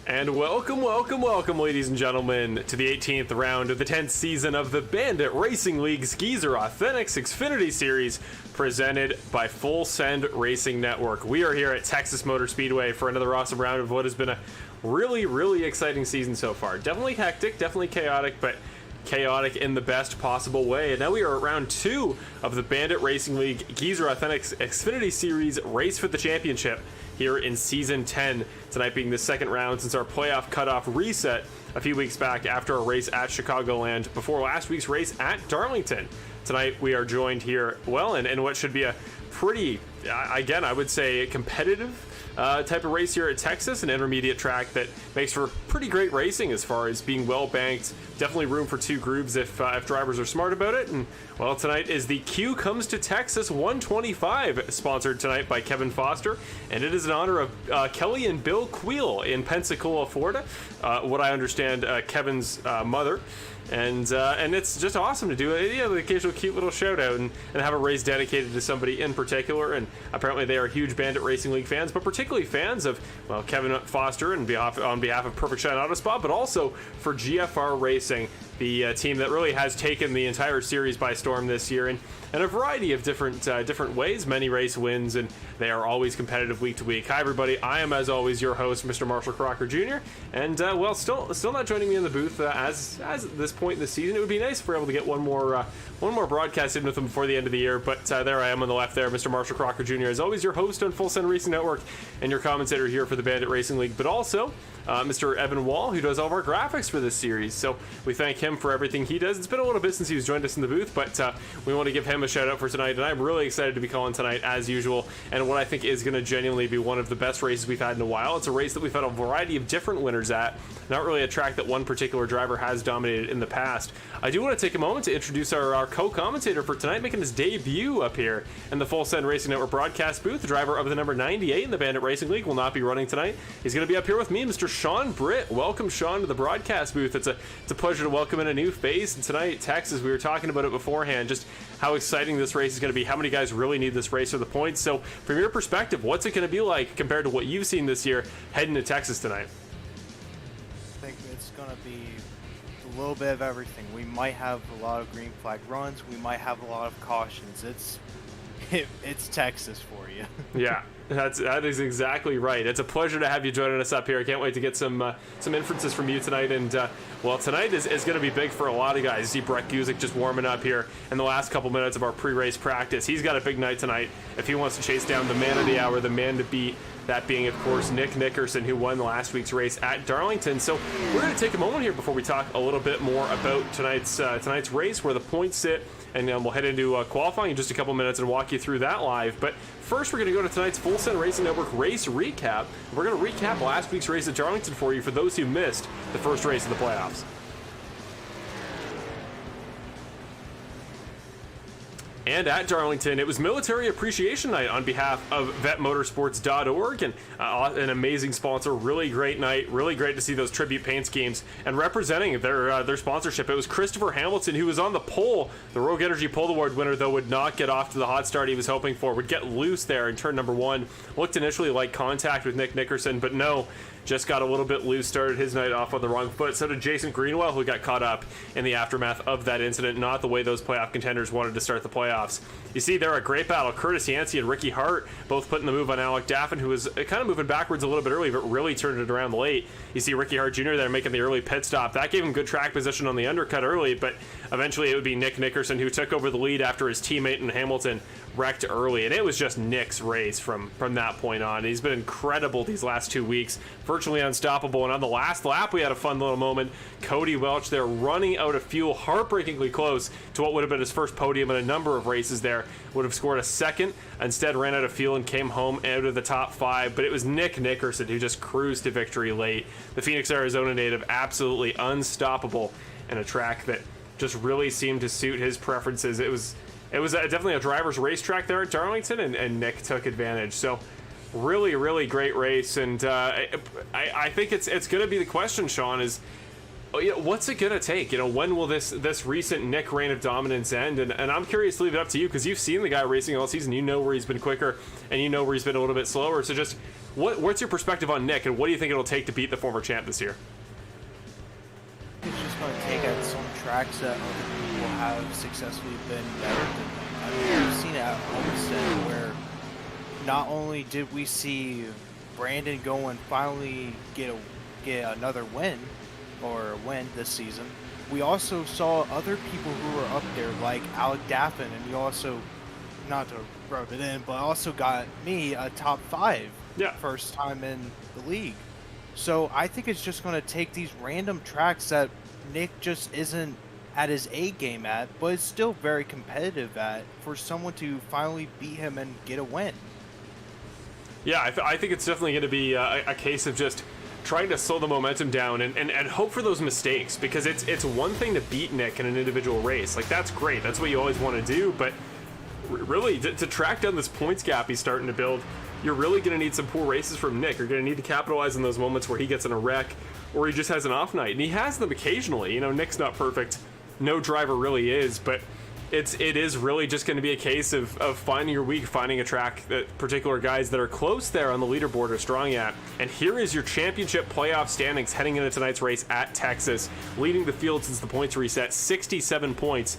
And welcome, ladies and gentlemen, to the 18th round of the 10th season of the Bandit Racing League Skis Are Authentics Xfinity Series, presented by Full Send Racing Network. We are here at Texas Motor Speedway for another awesome round of what has been a really exciting season so far. Definitely hectic, definitely chaotic, but chaotic in the best possible way. And now we are at round 2 of the Bandit Racing League Geezer Authentics Xfinity Series Race for the Championship here in Season 10. Tonight being the second round since our playoff cutoff reset a few weeks back after a race at Chicagoland before last week's race at Darlington. Tonight we are joined here, well, in what should be a pretty, again, I would say competitive type of race here at Texas, an intermediate track that makes for pretty great racing as far as being well banked. Definitely room for two grooves if drivers are smart about it. And well, tonight is the Q Comes to Texas 125, sponsored tonight by Kevin Foster, and it is in honor of Kelly and Bill Queel in Pensacola, Florida. What I understand, Kevin's mother. And it's just awesome to do the occasional cute little shout out and have a race dedicated to somebody in particular. And apparently they are huge Bandit Racing League fans, but particularly fans of, well, Kevin Foster and on behalf of Perfect Shine Auto Spa, but also for GFR Racing, the team that really has taken the entire series by storm this year in a variety of different ways. Many race wins, and they are always competitive week to week. Hi everybody, I am as always your host, Mr. Marshall Crocker Jr. And well, still not joining me in the booth as at this point in the season. It would be nice if we're able to get one more broadcast in with them before the end of the year. But there I am on the left there, Mr. Marshall Crocker Jr. As always, your host on Full Send Racing Network and your commentator here for the Bandit Racing League, but also Mr. Evan Wall, who does all of our graphics for this series. So we thank him for everything he does. It's been a little bit since he's joined us in the booth, but we want to give him a shout out for tonight, and I'm really excited to be calling tonight as usual, and what I think is going to genuinely be one of the best races we've had in a while. It's a race that we've had a variety of different winners at, not really a track that one particular driver has dominated in the past. I do want to take a moment to introduce our co-commentator for tonight, making his debut up here in the Full Send Racing Network broadcast booth. The driver of the number 98 in the Bandit Racing League will not be running tonight. He's going to be up here with me, Mr. Sean Britt. Welcome, Sean, to the broadcast booth. It's a pleasure to welcome in a new face. And tonight, Texas, we were talking about it beforehand, just how exciting this race is going to be, how many guys really need this race for the points. So from your perspective, what's it going to be like compared to what you've seen this year heading to Texas tonight? I think it's going to be a little bit of everything. We might have a lot of green flag runs. We might have a lot of cautions. It's Texas for you. Yeah, that is exactly right. It's a pleasure to have you joining us up here. I can't wait to get some inferences from you tonight. And well, tonight is going to be big for a lot of guys. You see Brett Guzik just warming up here in the last couple minutes of our pre-race practice. He's got a big night tonight if he wants to chase down the man of the hour, the man to beat. That being, of course, Nick Nickerson, who won last week's race at Darlington. So we're going to take a moment here before we talk a little bit more about tonight's race, where the points sit, and we'll head into qualifying in just a couple minutes and walk you through that live. But first, we're going to go to tonight's Full Send Racing Network race recap. We're going to recap last week's race at Darlington for you, for those who missed the first race of the playoffs. And at Darlington, it was Military Appreciation Night on behalf of vetmotorsports.org, and an amazing sponsor. Really great night. Really great to see those tribute paint schemes. And representing their sponsorship, it was Christopher Hamilton, who was on the pole. The Rogue Energy Pole Award winner, though, would not get off to the hot start he was hoping for. Would get loose there in turn number 1. Looked initially like contact with Nick Nickerson, but no. Just got a little bit loose, started his night off on the wrong foot. So did Jason Greenwell, who got caught up in the aftermath of that incident. Not the way those playoff contenders wanted to start the playoffs. You see there a great battle. Curtis Yancey and Ricky Hart both putting the move on Alec Daffin, who was kind of moving backwards a little bit early, but really turned it around late. You see Ricky Hart Jr. there making the early pit stop. That gave him good track position on the undercut early, but eventually it would be Nick Nickerson who took over the lead after his teammate in Hamilton wrecked early, and it was just Nick's race from that point on. He's been incredible these last 2 weeks, virtually unstoppable. And on the last lap, we had a fun little moment. Cody Welch there running out of fuel, heartbreakingly close to what would have been his first podium in a number of races there. Would have scored a second, instead ran out of fuel and came home out of the top 5. But it was Nick Nickerson who just cruised to victory late. The Phoenix, Arizona native, absolutely unstoppable in a track that just really seemed to suit his preferences. It was definitely a driver's racetrack there at Darlington, and Nick took advantage. So really great race. And I think it's going to be the question, Sean, is what's it going to take? When will this recent Nick reign of dominance end? And I'm curious to leave it up to you, because you've seen the guy racing all season. You know where he's been quicker, and you know where he's been a little bit slower. So just What's your perspective on Nick, and what do you think it'll take to beat the former champ this year? It's just going to take at some tracks that other people have successfully been better than them. I mean, we've seen it at Homestead where not only did we see Brandon go and finally get another win, or a win this season, we also saw other people who were up there like Alec Daffin, and you also, not to rub it in, but also got me a top 5 first time in the league. So I think it's just going to take these random tracks that Nick just isn't at his A game at, but is still very competitive at, for someone to finally beat him and get a win. Yeah, I think it's definitely going to be a case of just trying to slow the momentum down and hope for those mistakes, because it's one thing to beat Nick in an individual race. Like, that's great. That's what you always want to do, but really, to track down this points gap he's starting to build, you're really going to need some poor races from Nick. You're going to need to capitalize on those moments where he gets in a wreck or he just has an off night. And he has them occasionally. You know, Nick's not perfect. No driver really is, but it is really just going to be a case of finding your week, finding a track that particular guys that are close there on the leaderboard are strong at. And here is your championship playoff standings heading into tonight's race at Texas. Leading the field since the points reset, 67 points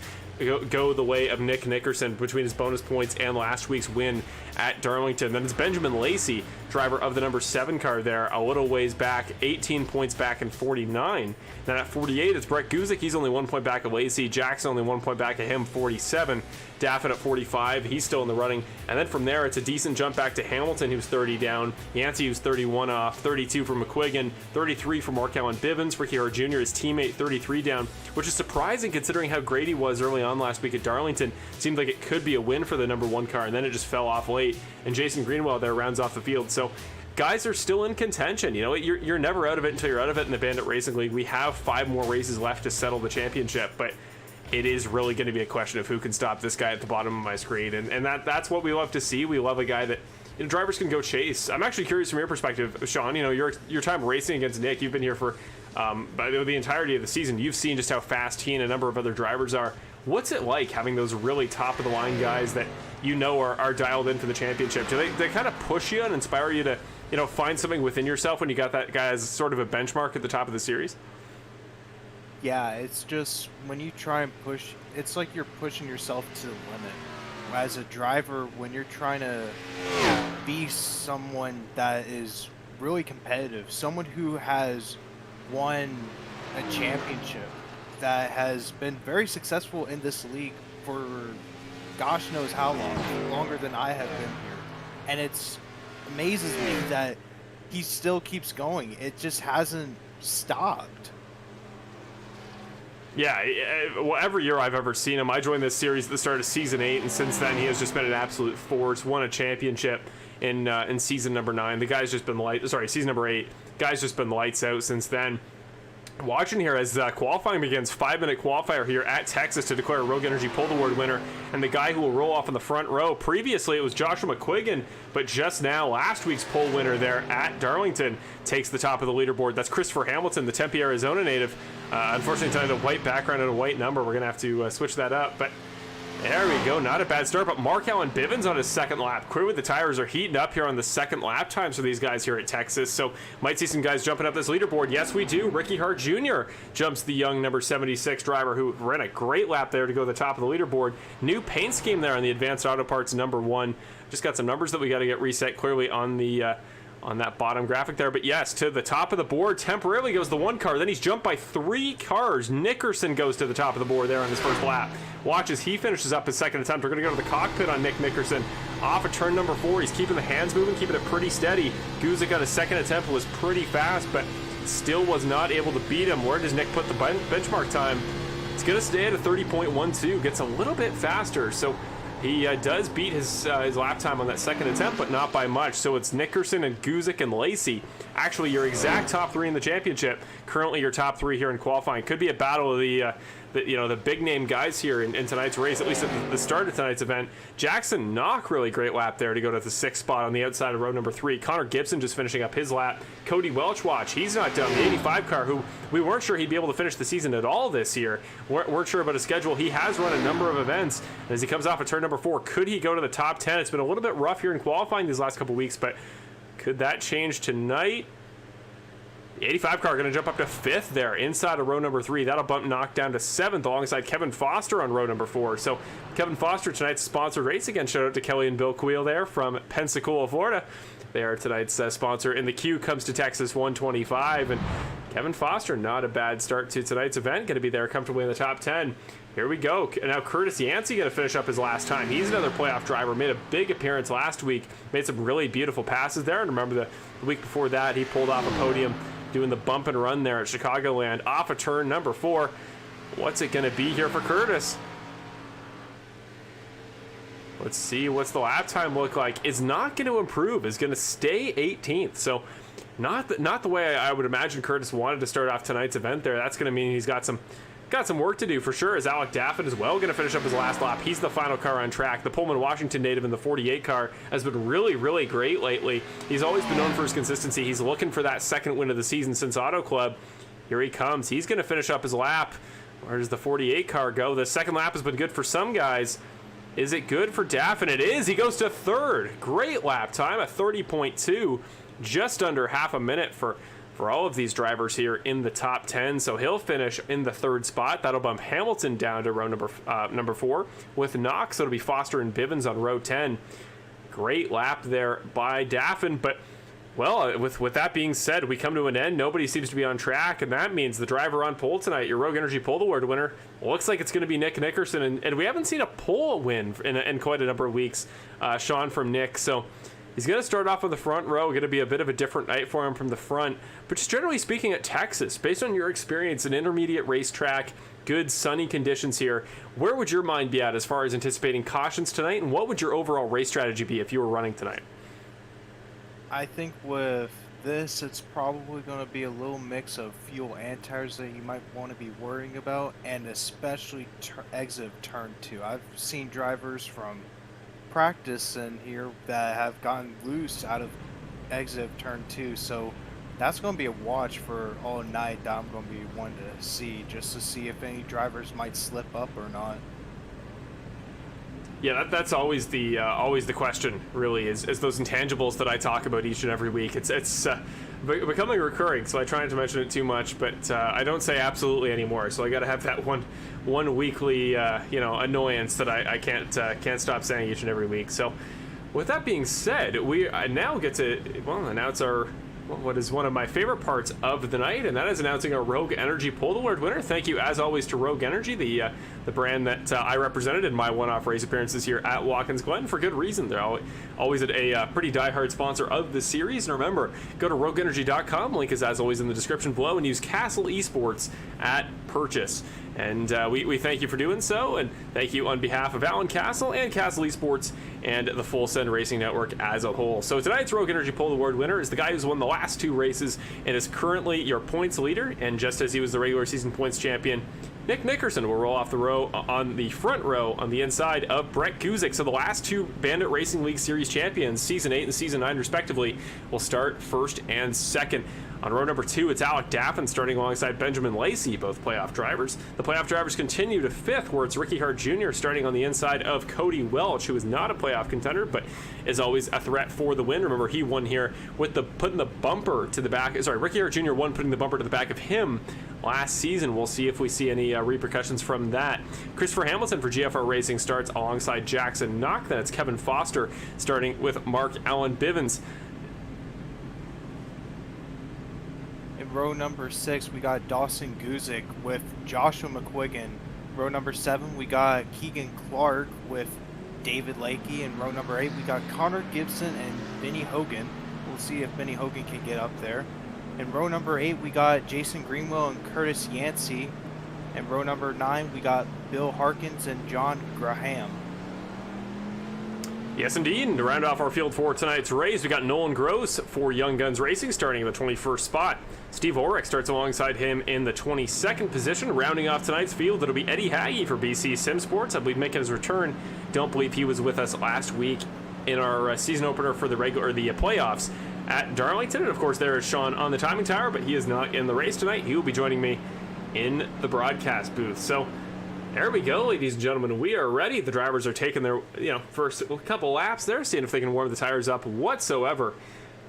go the way of Nick Nickerson between his bonus points and last week's win at Darlington. Then it's Benjamin Lacey, driver of the number 7 car there, a little ways back, 18 points back in 49. Then at 48, it's Brett Guzik. He's only 1 point back of Lacey. Jackson only 1 point back of him, 47. Daffin at 45. He's still in the running. And then from there, it's a decent jump back to Hamilton, who's 30 down. Yancey, who's 31 off. 32 for McQuiggan. 33 for Markel and Bivens. Ricky Hart Jr., his teammate, 33 down, which is surprising considering how great he was early on last week at Darlington. Seemed like it could be a win for the number 1 car, and then it just fell off late. And Jason Greenwell there rounds off the field. So guys are still in contention. You know, you're never out of it until you're out of it in the Bandit Racing League. We have 5 more races left to settle the championship, but it is really going to be a question of who can stop this guy at the bottom of my screen. And that's what we love to see. We love a guy that, you know, drivers can go chase. I'm actually curious from your perspective, Sean, you know, your time racing against Nick, you've been here for by the entirety of the season. You've seen just how fast he and a number of other drivers are. What's it like having those really top of the line guys that you know are dialed in for the championship? Do they kind of push you and inspire you to, you know, find something within yourself when you got that guy as sort of a benchmark at the top of the series? Yeah, it's just when you try and push, it's like you're pushing yourself to the limit. As a driver, when you're trying to be someone that is really competitive, someone who has won a championship, that has been very successful in this league for gosh knows how long, longer than I have been here. And it's amazes me that he still keeps going. It just hasn't stopped. Yeah, well, every year I've ever seen him. I joined this series at the start of season 8, and since then he has just been an absolute force. Won a championship in season number 9. The guy's just been season number 8. Guy's just been lights out since then. Watching here as qualifying begins, 5-minute qualifier here at Texas to declare a Rogue Energy Pole Award winner, and the guy who will roll off in the front row. Previously, it was Joshua McQuiggan, but just now, last week's pole winner there at Darlington takes the top of the leaderboard. That's Christopher Hamilton, the Tempe, Arizona native. Unfortunately, tonight a white background and a white number. We're gonna have to switch that up, but there we go. Not a bad start, but Markel and Bivens on his second lap. Clearly the tires are heating up here on the second lap times for these guys here at Texas, so might see some guys jumping up this leaderboard. Yes, we do. Ricky Hart Jr. jumps the young number 76 driver who ran a great lap there to go to the top of the leaderboard. New paint scheme there on the Advanced Auto Parts number 1. Just got some numbers that we got to get reset clearly on the on that bottom graphic there. But yes, to the top of the board temporarily goes the 1 car. Then he's jumped by 3 cars. Nickerson goes to the top of the board there on his first lap. Watch as he finishes up his second attempt. We're going to go to the cockpit on Nick Nickerson. Off of turn number 4. He's keeping the hands moving, keeping it pretty steady. Guzik on his second attempt was pretty fast, but still was not able to beat him. Where does Nick put the benchmark time? It's going to stay at a 30.12. Gets a little bit faster, so he does beat his lap time on that second attempt, but not by much. So it's Nickerson and Guzik and Lacey. Actually, your exact top 3 in the championship. Currently, your top 3 here in qualifying. Could be a battle of the big name guys here in tonight's race, at least at the start of tonight's event. Jackson Knock, really great lap there to go to the 6th spot on the outside of row number 3. Connor Gibson just finishing up his lap. Cody Welch, watch, he's not done. The 85 car, who we weren't sure he'd be able to finish the season at all this year. Weren't sure about his schedule. He has run a number of events. And as he comes off of turn number 4, could he go to the top 10? It's been a little bit rough here in qualifying these last couple weeks, but Could that change tonight? The 85 car going to jump up to 5th there inside of row number 3. That'll bump Knock down to 7th alongside Kevin Foster on row number 4. So Kevin Foster, tonight's sponsored race. Again, shout out to Kelly and Bill Queel there from Pensacola, Florida. They are tonight's sponsor. And the queue comes to Texas 125. And Kevin Foster, not a bad start to tonight's event. Going to be there comfortably in the top 10. Here we go. Now Curtis Yancey going to finish up his last time. He's another playoff driver. Made a big appearance last week. Made some really beautiful passes there. And remember the week before that, he pulled off a podium doing the bump and run there at Chicagoland off of turn number 4. What's it going to be here for Curtis? Let's see. What's the lap time look like? It's not going to improve. It's going to stay 18th. So not the way I would imagine Curtis wanted to start off tonight's event there. That's going to mean he's got some work to do for sure. Is Alec Daffin as well going to finish up his last lap? He's the final car on track. The Pullman Washington native in the 48 car has been really, really great lately. He's always been known for his consistency. He's looking for that second win of the season since Auto Club. Here he comes. He's going to finish up his lap. Where does the 48 car go? The second lap has been good for some guys. Is it good for Daffin? It is. He goes to 3rd. Great lap time, a 30.2. Just under half a minute for all of these drivers here in the top 10. So he'll finish in the 3rd spot. That'll bump Hamilton down to row number 4. With Knox, it'll be Foster and Bivens on row 10. Great lap there by Daffin. But, well, with that being said, we come to an end. Nobody seems to be on track, and that means the driver on pole tonight, your Rogue Energy Pole Award winner, looks like it's going to be Nick Nickerson. And we haven't seen a pole win in quite a number of weeks, Sean, from Nick. So he's going to start off on the front row. Going to be a bit of a different night for him from the front. But just generally speaking at Texas, based on your experience, an intermediate racetrack, good sunny conditions here, where would your mind be at as far as anticipating cautions tonight? And what would your overall race strategy be if you were running tonight? I think with this, it's probably going to be a little mix of fuel and tires that you might want to be worrying about, and especially exit of turn 2. I've seen drivers from practice in here that have gotten loose out of exit of turn 2, so that's going to be a watch for all night that I'm going to be wanting to see, just to see if any drivers might slip up or not. Yeah, that's always the question, really, is those intangibles that I talk about each and every week. It's becoming recurring, so I try not to mention it too much, but I don't say absolutely anymore. So I got to have that one weekly annoyance that I can't stop saying each and every week. So with that being said, we now get to announce what is one of my favorite parts of the night, and that is announcing our Rogue Energy Pole Award winner. Thank you, as always, to Rogue Energy, the brand that I represented in my one-off race appearances here at Watkins Glen, for good reason. They're always a pretty die-hard sponsor of the series. And remember, go to rogueenergy.com. Link is, as always, in the description below, and use Castle Esports at purchase. And we thank you for doing so, and thank you on behalf of Alan Castle and Castle Esports and the Full Send Racing Network as a whole. So tonight's Rogue Energy Pole Award winner is the guy who's won the last 2 races and is currently your points leader, and just as he was the regular season points champion, Nick Nickerson will roll off the row on the front row on the inside of Brett Guzik. So the last 2 Bandit Racing League Series champions, Season 8 and Season 9 respectively, will start 1st and 2nd. On row number 2, it's Alec Daffin starting alongside Benjamin Lacey, both playoff drivers. The playoff drivers continue to 5th, where it's Ricky Hart Jr. starting on the inside of Cody Welch, who is not a playoff contender, but is always a threat for the win. Remember, he won here with putting the bumper to the back. Sorry, Ricky Hart Jr. won putting the bumper to the back of him last season. We'll see if we see any repercussions from that. Christopher Hamilton for GFR Racing starts alongside Jackson Knock. Then it's Kevin Foster starting with Mark Allen Bivens. Row number 6, we got Dawson Guzik with Joshua McQuiggan. Row number 7, we got Keegan Clark with David Lakey. And row number 8, we got Connor Gibson and Benny Hogan. We'll see if Benny Hogan can get up there. In row number 8, we got Jason Greenwell and Curtis Yancey. In row number 9, we got Bill Harkins and John Graham. Yes, indeed. And to round off our field for tonight's race, we got Nolan Gross for Young Guns Racing starting in the 21st spot. Steve Ulrich starts alongside him in the 22nd position. Rounding off tonight's field, it'll be Eddie Hagee for BC Sim Sports. I believe making his return. Don't believe he was with us last week in our season opener for the playoffs at Darlington. And of course, there is Sean on the timing tower, but he is not in the race tonight. He will be joining me in the broadcast booth. So there we go, ladies and gentlemen. We are ready. The drivers are taking their first couple laps there, seeing if they can warm the tires up whatsoever.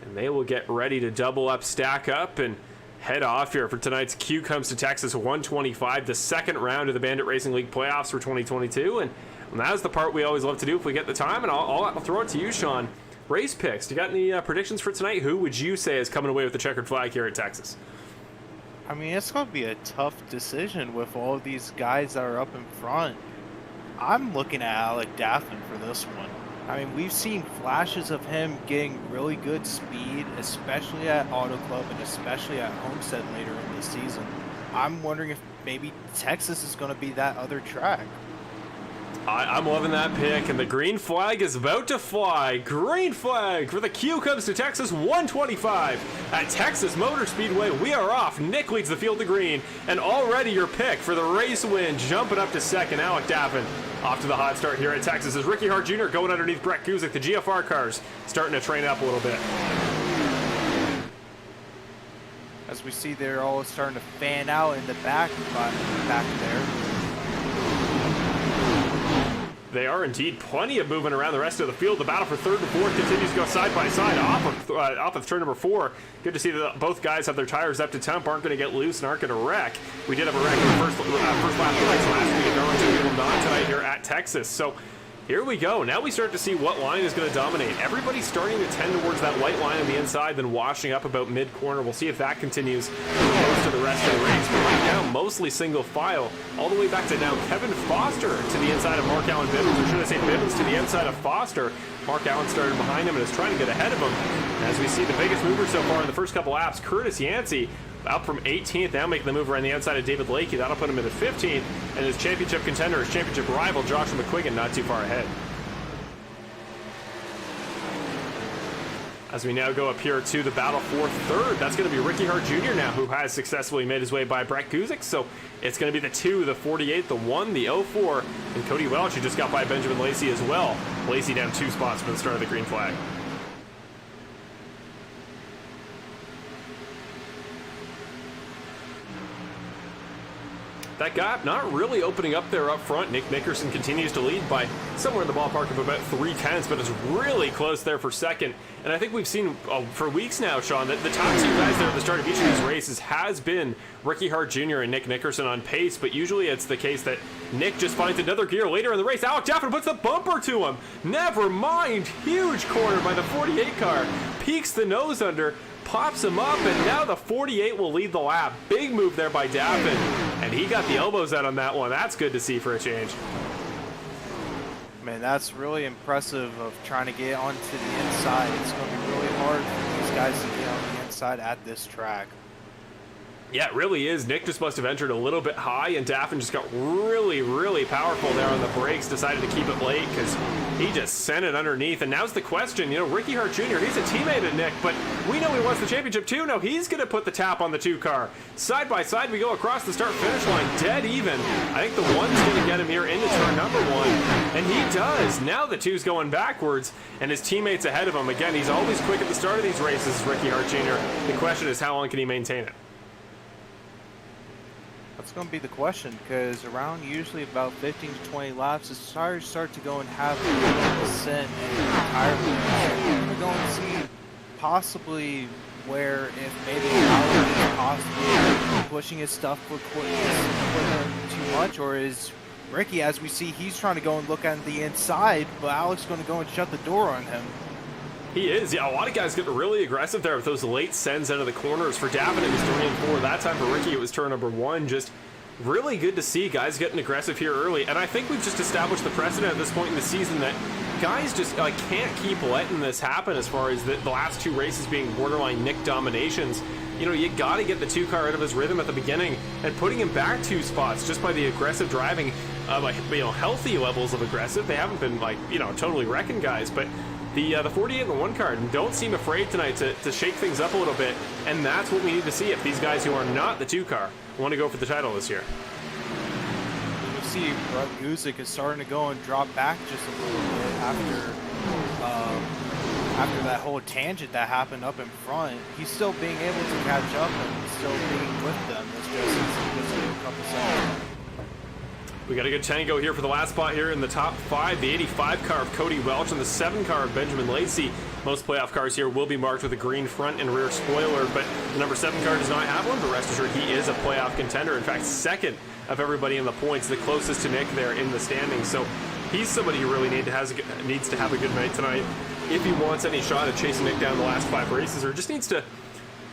And they will get ready to double up, stack up, and head off here for tonight's Q Comes to Texas 125, the second round of the Bandit Racing League playoffs for 2022. And that's the part we always love to do if we get the time. And I'll throw it to you, Sean. Race picks. Do you got any predictions for tonight? Who would you say is coming away with the checkered flag here at Texas? I mean, it's going to be a tough decision with all of these guys that are up in front. I'm looking at Alec Daffin for this one. I mean, we've seen flashes of him getting really good speed, especially at Auto Club and especially at Homestead later in the season. I'm wondering if maybe Texas is going to be that other track. I'm loving that pick, and the green flag is about to fly. Green flag for the Q Comes to Texas 125 at Texas Motor Speedway. We are off. Nick leads the field to green, and already your pick for the race win, jumping up to second, Alec Daffin. Off to the hot start here at Texas is Ricky Hart Jr. going underneath Brett Guzik. The GFR cars starting to train up a little bit. As we see, they're all starting to fan out in the back there. They are indeed. Plenty of movement around the rest of the field. The battle for third and fourth continues to go side by side off of turn number 4. Good to see that both guys have their tires up to temp, aren't going to get loose, and aren't going to wreck. We did have a wreck in the first lap race last week, and Darlington will not tonight here at Texas. So here we go. Now we start to see what line is going to dominate. Everybody's starting to tend towards that white line on the inside, then washing up about mid-corner. We'll see if that continues for most of the rest of the race. But right now, mostly single file, all the way back to now Kevin Foster to the inside of Mark Allen Bibbins, or should I say Bibbins to the inside of Foster. Mark Allen started behind him and is trying to get ahead of him. As we see the biggest mover so far in the first couple laps, Curtis Yancey, out from 18th, now making the move around the outside of David Lakey. That'll put him in the 15th, and his championship contender, his championship rival, Joshua McQuiggan, not too far ahead. As we now go up here to the battle for third, that's going to be Ricky Hart Jr. now, who has successfully made his way by Brett Guzik. So it's going to be the 2, the 48, the 1, the 04, and Cody Welch, who just got by Benjamin Lacey as well. Lacey down 2 spots for the start of the green flag. That gap not really opening up there up front. Nick Nickerson continues to lead by somewhere in the ballpark of about 0.3, but is really close there for second. And I think we've seen for weeks now, Sean, that the top 2 guys there at the start of each of these races has been Ricky Hart Jr. and Nick Nickerson on pace, but usually it's the case that Nick just finds another gear later in the race. Alec Daffin puts the bumper to him. Never mind. Huge corner by the 48 car. Peeks the nose under, pops him up, and now the 48 will lead the lap. Big move there by Daffin, and he got the elbows out on that one. That's good to see for a change. Man, that's really impressive of trying to get onto the inside. It's going to be really hard for these guys to get on the inside at this track. Yeah, it really is. Nick just must have entered a little bit high, and Daffin just got really, really powerful there on the brakes, decided to keep it late because he just sent it underneath. And now's the question, you know, Ricky Hart Jr., he's a teammate of Nick, but we know he wants the championship too. Now he's going to put the tap on the 2 car. Side by side, we go across the start-finish line, dead even. I think the 1's going to get him here into turn number 1, and he does. Now the 2's going backwards, and his teammate's ahead of him. Again, he's always quick at the start of these races, Ricky Hart Jr. The question is, how long can he maintain it? That's going to be the question, because around usually about 15 to 20 laps, the tires start to go and have a 100% and tire wear. We're going to see possibly where if maybe Alex is possibly pushing his stuff for too much, or is Ricky, as we see, he's trying to go and look at the inside, but Alex is going to go and shut the door on him. He is, yeah. A lot of guys getting really aggressive there with those late sends out of the corners. For Daffin, it was 3 and 4. That time for Ricky, it was turn number 1. Just really good to see guys getting aggressive here early. And I think we've just established the precedent at this point in the season that guys just can't keep letting this happen as far as the last 2 races being borderline Nick dominations. You know, you got to get the 2 car out of his rhythm at the beginning, and putting him back 2 spots just by the aggressive driving, healthy levels of aggressive. They haven't been totally wrecking guys, but the 48 and the 1 car don't seem afraid tonight to shake things up a little bit, and that's what we need to see if these guys who are not the 2 car want to go for the title this year. You see Brett Guzik is starting to go and drop back just a little bit after that whole tangent that happened up in front. He's still being able to catch up and still being with them. It's just a couple seconds. We got a good tango here for the last spot here in the top 5. The 85 car of Cody Welch and the 7 car of Benjamin Lacey. Most playoff cars here will be marked with a green front and rear spoiler, but the number 7 car does not have one, but rest assured he is a playoff contender. In fact, second of everybody in the points, the closest to Nick there in the standings. So he's somebody who really needs to have a good night tonight if he wants any shot at chasing Nick down the last 5 races, or just needs to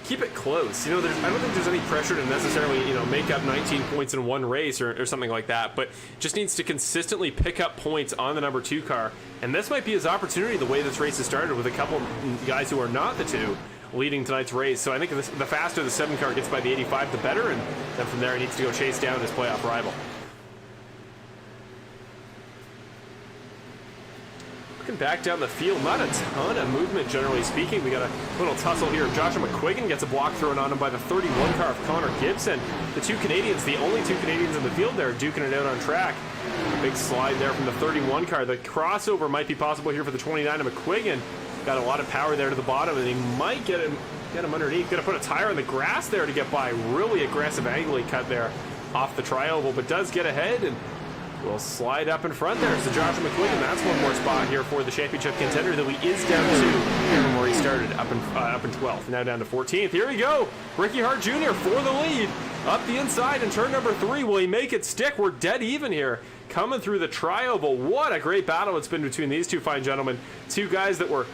keep it close. You know, I don't think there's any pressure to necessarily, you know, make up 19 points in one race or something like that, but just needs to consistently pick up points on the number 2 car. And this might be his opportunity the way this race has started, with a couple guys who are not the 2 leading tonight's race. So I think the faster the 7 car gets by the 85, the better, and then from there he needs to go chase down his playoff rival. Looking back down the field, not a ton of movement generally speaking. We got a little tussle here. Joshua McQuiggan gets a block thrown on him by the 31 car of Connor Gibson. The 2 Canadians, the only 2 Canadians in the field there, duking it out on track. A big slide there from the 31 car. The crossover might be possible here for the 29 of McQuiggan. Got a lot of power there to the bottom, and he might get him underneath. Gonna put a tire on the grass there to get by. Really aggressive angle he cut there off the tri-oval, but does get ahead and will slide up in front there. So Joshua McQuiggan, that's one more spot here for the championship contender, though he is down 2 from where he started, up in 12th, now down to 14th. Here we go. Ricky Hart Jr. for the lead. Up the inside in turn number 3. Will he make it stick? We're dead even here. Coming through the tri-oval. What a great battle it's been between these 2 fine gentlemen. 2 guys that were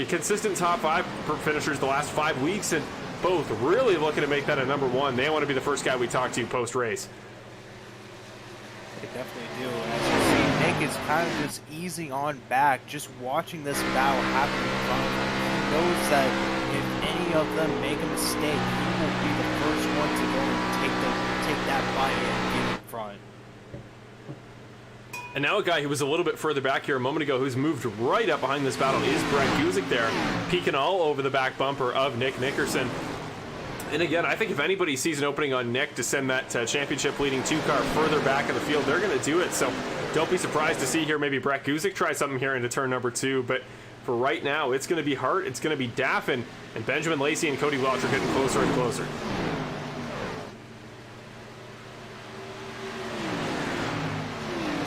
consistent top 5 finishers the last 5 weeks, and both really looking to make that a number 1. They want to be the first guy we talk to post-race. They definitely do. As you see, Nick is kind of just easing on back, just watching this battle happen in front of him. He knows that if any of them make a mistake, he will be the first one to go and take that bite and get in front. And now a guy who was a little bit further back here a moment ago, who's moved right up behind this battle, is Brett Guzik there, peeking all over the back bumper of Nick Nickerson. And again, I think if anybody sees an opening on Nick to send that championship leading 2 car further back in the field, they're going to do it. So don't be surprised to see here maybe Brett Guzik try something here into turn number 2. But for right now, it's going to be Hart, it's going to be Daffin, and Benjamin Lacey and Cody Welch are getting closer and closer.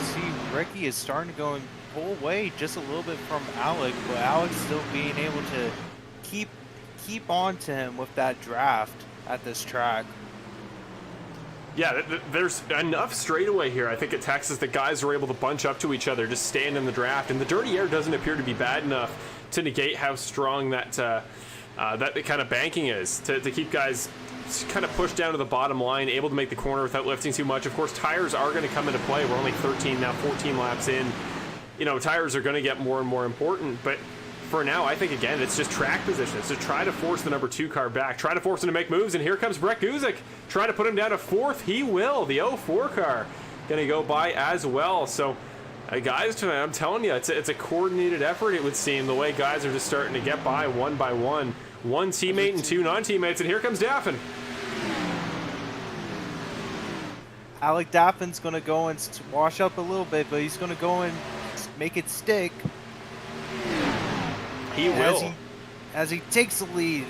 See, Ricky is starting to go and pull away just a little bit from Alec, but Alex still being able to keep on to him with that draft at this track. Yeah, there's enough straightaway here, I think, at Texas that guys are able to bunch up to each other, just stand in the draft. And the dirty air doesn't appear to be bad enough to negate how strong that kind of banking is, to keep guys kind of pushed down to the bottom line, able to make the corner without lifting too much. Of course, tires are going to come into play. We're only 13, now 14 laps in. You know, tires are going to get more and more important, but for now, I think, again, it's just track position. So try to force the number 2 car back. Try to force him to make moves, and here comes Brett Guzik. Try to put him down to 4th. He will. The 04 car going to go by as well. So, guys, tonight, I'm telling you, it's a coordinated effort, it would seem, the way guys are just starting to get by one by one. 1 teammate and 2 non-teammates, and here comes Daffin. Alec Daffin's going to go and wash up a little bit, but he's going to go and make it stick. He will. As he takes the lead.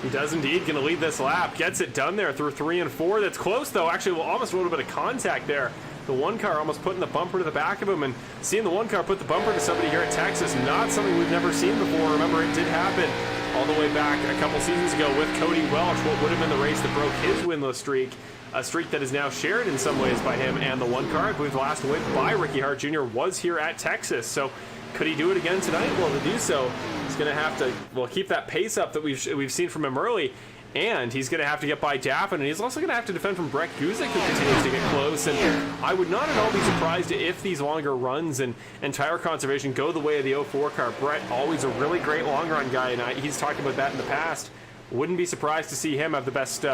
He does indeed. Going to lead this lap. Gets it done there through 3 and 4. That's close, though. Actually, almost a little bit of contact there. The 1 car almost putting the bumper to the back of him, and seeing the 1 car put the bumper to somebody here at Texas, not something we've never seen before. Remember, it did happen all the way back a couple seasons ago with Cody Welch, what would have been the race that broke his winless streak. A streak that is now shared in some ways by him and the 1 car. I believe the last win by Ricky Hart Jr. was here at Texas. So could he do it again tonight? Well, to do so, he's going to have to keep that pace up that we've seen from him early, and he's going to have to get by Daffin, and he's also going to have to defend from Brett Guzik, who continues to get close. And I would not at all be surprised if these longer runs and tire conservation go the way of the 04 car. Brett, always a really great long run guy, and he's talked about that in the past. Wouldn't be surprised to see him have the best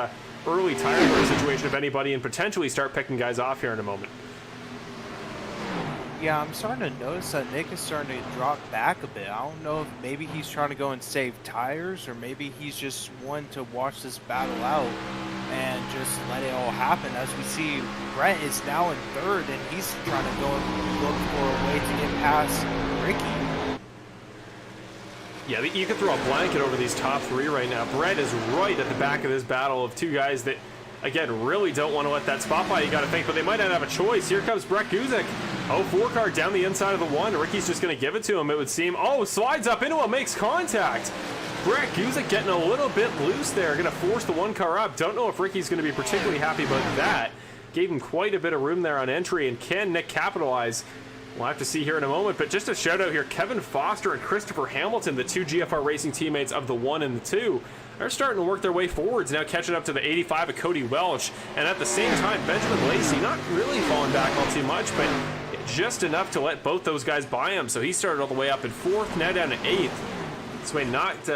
early tire wear situation of anybody, and potentially start picking guys off here in a moment. Yeah, I'm starting to notice that Nick is starting to drop back a bit. I don't know if maybe he's trying to go and save tires, or maybe he's just wanting to watch this battle out and just let it all happen. As we see, Brett is now in 3rd, and he's trying to go and look for a way to get past Ricky. Yeah, you could throw a blanket over these top 3 right now. Brett is right at the back of this battle of 2 guys that, Again, really don't want to let that spot by, you got to think, but they might not have a choice. Here comes Brett Guzik. 04 car down the inside of the one. Ricky's just going to give it to him, it would seem. Oh, slides up into him, makes contact. Brett Guzik getting a little bit loose there, going to force the one car up. Don't know if Ricky's going to be particularly happy about that. Gave him quite a bit of room there on entry, and can Nick capitalize? We'll have to see here in a moment, but just a shout out here, Kevin Foster and Christopher Hamilton, the two GFR Racing teammates of the 1 and the 2, are starting to work their way forwards, now catching up to the 85 of Cody Welch. And at the same time, Benjamin Lacey not really falling back all too much, but just enough to let both those guys by him. So he started all the way up in 4th, now down to 8th.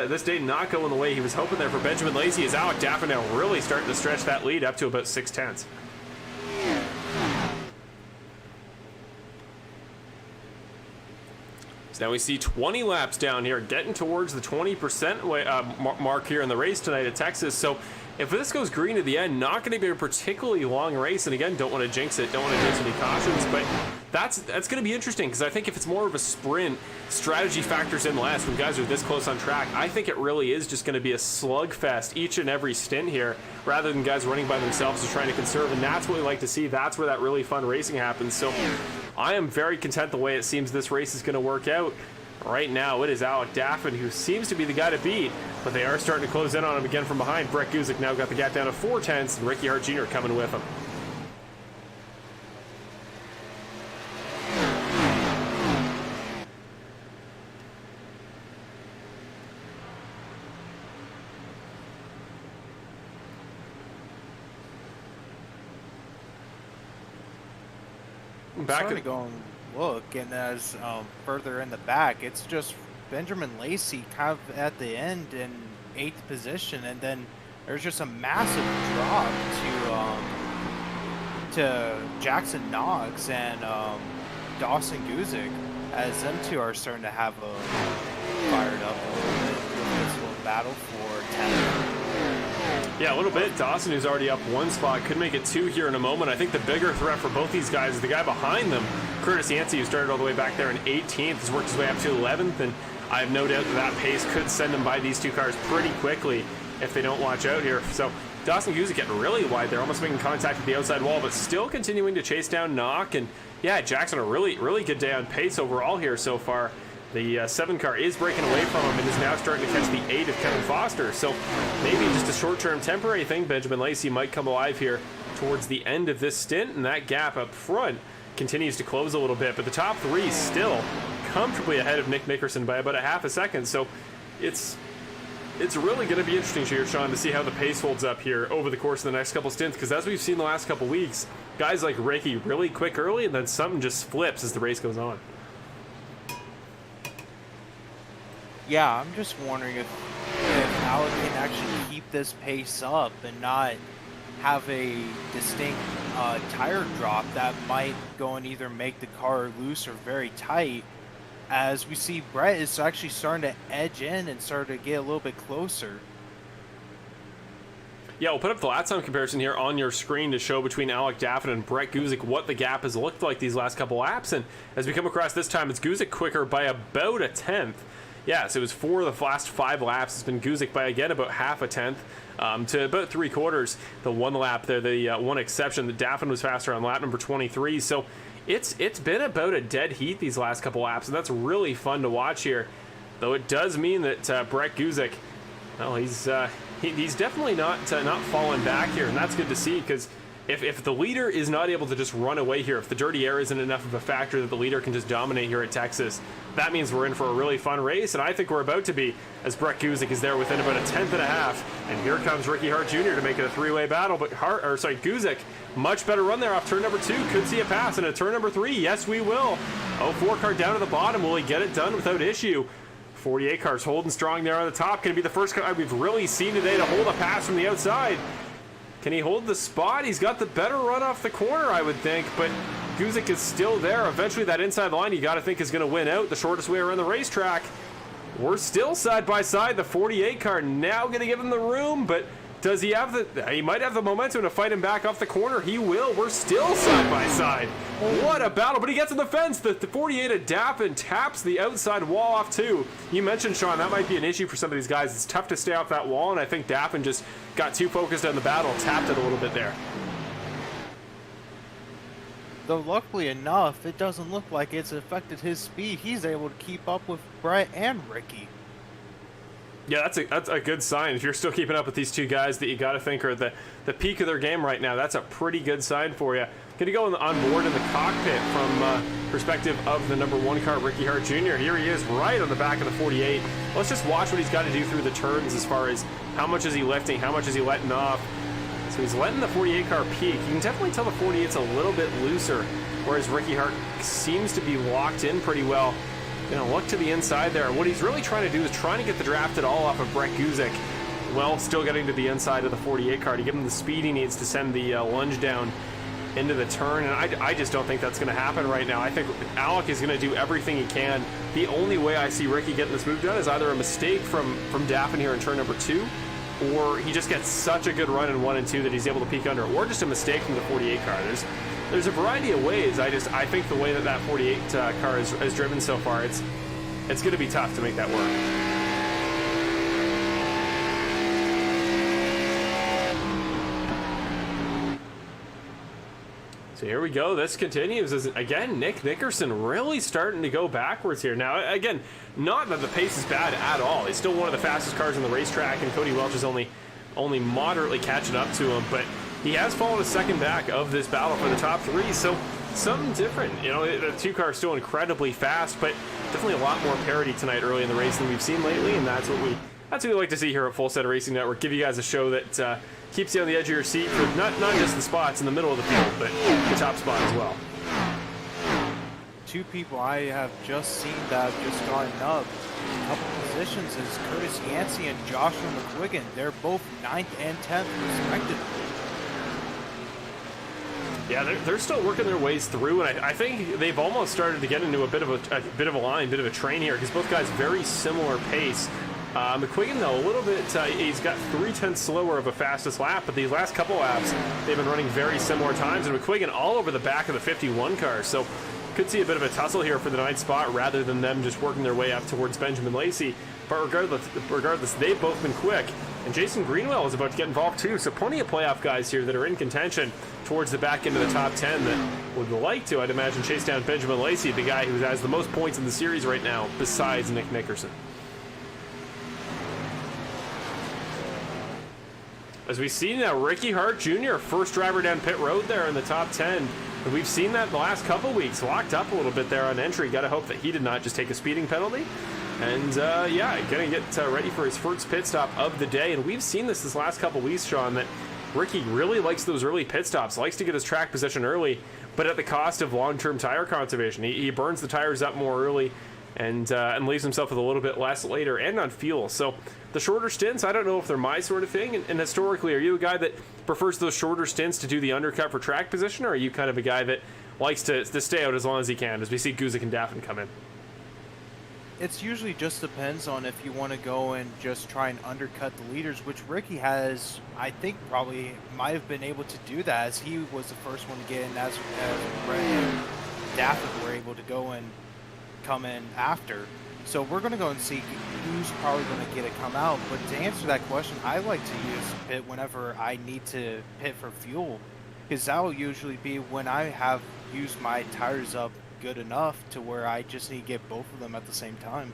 This day not going the way he was hoping there for Benjamin Lacey, as Alec Daffin now really starting to stretch that lead up to about 6/10. Now we see 20 laps down here, getting towards the 20% mark here in the race tonight at Texas. So if this goes green at the end, not going to be a particularly long race. And again, don't want to jinx it, don't want to jinx any cautions, but that's going to be interesting, because I think if it's more of a sprint, strategy factors in less when guys are this close on track. I think it really is just going to be a slugfest each and every stint here, rather than guys running by themselves and trying to conserve. And that's what we like to see. That's where that really fun racing happens. So I am very content the way it seems this race is going to work out. Right now, it is Alec Daffin who seems to be the guy to beat, but they are starting to close in on him again from behind. Brett Guzik now got the gap down to 4/10, and Ricky Hart Jr. coming with him. Starting to go and look, and as further in the back, it's just Benjamin Lacey kind of at the end in 8th position, and then there's just a massive drop to Jackson Knox and Dawson Guzik, as them two are starting to have fired up a little bit with this little battle for 10th. Yeah, a little bit. Dawson, who's already up 1 spot, could make it 2 here in a moment. I think the bigger threat for both these guys is the guy behind them, Curtis Yancey, who started all the way back there in 18th, has worked his way up to 11th, and I have no doubt that pace could send him by these two cars pretty quickly if they don't watch out here. So Dawson Guzik getting really wide there, almost making contact with the outside wall, but still continuing to chase down Knock. And yeah, Jackson, a really, really good day on pace overall here so far. The 7 car is breaking away from him and is now starting to catch the 8 of Kevin Foster. So maybe just a short-term temporary thing. Benjamin Lacey might come alive here towards the end of this stint, and that gap up front continues to close a little bit. But the top 3 still comfortably ahead of Nick Nickerson by about a half a second. So it's really going to be interesting here, Sean, to see how the pace holds up here over the course of the next couple stints, because as we've seen the last couple weeks, guys like Ricky really quick early, and then something just flips as the race goes on. Yeah, I'm just wondering if Alec can actually keep this pace up and not have a distinct tire drop that might go and either make the car loose or very tight, as we see Brett is actually starting to edge in and start to get a little bit closer. Yeah, we'll put up the lap time comparison here on your screen to show between Alec Daffin and Brett Guzik what the gap has looked like these last couple laps. And as we come across this time, it's Guzik quicker by about a 10th. Yeah, so it was 4 of the last 5 laps. It's been Guzik by, again, about half a 10th to about 3/4. The one lap there, the one exception, that Daffin was faster on lap number 23. So it's been about a dead heat these last couple laps, and that's really fun to watch here. Though it does mean that Brett Guzik, well, he's definitely not falling back here, and that's good to see, because if the leader is not able to just run away here, if the dirty air isn't enough of a factor that the leader can just dominate here at Texas, that means we're in for a really fun race, and I think we're about to be, as Brett Guzik is there within about a 10th and a half, and here comes Ricky Hart Jr. to make it a 3-way battle. But Guzik, much better run there off turn number 2, could see a pass, and at turn number 3, yes we will. 04 car down to the bottom, will he get it done without issue? 48 cars holding strong there on the top. Can it be the first car we've really seen today to hold a pass from the outside? Can he hold the spot? He's got the better run off the corner, I would think, but Guzik is still there. Eventually, that inside line you got to think is going to win out, the shortest way around the racetrack. We're still side by side. The 48 car now going to give him the room, but Does he have the... He might have the momentum to fight him back off the corner. He will. We're still side by side. What a battle. But he gets in the fence. The 48 of Dappin taps the outside wall off too. You mentioned, Sean, that might be an issue for some of these guys. It's tough to stay off that wall, and I think Dappin just got too focused on the battle, tapped it a little bit there. Though luckily enough, it doesn't look like it's affected his speed. He's able to keep up with Brett and Ricky. Yeah, that's a good sign. If you're still keeping up with these two guys that you got to think are the peak of their game right now, that's a pretty good sign for you. Going to go on board in the cockpit from perspective of the number 1 car, Ricky Hart Jr. Here he is right on the back of the 48. Let's just watch what he's got to do through the turns as far as how much is he lifting, how much is he letting off. So he's letting the 48 car peak. You can definitely tell the 48's a little bit looser, whereas Ricky Hart seems to be locked in pretty well. Look to the inside there. What he's really trying to do is trying to get the draft at all off of Brett Guzik, while still getting to the inside of the 48 car to give him the speed he needs to send the lunge down into the turn. And I just don't think that's going to happen right now. I think Alec is going to do everything he can. The only way I see Ricky getting this move done is either a mistake from Dappin here in turn number 2, or he just gets such a good run in 1 and 2 that he's able to peek under, or just a mistake from the 48 car. There's a variety of ways. I think the way that 48 car is driven so far, it's going to be tough to make that work. So here we go. This continues as, again, Nick Nickerson really starting to go backwards here. Now, again, not that the pace is bad at all. He's still one of the fastest cars on the racetrack, and Cody Welch is only moderately catching up to him, but he has fallen a second back of this battle for the top 3, so something different. The 2 car is still incredibly fast, but definitely a lot more parity tonight early in the race than we've seen lately, and that's what we like to see here at Full Set Racing Network. Give you guys a show that keeps you on the edge of your seat for not just the spots in the middle of the field, but the top spot as well. 2 people I have just seen that have just gotten up a couple positions is Curtis Yancey and Joshua McQuiggan. They're both 9th and 10th respectively. Yeah, they're still working their ways through, and I think they've almost started to get into a bit of a line, bit of a train here, because both guys very similar pace. McQuiggan, though, a little bit, he's got 0.3 slower of a fastest lap, but these last couple laps, they've been running very similar times, and McQuiggan all over the back of the 51 car, so could see a bit of a tussle here for the 9th spot, rather than them just working their way up towards Benjamin Lacey. But regardless, they've both been quick, and Jason Greenwell is about to get involved too, so plenty of playoff guys here that are in contention towards the back end of the top 10 that would like to, I'd imagine, chase down Benjamin Lacey, the guy who has the most points in the series right now, besides Nick Nickerson. As we see now, Ricky Hart Jr., first driver down pit road there in the top 10. And we've seen that the last couple weeks, locked up a little bit there on entry. Got to hope that he did not just take a speeding penalty. And yeah, going to get ready for his first pit stop of the day. And we've seen this last couple weeks, Sean, that Ricky really likes those early pit stops, likes to get his track position early, but at the cost of long-term tire conservation. He burns the tires up more early and leaves himself with a little bit less later, and on fuel. So the shorter stints, I don't know if they're my sort of thing. And historically, are you a guy that prefers those shorter stints to do the undercut for track position, or are you kind of a guy that likes to stay out as long as he can, as we see Guzik and Daffin come in? It's usually just depends on if you want to go and just try and undercut the leaders, which Ricky has, I think, probably might have been able to do that, as he was the first one to get in, as Brett and Daffin were able to go and come in after. So we're going to go and see who's probably going to get it come out. But to answer that question, I like to use pit whenever I need to pit for fuel, because that will usually be when I have used my tires up good enough to where I just need to get both of them at the same time.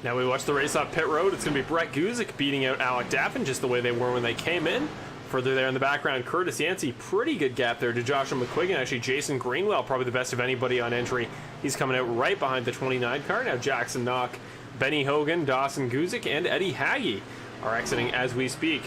Now we watch the race off pit road. It's going to be Brett Guzik beating out Alec Daffin just the way they were when they came in. Further there in the background, Curtis Yancey, pretty good gap there to Joshua McQuiggan. Actually, Jason Greenwell, probably the best of anybody on entry. He's coming out right behind the 29 car. Now Jackson Knock, Benny Hogan, Dawson Guzik, and Eddie Haggy are exiting as we speak.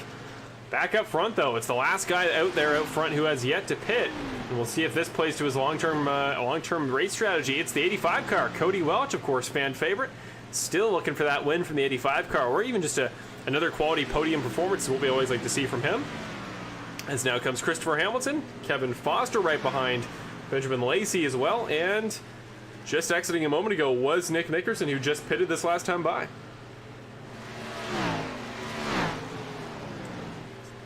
Back up front, though, it's the last guy out there out front who has yet to pit. And we'll see if this plays to his long-term race strategy. It's the 85 car. Cody Welch, of course, fan favorite. Still looking for that win from the 85 car, or even just another quality podium performance is what we always like to see from him. As now comes Christopher Hamilton, Kevin Foster right behind Benjamin Lacey as well, and just exiting a moment ago was Nick Nickerson, who just pitted this last time by.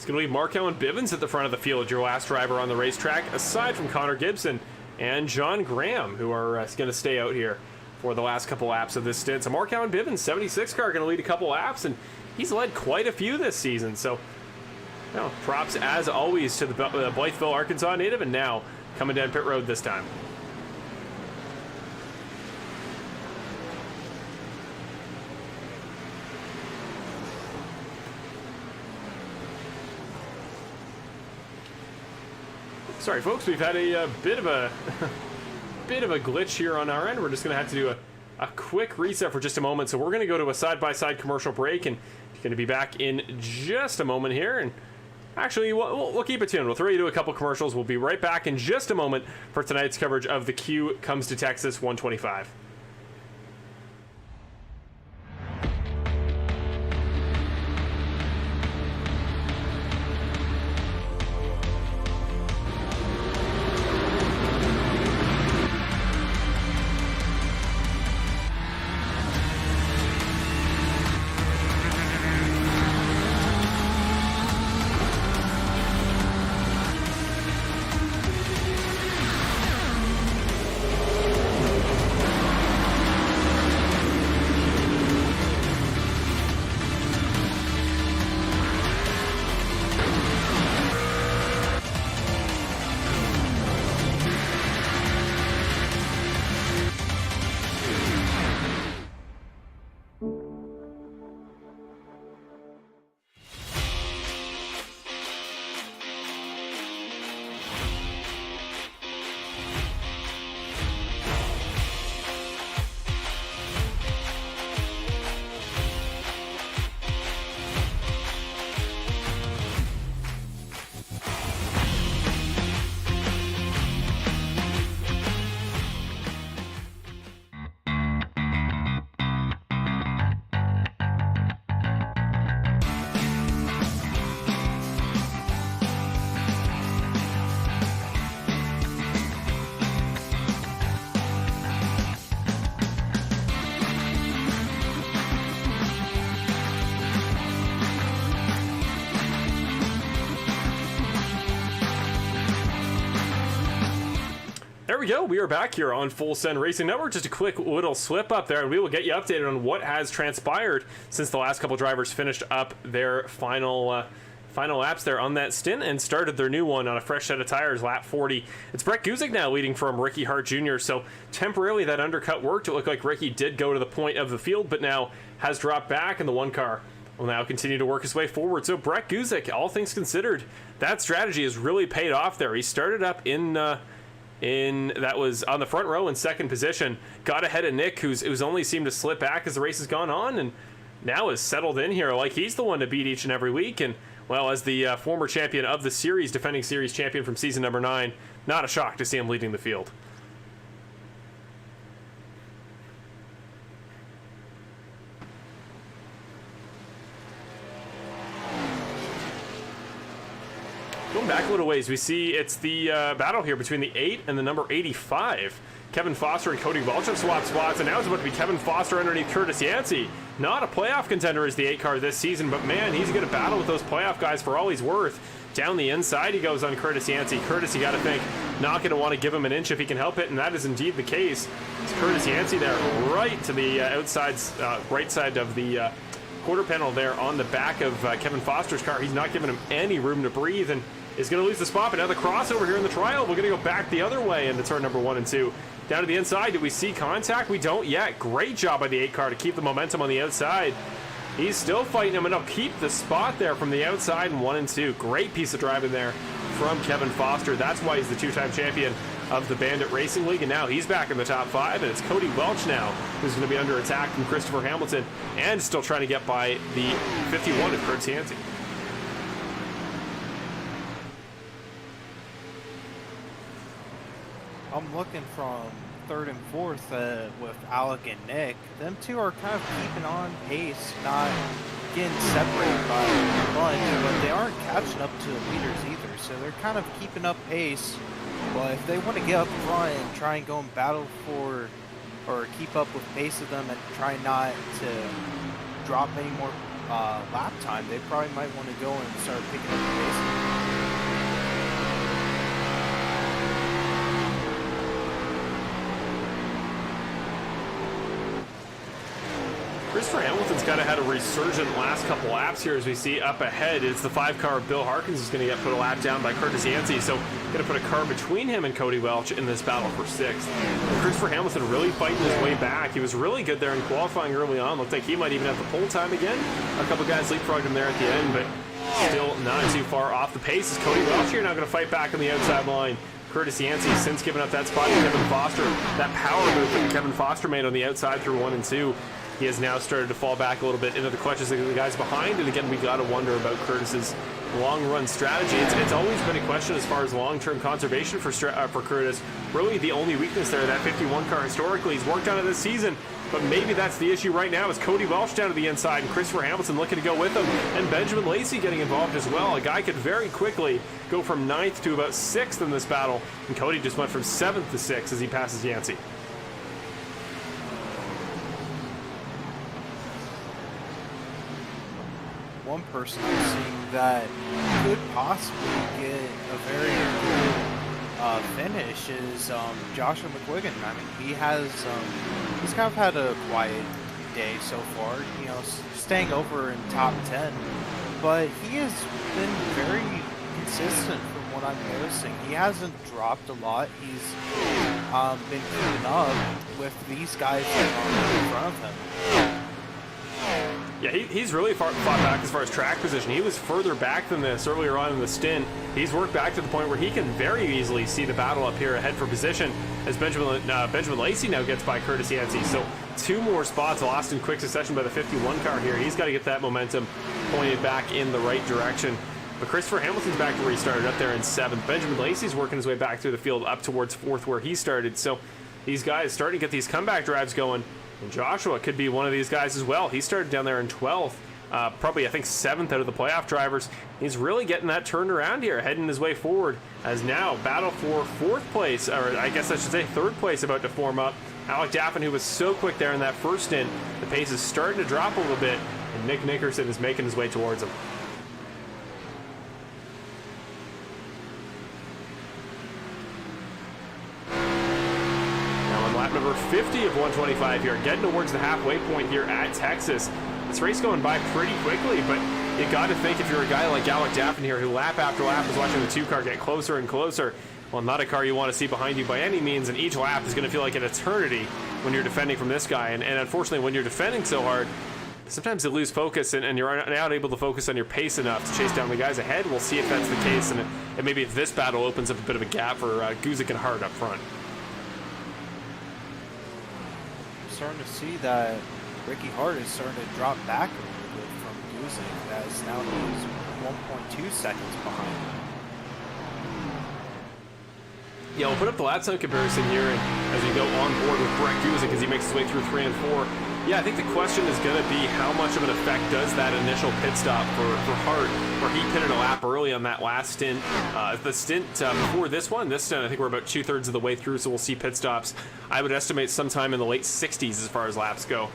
It's going to leave Markel and Bivens at the front of the field, your last driver on the racetrack, aside from Connor Gibson and John Graham, who are going to stay out here for the last couple laps of this stint. So Markel and Bivens, 76 car, going to lead a couple laps, and he's led quite a few this season. So, props as always to the Blytheville, Arkansas native, and now coming down pit road this time. Sorry, folks, we've had a bit of a glitch here on our end. We're just going to have to do a quick reset for just a moment. So we're going to go to a side-by-side commercial break, and going to be back in just a moment here. And actually, we'll keep it tuned. We'll throw you to a couple commercials. We'll be right back in just a moment for tonight's coverage of the Q Comes to Texas 125. There we go. We are back here on Full Send Racing Network. Just a quick little slip up there, and we will get you updated on what has transpired since the last couple drivers finished up their final laps there on that stint and started their new one on a fresh set of tires, lap 40. It's Brett Guzik now leading from Ricky Hart Jr. So temporarily that undercut worked. It looked like Ricky did go to the point of the field, but now has dropped back, and the one car will now continue to work his way forward. So Brett Guzik, all things considered, that strategy has really paid off there. He started up in that was on the front row in second position, got ahead of Nick, who's only seemed to slip back as the race has gone on, and now is settled in here like he's the one to beat each and every week. And well, as the former champion of the series, defending series champion from season number 9, not a shock to see him leading the field. Going back a little ways, we see it's the battle here between the 8 and the number 85. Kevin Foster and Cody Welch have swapped spots, and now it's about to be Kevin Foster underneath Curtis Yancey. Not a playoff contender as the 8 car this season, but man, he's going to battle with those playoff guys for all he's worth. Down the inside he goes on Curtis Yancey. Curtis, you got to think, not going to want to give him an inch if he can help it, and that is indeed the case. It's Curtis Yancey there right to the outside, right side of the quarter panel there on the back of Kevin Foster's car. He's not giving him any room to breathe, and is going to lose the spot. But now the crossover here in the trial, we're going to go back the other way into turn number 1 and 2. Down to the inside, do we see contact? We don't yet. Great job by the 8 car to keep the momentum on the outside. He's still fighting him, and he'll keep the spot there from the outside in 1 and 2. Great piece of driving there from Kevin Foster. That's why he's the 2-time champion of the Bandit Racing League, and now he's back in the top 5, and it's Cody Welch now who's going to be under attack from Christopher Hamilton, and still trying to get by the 51 of Curtis Yancey. I'm looking from 3rd and 4th with Alec and Nick. Them two are kind of keeping on pace, not getting separated by a bunch, but they aren't catching up to the leaders either. So they're kind of keeping up pace. But if they want to get up front and try and go and battle for or keep up with pace of them and try not to drop any more lap time, they probably might want to go and start picking up the pace. Christopher Hamilton's kind of had a resurgent last couple laps here as we see up ahead. It's the 5-car Bill Harkins is going to get put a lap down by Curtis Yancey, so going to put a car between him and Cody Welch in this battle for 6th. And Christopher Hamilton really fighting his way back. He was really good there in qualifying early on. Looked like he might even have the pole time again. A couple guys leapfrogged him there at the end, but still not too far off the pace. Is Cody Welch here now going to fight back on the outside line. Curtis Yancey since giving up that spot to Kevin Foster. That power move that Kevin Foster made on the outside through 1 and 2. He has now started to fall back a little bit into the clutches of the guys behind. And again, we got to wonder about Curtis's long-run strategy. It's always been a question as far as long-term conservation for Curtis. Really, the only weakness there, that 51 car historically, he's worked on it this season. But maybe that's the issue right now is Cody Welch down to the inside and Christopher Hamilton looking to go with him. And Benjamin Lacey getting involved as well. A guy could very quickly go from 9th to about 6th in this battle. And Cody just went from 7th to 6th as he passes Yancey. One person I'm seeing that could possibly get a very good finish is Joshua McQuiggan. I mean, he's kind of had a quiet day so far, you know, staying over in top 10, but he has been very consistent from what I'm noticing. He hasn't dropped a lot. He's been keeping up with these guys that are in front of him. Yeah, he's really fought back as far as track position. He was further back than this earlier on in the stint. He's worked back to the point where he can very easily see the battle up here ahead for position as Benjamin Lacey now gets by Curtis Yancey. So 2 more spots lost in quick succession by the 51 car here. He's got to get that momentum pointed back in the right direction. But Christopher Hamilton's back to where he started, up there in 7th. Benjamin Lacey's working his way back through the field up towards 4th where he started. So these guys starting to get these comeback drives going. And Joshua could be one of these guys as well. He started down there in 12th, probably I think 7th out of the playoff drivers. He's really getting that turned around here, heading his way forward as now battle for 4th place, or I guess I should say 3rd place about to form up. Alec Daffin, who was so quick there in that first stint, the pace is starting to drop a little bit, and Nick Nickerson is making his way towards him. Lap number 50 of 125 here, getting towards the halfway point here at Texas. This race going by pretty quickly, but you got to think if you're a guy like Alec Daffin here who lap after lap is watching the 2 car get closer and closer, well, not a got you want to see behind you by any means, and each lap is going to feel like an eternity when you're defending from this guy. And unfortunately, when you're defending so hard, sometimes you lose focus and you're not able to focus on your pace enough to chase down the guys ahead. We'll see if that's the case, and maybe if this battle opens up a bit of a gap for Guzik and Hart up front. Starting to see that Ricky Hart is starting to drop back a little bit from Guzik, as now he's 1.2 seconds behind. Yeah, we'll put up the lap time comparison here, and as we go on board with Brett Guzik as he makes his way through 3 and 4. Yeah, I think the question is going to be how much of an effect does that initial pit stop for Hart, where he pitted a lap early on that last stint. The stint before this stint, I think we're about 2/3 of the way through, so we'll see pit stops. I would estimate sometime in the late 60s as far as laps go.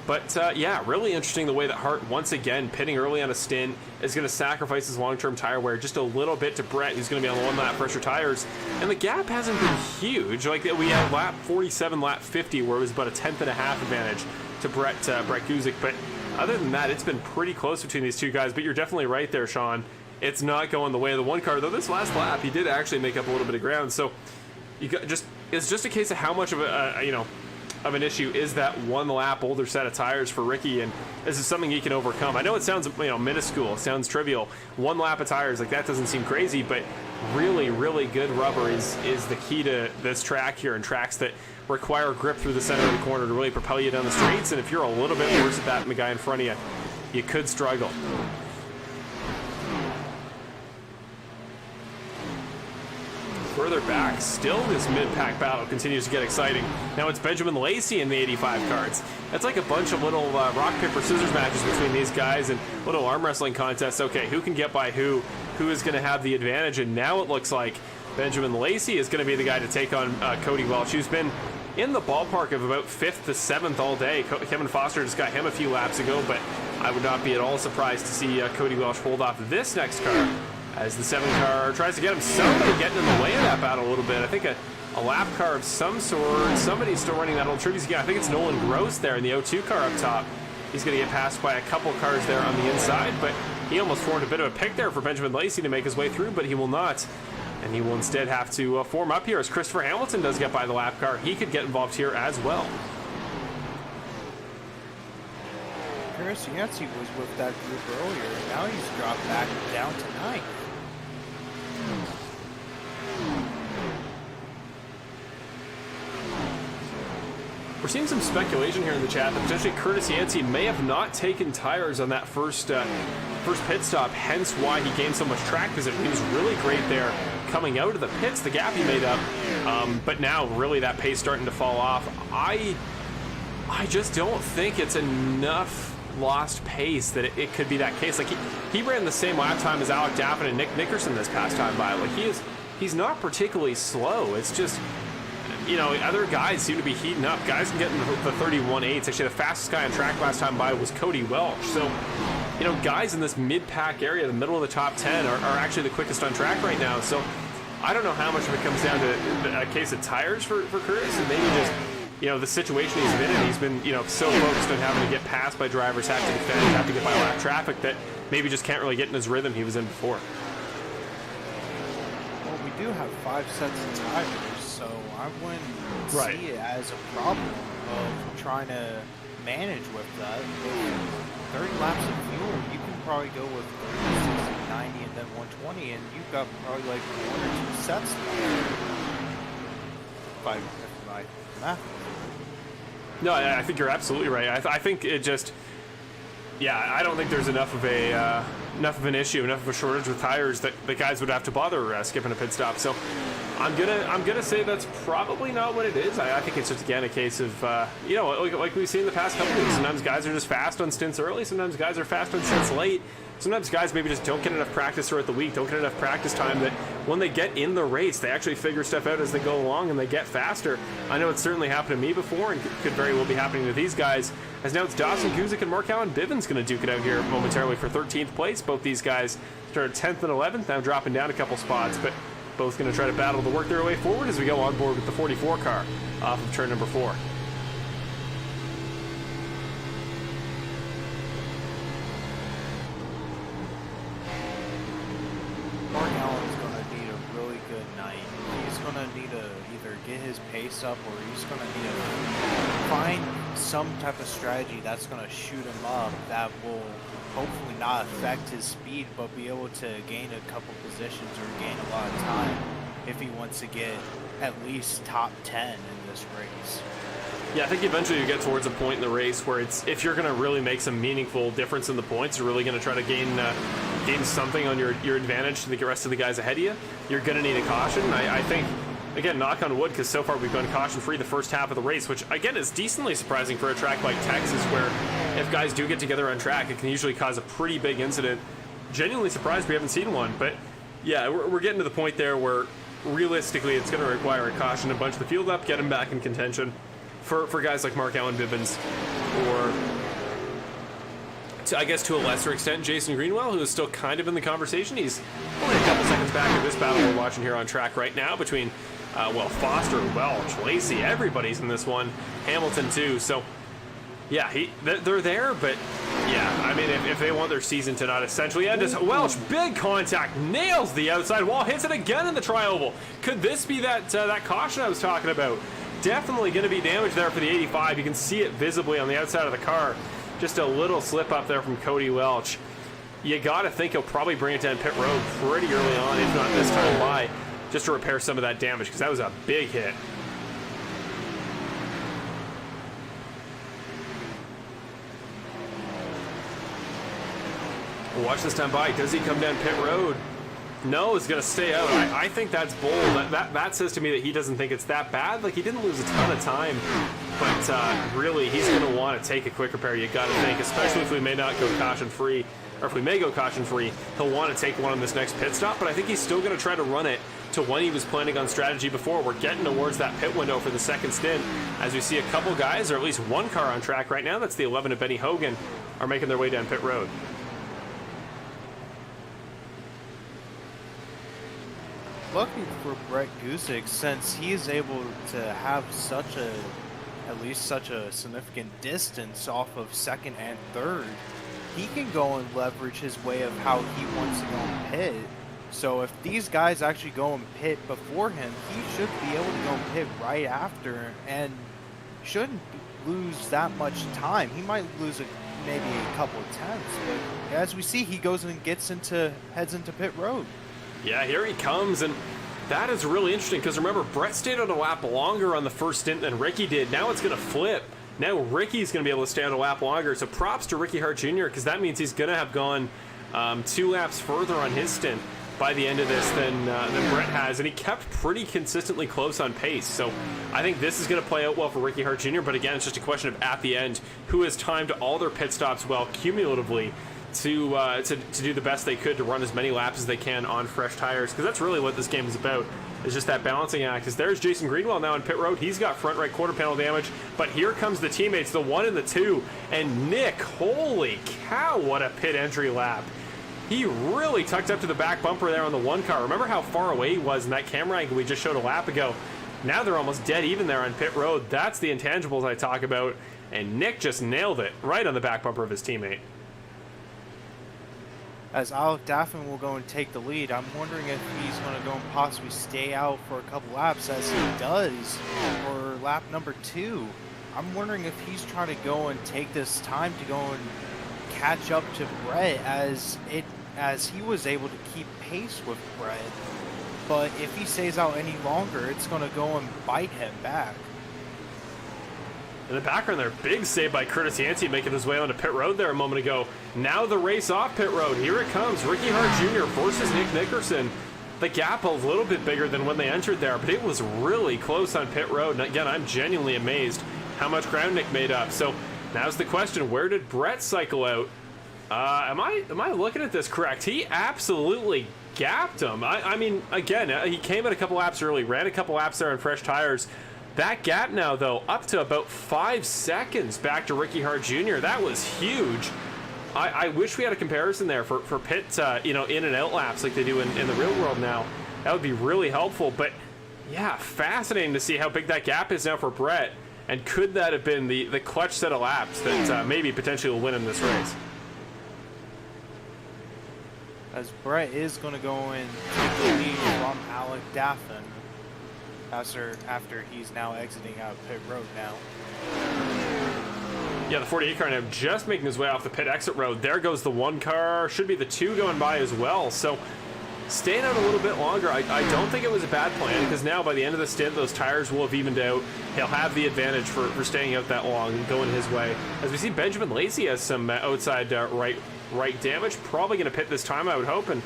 But yeah, really interesting the way that Hart, once again, pitting early on a stint, is going to sacrifice his long-term tire wear just a little bit to Brett, who's going to be on the 1-lap pressure tires. And the gap hasn't been huge. Like, we had lap 47, lap 50, where it was about a 1/10.5 advantage to Brett Guzik. But other than that, it's been pretty close between these 2 guys. But you're definitely right there, Sean. It's not going the way of the 1 car, though this last lap, he did actually make up a little bit of ground. So it's just a case of how much of of an issue is that 1 lap older set of tires for Ricky, and this is something he can overcome. I know it sounds minuscule, it sounds trivial. 1 lap of tires, like, that doesn't seem crazy, but really, really good rubber is the key to this track here, and tracks that require grip through the center of the corner to really propel you down the straights. And if you're a little bit worse at that than the guy in front of you, you could struggle. Further back, still this mid-pack battle continues to get exciting. Now it's Benjamin Lacey in the 85 cards. That's like a bunch of little rock, paper, scissors matches between these guys, and little arm wrestling contests. Okay, who can get by who is going to have the advantage? And now it looks like Benjamin Lacey is going to be the guy to take on Cody Welch, who's been in the ballpark of about 5th to 7th all day. Kevin Foster just got him a few laps ago, but I would not be at all surprised to see Cody Welch hold off this next car as the 7 car tries to get him. Somebody getting in the way of that battle a little bit. I think a lap car of some sort. Somebody's still running that old tributes again. I think it's Nolan Gross there in the 02 car up top. He's going to get passed by a couple cars there on the inside, but he almost formed a bit of a pick there for Benjamin Lacey to make his way through, but he will not. And he will instead have to form up here as Christopher Hamilton does get by the lap car. He could get involved here as well. Chris Yancey was with that group earlier, and now he's dropped back down to 9th. We're seeing some speculation here in the chat that potentially Curtis Yancey may have not taken tires on that first pit stop, hence why he gained so much track position. He was really great there coming out of the pits, the gap he made up, but now really that pace starting to fall off. I just don't think it's enough lost pace that it could be that case. Like he ran the same lap time as Alec Daffin and Nick Nickerson this past time by. Like he's not particularly slow. It's just, you know, other guys seem to be heating up. Guys can get in the 31.8s. Actually, the fastest guy on track last time by was Cody Welch. So, you know, guys in this mid-pack area, the middle of the top 10, are actually the quickest on track right now. So I don't know how much of it comes down to a case of tires for Curtis, and maybe just, you know, the situation he's been in. He's been, you know, so focused on having to get passed by drivers, have to defend, have to get by lap traffic, that maybe just can't really get in his rhythm he was in before. Well, we do have 5 sets of tires, so I wouldn't see it as a problem of trying to manage with that. With 30 laps of fuel, you can probably go with 30, 60, 90, and then 120, and you've got probably like 1 or 2 sets. If my math. No, I think you're absolutely right. I think it just, yeah, I don't think there's enough of an issue, enough of a shortage with tires that the guys would have to bother skipping a pit stop. So I'm gonna say that's probably not what it is. I think it's just, again, a case of you know, like we've seen the past couple weeks. Sometimes guys are just fast on stints early. Sometimes guys are fast on stints late. Sometimes guys maybe just don't get enough practice throughout the week, don't get enough practice time that when they get in the race, they actually figure stuff out as they go along and they get faster. I know it's certainly happened to me before and could very well be happening to these guys, as now it's Dawson Guzik and Mark-Allen Bivens going to duke it out here momentarily for 13th place. Both these guys started 10th and 11th, now dropping down a couple spots, but both going to try to battle to work their way forward as we go on board with the 44 car off of turn number 4. Mark Allen's going to need a really good night. He's going to need to either get his pace up, or he's going to need to find some type of strategy that's going to shoot him up that will hopefully not affect his speed, but be able to gain a couple positions or gain a lot of time if he wants to get at least top 10 in this race. Yeah, I think eventually you get towards a point in the race where it's, if you're going to really make some meaningful difference in the points, you're really going to try to gain something on your advantage to the rest of the guys ahead of you, you're going to need a caution. I think, again, knock on wood, because so far we've gone caution-free the first half of the race, which, again, is decently surprising for a track like Texas, where if guys do get together on track, it can usually cause a pretty big incident. Genuinely surprised we haven't seen one, but yeah, we're getting to the point there where realistically it's going to require a caution, a bunch of the field up, get them back in contention for guys like Mark-Allen Bivens, or I guess to a lesser extent Jason Greenwell, who is still kind of in the conversation. He's only a couple seconds back of this battle we're watching here on track right now between Foster, Welch, Lacey, everybody's in this one, Hamilton too. So yeah, they're there, but yeah, I mean, if they want their season to not essentially end, as Welch, big contact, nails the outside wall, hits it again in the tri-oval. Could this be that caution I was talking about? Definitely going to be damage there for the 85. You can see it visibly on the outside of the car. Just a little slip up there from Cody Welch. You got to think he'll probably bring it down pit road pretty early on, if not this time by, just to repair some of that damage, because that was a big hit. Watch this time by. Does he come down pit road? No, it's going to stay out. I think that's bold. That says to me that he doesn't think it's that bad. Like, he didn't lose a ton of time, but really, he's going to want to take a quick repair, you got to think, especially if we may not go caution-free, or if we may go caution-free, he'll want to take one on this next pit stop, but I think he's still going to try to run it to when he was planning on strategy before. We're getting towards that pit window for the second stint, as we see a couple guys, or at least one car on track right now. That's the 11 of Benny Hogan. are making their way down pit road. Lucky for Brett Guzik, since he is able to have at least such a significant distance off of second and third, he can go and leverage his way of how he wants to go and pit. So if these guys actually go and pit before him, he should be able to go and pit right after and shouldn't lose that much time. He might lose maybe a couple of tenths, but as we see, he goes and heads into pit road. Yeah, here he comes, and that is really interesting because remember, Brett stayed on a lap longer on the first stint than Ricky did. Now it's going to flip. Now Ricky's going to be able to stay on a lap longer, so props to Ricky Hart Jr. because that means he's going to have gone 2 laps further on his stint by the end of this than Brett has, and he kept pretty consistently close on pace. So I think this is going to play out well for Ricky Hart Jr., but again, it's just a question of at the end who has timed all their pit stops well cumulatively to do the best they could to run as many laps as they can on fresh tires, because that's really what this game is about. It's just that balancing act. As there's Jason Greenwell now on pit road. He's got front right quarter panel damage, but here comes the teammates, the 1 and the 2, and Nick, holy cow, what a pit entry lap. He really tucked up to the back bumper there on the 1 car. Remember how far away he was in that camera angle we just showed a lap ago? Now they're almost dead even there on pit road. That's the intangibles I talk about, and Nick just nailed it right on the back bumper of his teammate. As Alec Daffin will go and take the lead, I'm wondering if he's going to go and possibly stay out for a couple laps as he does for lap number 2. I'm wondering if he's trying to go and take this time to go and catch up to Brett as he was able to keep pace with Brett. But if he stays out any longer, it's going to go and bite him back. In the background there, big save by Curtis Yancey making his way onto pit road there a moment ago. Now the race off pit road. Here it comes. Ricky Hart Jr. versus Nick Nickerson. The gap a little bit bigger than when they entered there, but it was really close on pit road. And again, I'm genuinely amazed how much ground Nick made up. So now's the question, where did Brett cycle out? Am I looking at this correct? He absolutely gapped him. I mean, again, he came in a couple laps early, ran a couple laps there on fresh tires. That gap now, though, up to about 5 seconds back to Ricky Hart Jr. That was huge. I wish we had a comparison there for pit, in and out laps like they do in the real world now. That would be really helpful. But yeah, fascinating to see how big that gap is now for Brett. And could that have been the clutch set of laps that maybe potentially will win him this race? As Brett is going to go and take the lead from Alec Daffin after he's now exiting out pit road now. Yeah, the 48 car now just making his way off the pit exit road. There goes the 1 car. Should be the 2 going by as well. So staying out a little bit longer, I don't think it was a bad plan, because now by the end of the stint, those tires will have evened out. He'll have the advantage for staying out that long and going his way. As we see, Benjamin Lacey has some outside right damage. Probably going to pit this time, I would hope, and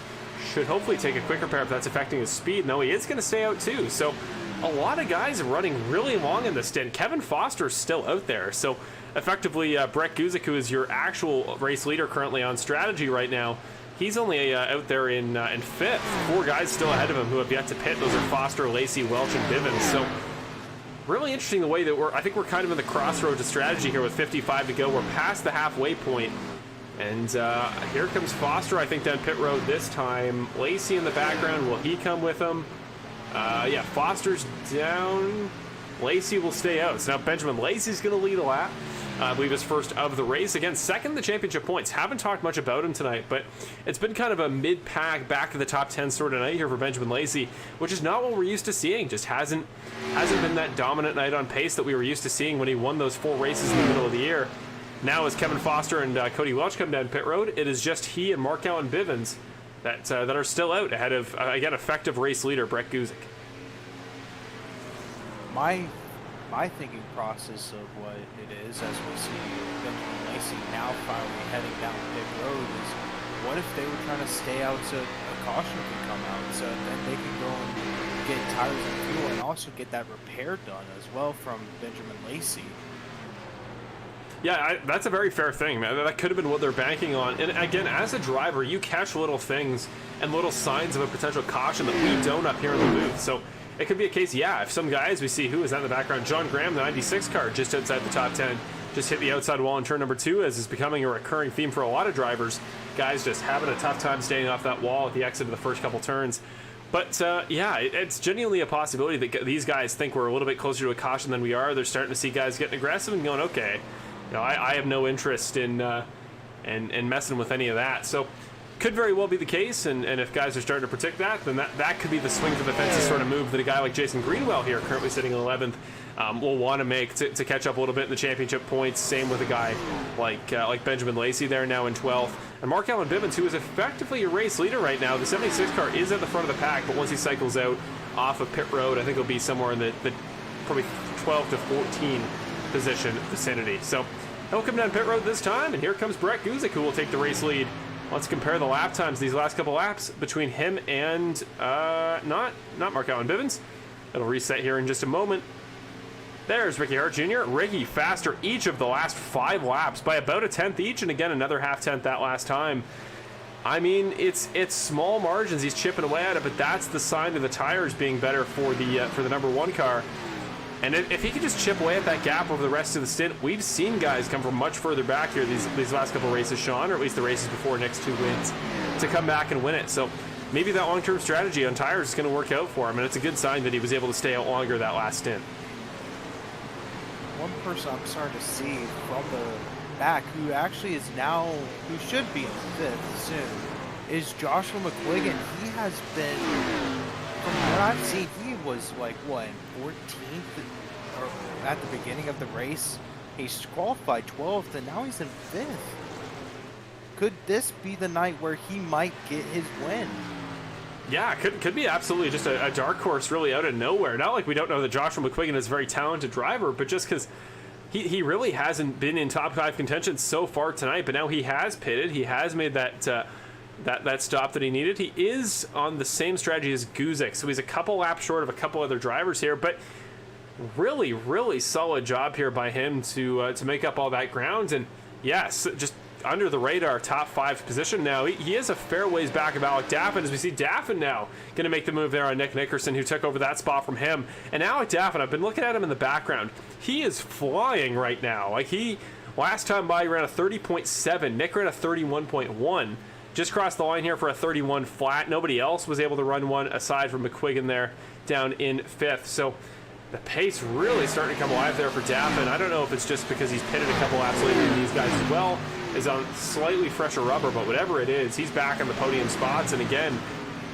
should hopefully take a quick repair if that's affecting his speed. No, he is going to stay out too. So a lot of guys are running really long in the stint. Kevin Foster's still out there. So effectively, Brett Guzik, who is your actual race leader currently on strategy right now, he's only out there in 5th. 4 guys still ahead of him who have yet to pit. Those are Foster, Lacey, Welch, and Bivens. So really interesting the way that I think we're kind of in the crossroads of strategy here with 55 to go. We're past the halfway point. And here comes Foster, I think, down pit road this time. Lacey in the background. Will he come with him? Yeah, Foster's down. Lacey will stay out. So now Benjamin Lacey's going to lead a lap. I believe his first of the race. Again, second in the championship points. Haven't talked much about him tonight, but it's been kind of a mid-pack, back to the top 10 sort of night here for Benjamin Lacey, which is not what we're used to seeing. Just hasn't been that dominant night on pace that we were used to seeing when he won those 4 races in the middle of the year. Now as Kevin Foster and Cody Welch come down pit road, it is just he and Mark Allen Bivens that are still out ahead of, again, effective race leader Brett Guzik. My thinking process of what it is, as we see Benjamin Lacey now finally heading down pit road, is what if they were trying to stay out so a caution can come out, so then they can go and get tires and fuel and also get that repair done as well from Benjamin Lacey. Yeah, that's a very fair thing, man. That could have been what they're banking on. And again, as a driver, you catch little things and little signs of a potential caution that we don't up here in the booth. So it could be a case, yeah, if some guys we see, who is that in the background? John Graham, the 96 car, just outside the top 10. just hit the outside wall in turn number 2, as is becoming a recurring theme for a lot of drivers. Guys just having a tough time staying off that wall at the exit of the first couple turns. But yeah, it's genuinely a possibility that these guys think we're a little bit closer to a caution than we are. They're starting to see guys getting aggressive and going, okay, you know, I have no interest in messing with any of that. So could very well be the case, and if guys are starting to predict that, then that could be the swing for the fences sort of move that a guy like Jason Greenwell here, currently sitting in 11th, will want to make to catch up a little bit in the championship points. Same with a guy like Benjamin Lacey there now in 12th. And Mark Allen Bivens, who is effectively a race leader right now. The 76 car is at the front of the pack, but once he cycles out off of pit road, I think he'll be somewhere in the probably 12 to 14 position vicinity. So he'll come down pit road this time, and here comes Brett Guzik, who will take the race lead. Let's compare the lap times these last couple laps between him and not Mark Allen Bivens. It'll reset here in just a moment. There's Ricky Hart Jr. Ricky faster each of the last 5 laps by about a tenth each, and again another half tenth that last time. I mean, it's small margins. He's chipping away at it, but that's the sign of the tires being better for the number 1 car. And if he can just chip away at that gap over the rest of the stint, we've seen guys come from much further back here these last couple races, Sean, or at least the races before next 2 wins, to come back and win it. So maybe that long-term strategy on tires is going to work out for him, and it's a good sign that he was able to stay out longer that last stint. One person I'm starting to see from the back who actually who should be in 5th soon is Joshua McQuiggan. He has been, from what I've seen, he was like, what, in 14th or at the beginning of the race? He's qualified 12th, and now he's in 5th. Could this be the night where he might get his win? Yeah, could be absolutely just a dark horse really out of nowhere. Not like we don't know that Joshua McQuiggan is a very talented driver, but just because he really hasn't been in top 5 contention so far tonight, but now he has pitted. He has made that stop that he needed. He is on the same strategy as Guzik, so he's a couple laps short of a couple other drivers here, but really, really solid job here by him to make up all that ground. And yes, just under the radar, top 5 position now. He is a fair ways back of Alec Daffin, as we see Daffin now going to make the move there on Nick Nickerson, who took over that spot from him. And Alec Daffin, I've been looking at him in the background. He is flying right now. Like, last time by, he ran a 30.7. Nick ran a 31.1. Just crossed the line here for a 31 flat. Nobody else was able to run one aside from McQuiggan there down in 5th. So the pace really starting to come alive there for Daffin. I don't know if it's just because he's pitted a couple laps later than these guys as well, is on slightly fresher rubber, but whatever it is, he's back on the podium spots. And again,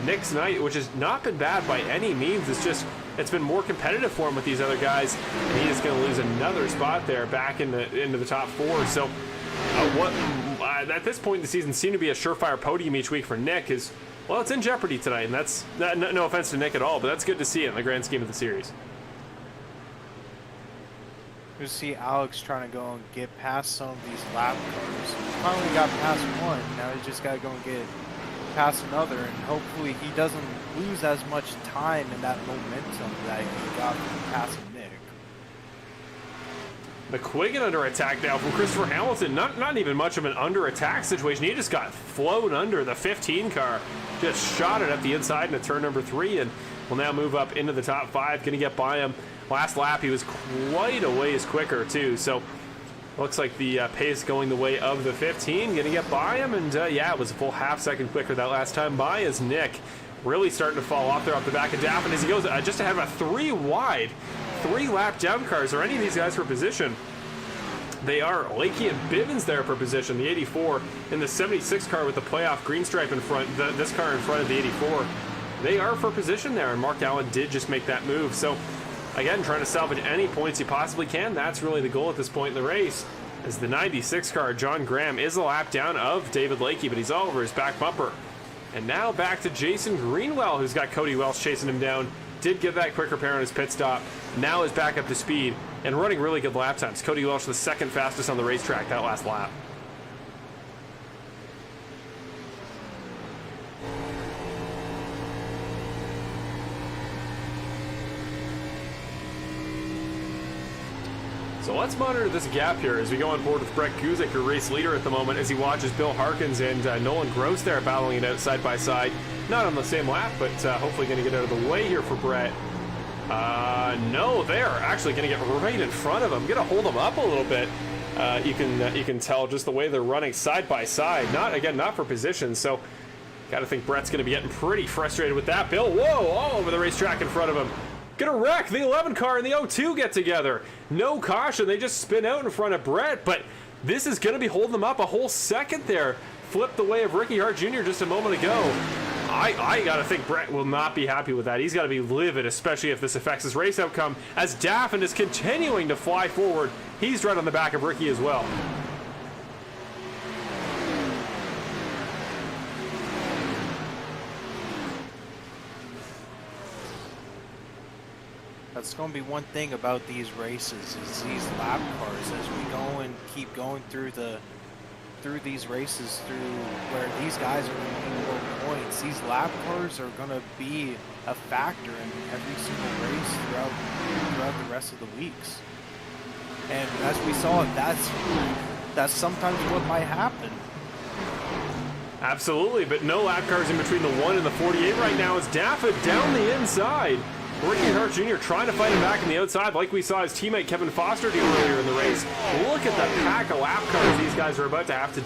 Nick's night, which has not been bad by any means, it's been more competitive for him with these other guys, and he is going to lose another spot there back into the top 4. So at this point in the season, seemed to be a surefire podium each week for Nick is, well, it's in jeopardy tonight, and that's no offense to Nick at all, but that's good to see it in the grand scheme of the series. You see Alex trying to go and get past some of these lap cars. Finally got past one. Now he just got to go and get past another, and hopefully he doesn't lose as much time in that momentum that he got from passing Nick. McQuiggan under attack now from Christopher Hamilton. Not even much of an under attack situation. He just got flown under. The 15 car just shot it at the inside into turn number 3, and will now move up into the top 5. Going to get by him. Last lap, he was quite a ways quicker, too. So, looks like the pace going the way of the 15. Going to get by him, and yeah, it was a full half second quicker that last time by, as Nick really starting to fall off there off the back of Daffin as he goes just ahead of a 3 wide, 3 lap down cars. Are any of these guys for position? They are. Lakey and Bivens there for position. The 84 and the 76 car with the playoff green stripe in front. This car in front of the 84. They are for position there, and Mark Allen did just make that move. So, again, trying to salvage any points you possibly can. That's really the goal at this point in the race, as the 96 car, John Graham, is a lap down of David Lakey, but he's all over his back bumper. And now back to Jason Greenwell, who's got Cody Welch chasing him down. Did get that quick repair on his pit stop. Now is back up to speed and running really good lap times. Cody Welch, the second fastest on the racetrack that last lap. So let's monitor this gap here as we go on board with Brett Guzik, your race leader at the moment, as he watches Bill Harkins and Nolan Gross there battling it out side by side. Not on the same lap, but hopefully going to get out of the way here for Brett. No, they're actually going to get right in front of him. Going to hold him up a little bit. You can tell just the way they're running side by side. Not for position. So got to think Brett's going to be getting pretty frustrated with that. Bill, whoa, all over the racetrack in front of him. Gonna wreck. The 11 car and the 02 get together. No caution. They just spin out in front of Brett, but this is going to be holding them up a whole second there. Flipped the way of Ricky Hart Jr. just a moment ago. I got to think Brett will not be happy with that. He's got to be livid, especially if this affects his race outcome, as Daffin is continuing to fly forward. He's right on the back of Ricky as well. That's going to be one thing about these races is these lap cars. As we go and keep going through these races, through where these guys are going to need more points, these lap cars are going to be a factor in every single race throughout the rest of the weeks. And as we saw, that's sometimes what might happen. Absolutely, but no lap cars in between the 1 and the 48 right now as Daffin down the inside. Ricky Hart Jr. trying to fight him back on the outside like we saw his teammate Kevin Foster do earlier in the race. Look at the pack of lap cars these guys are about to have to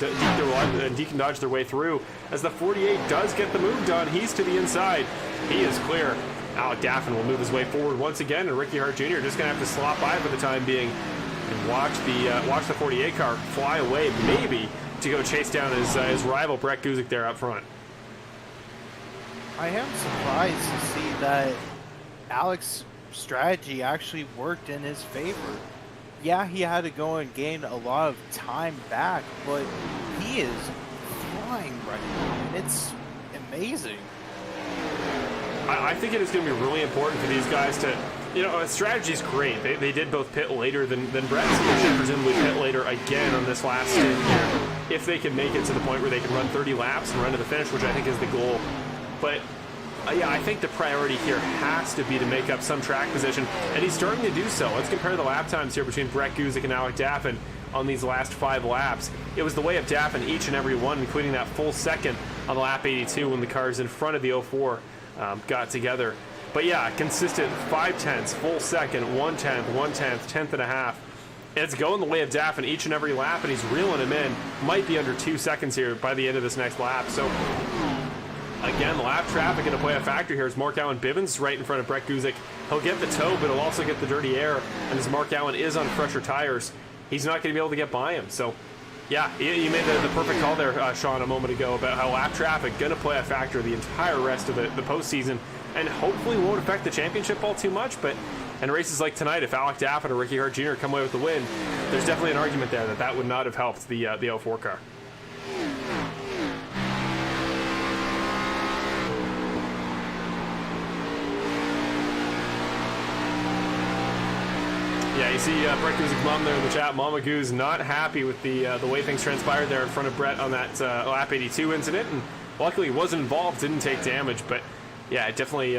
deke and dodge their way through. As the 48 does get the move done, he's to the inside. He is clear. Alec Daffin will move his way forward once again, and Ricky Hart Jr. just going to have to slop by for the time being and watch the 48 car fly away, maybe to go chase down his rival Brett Guzik there up front. I am surprised to see that Alex's strategy actually worked in his favor. Yeah, he had to go and gain a lot of time back, but he is flying right now. It's amazing. I think it is going to be really important for these guys to, strategy is great. They did both pit later than Brett, so they should presumably pit later again on this last stint here, if they can make it to the point where they can run 30 laps and run to the finish, which I think is the goal. But yeah, I think the priority here has to be to make up some track position, and he's starting to do so. Let's compare the lap times here between Brett Guzik and Alec Daffin on these last 5 laps. It was the way of Daffin each and every one, including that full second on lap 82 when the cars in front of the 04 got together. But yeah, consistent 5/10, full second, 1/10, 1/10, 10th and a half. It's going the way of Daffin each and every lap, and he's reeling him in. Might be under 2 seconds here by the end of this next lap. So again, lap traffic going to play a factor here as Mark Allen Bivens right in front of Brett Guzik. He'll get the tow, but he'll also get the dirty air. And as Mark Allen is on fresher tires, he's not going to be able to get by him. So, yeah, you made the perfect call there, Sean, a moment ago about how lap traffic going to play a factor the entire rest of the postseason, and hopefully won't affect the championship all too much. But in races like tonight, if Alec Daffin or Ricky Hart Jr. come away with the win, there's definitely an argument there that would not have helped the 04 car. Yeah, you see Brett Guzik's mom there in the chat. Mama Goose not happy with the way things transpired there in front of Brett on that lap 82 incident, and luckily he wasn't involved, didn't take damage. But yeah, definitely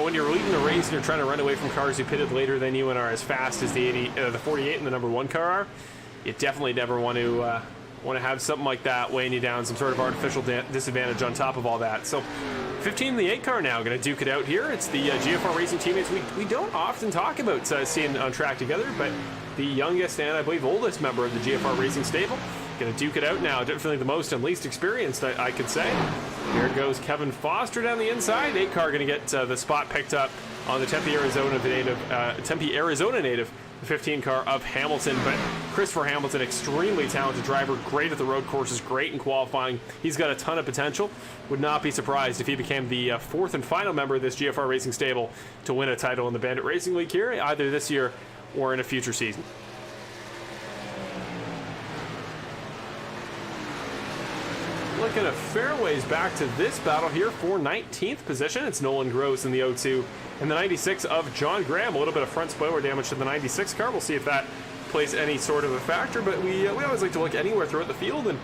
when you're leading the race and you're trying to run away from cars who pitted later than you and are as fast as the 48 and the number 1 car are, you definitely never want to have something like that weighing you down, some sort of artificial disadvantage on top of all that. So 15 in the 8 car now, going to duke it out here. It's the GFR Racing teammates we don't often talk about seeing on track together, but the youngest and I believe oldest member of the GFR Racing stable. Going to duke it out now. Definitely the most and least experienced, I could say. Here goes Kevin Foster down the inside. 8 car going to get the spot picked up on the Tempe, Arizona native. The 15 car of Hamilton, but Christopher Hamilton, extremely talented driver, great at the road courses, great in qualifying. He's got a ton of potential. Would not be surprised if he became the 4th and final member of this GFR Racing stable to win a title in the Bandit Racing League here, either this year or in a future season. Looking a fair ways back to this battle here for 19th position. It's Nolan Gross in the 02 and the 96 of John Graham. A little bit of front spoiler damage to the 96 car. We'll see if that plays any sort of a factor, but we always like to look anywhere throughout the field, and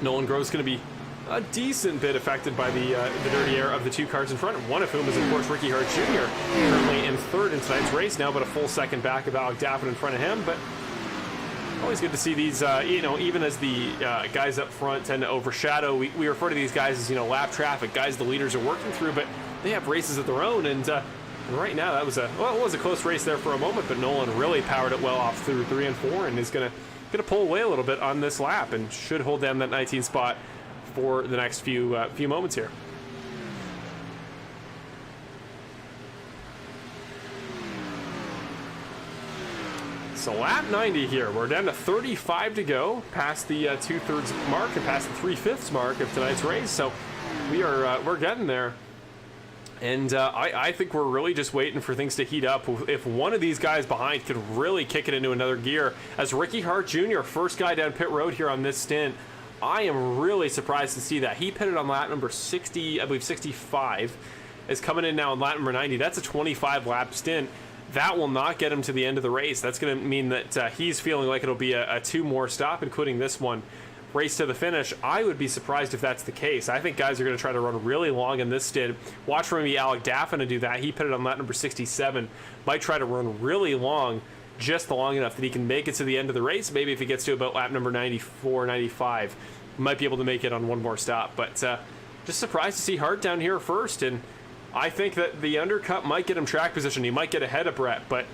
Nolan Gross is going to be a decent bit affected by the dirty air of the 2 cars in front, one of whom is, of course, Ricky Hart Jr., currently in 3rd in tonight's race now, but a full second back of Alec Daffin in front of him. But always good to see these, even as the guys up front tend to overshadow, we refer to these guys as, lap traffic, guys the leaders are working through, but they have races of their own, and right now that was it was a close race there for a moment, but Nolan really powered it well off through 3 and 4, and is going to going to pull away a little bit on this lap and should hold down that 19th spot for the next few moments here. So lap 90 here. We're down to 35 to go, past the 2/3 mark and past the 3/5 mark of tonight's race. So we're getting there. And I think we're really just waiting for things to heat up. If one of these guys behind could really kick it into another gear, as Ricky Hart Jr., first guy down pit road here on this stint, I am really surprised to see that. He pitted on lap number 60, I believe 65, is coming in now on lap number 90. That's a 25 lap stint. That will not get him to the end of the race. That's going to mean that he's feeling like it'll be a 2 more stop, including this one, race to the finish. I would be surprised if that's the case. I think guys are going to try to run really long in this stint. Watch for maybe Alec Daffin to do that. He pitted on lap number 67. Might try to run really long, just long enough that he can make it to the end of the race. Maybe if he gets to about lap number 94, 95, might be able to make it on 1 more stop. But just surprised to see Hart down here first, and I think that the undercut might get him track position. He might get ahead of Brett, but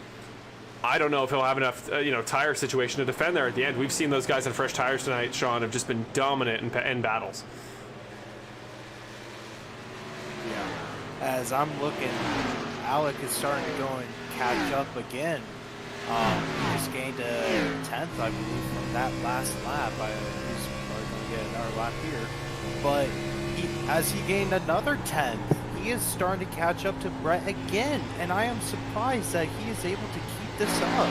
I don't know if he'll have enough, tire situation to defend there at the end. We've seen those guys on fresh tires tonight, Sean, have just been dominant in battles. Yeah. As I'm looking, Alec is starting to go and catch up again. He just gained a 10th, I believe, from that last lap. He's probably going to get another lap here. But as he gained another 10th, he is starting to catch up to Brett again. And I am surprised that he is able to keep this up.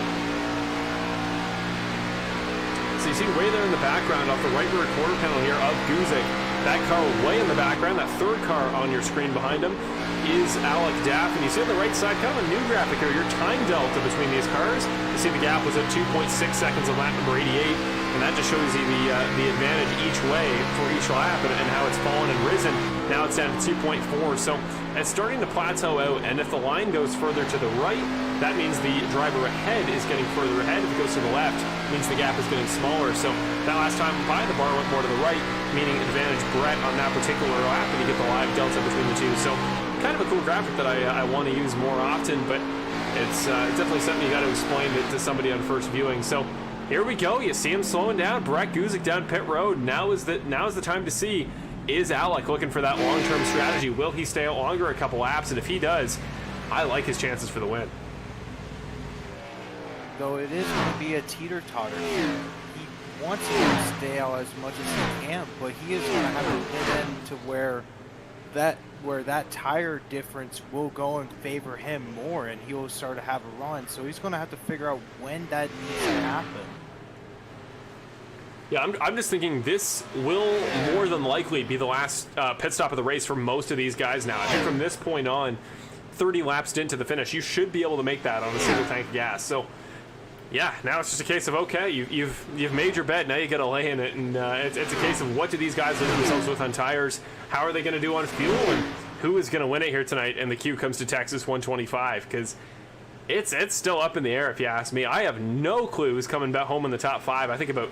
So you see way there in the background off the right rear quarter panel here of Guzik. That car way in the background, that third car on your screen behind him, is Alec Daffin. You see on the right side, kind of a new graphic here, your time delta between these cars. You see the gap was at 2.6 seconds on lap number 88, and that just shows you the advantage each way for each lap and how it's fallen and risen. Now it's down to 2.4, so it's starting to plateau out, and if the line goes further to the right, that means the driver ahead is getting further ahead. If it goes to the left, it means the gap is getting smaller. So that last time by, the bar went more to the right, meaning advantage Brett on that particular lap, and you get the live delta between the two. So kind of a cool graphic that I want to use more often, but it's definitely something you got to explain to somebody on first viewing. So here we go. You see him slowing down. Brett Guzik down pit road. Now is the time to see, is Alec looking for that long-term strategy? Will he stay out longer a couple laps? And if he does, I like his chances for the win. Though it is going to be a teeter-totter here. He wants to stay out as much as he can, but he is going to have to get into where that tire difference will go and favor him more, and he will start to have a run. So he's going to have to figure out when that needs to happen. Yeah, I'm just thinking this will more than likely be the last pit stop of the race for most of these guys now. I think from this point on, 30 laps into the finish, you should be able to make that on a single tank of gas. So yeah, now it's just a case of, okay, you've made your bet, now you got to lay in it, and it's a case of what do these guys leave themselves with on tires, how are they going to do on fuel, and who is going to win it here tonight. And the cue comes to Texas 125, because it's still up in the air if you ask me. I have no clue who's coming back home in the top 5. I think about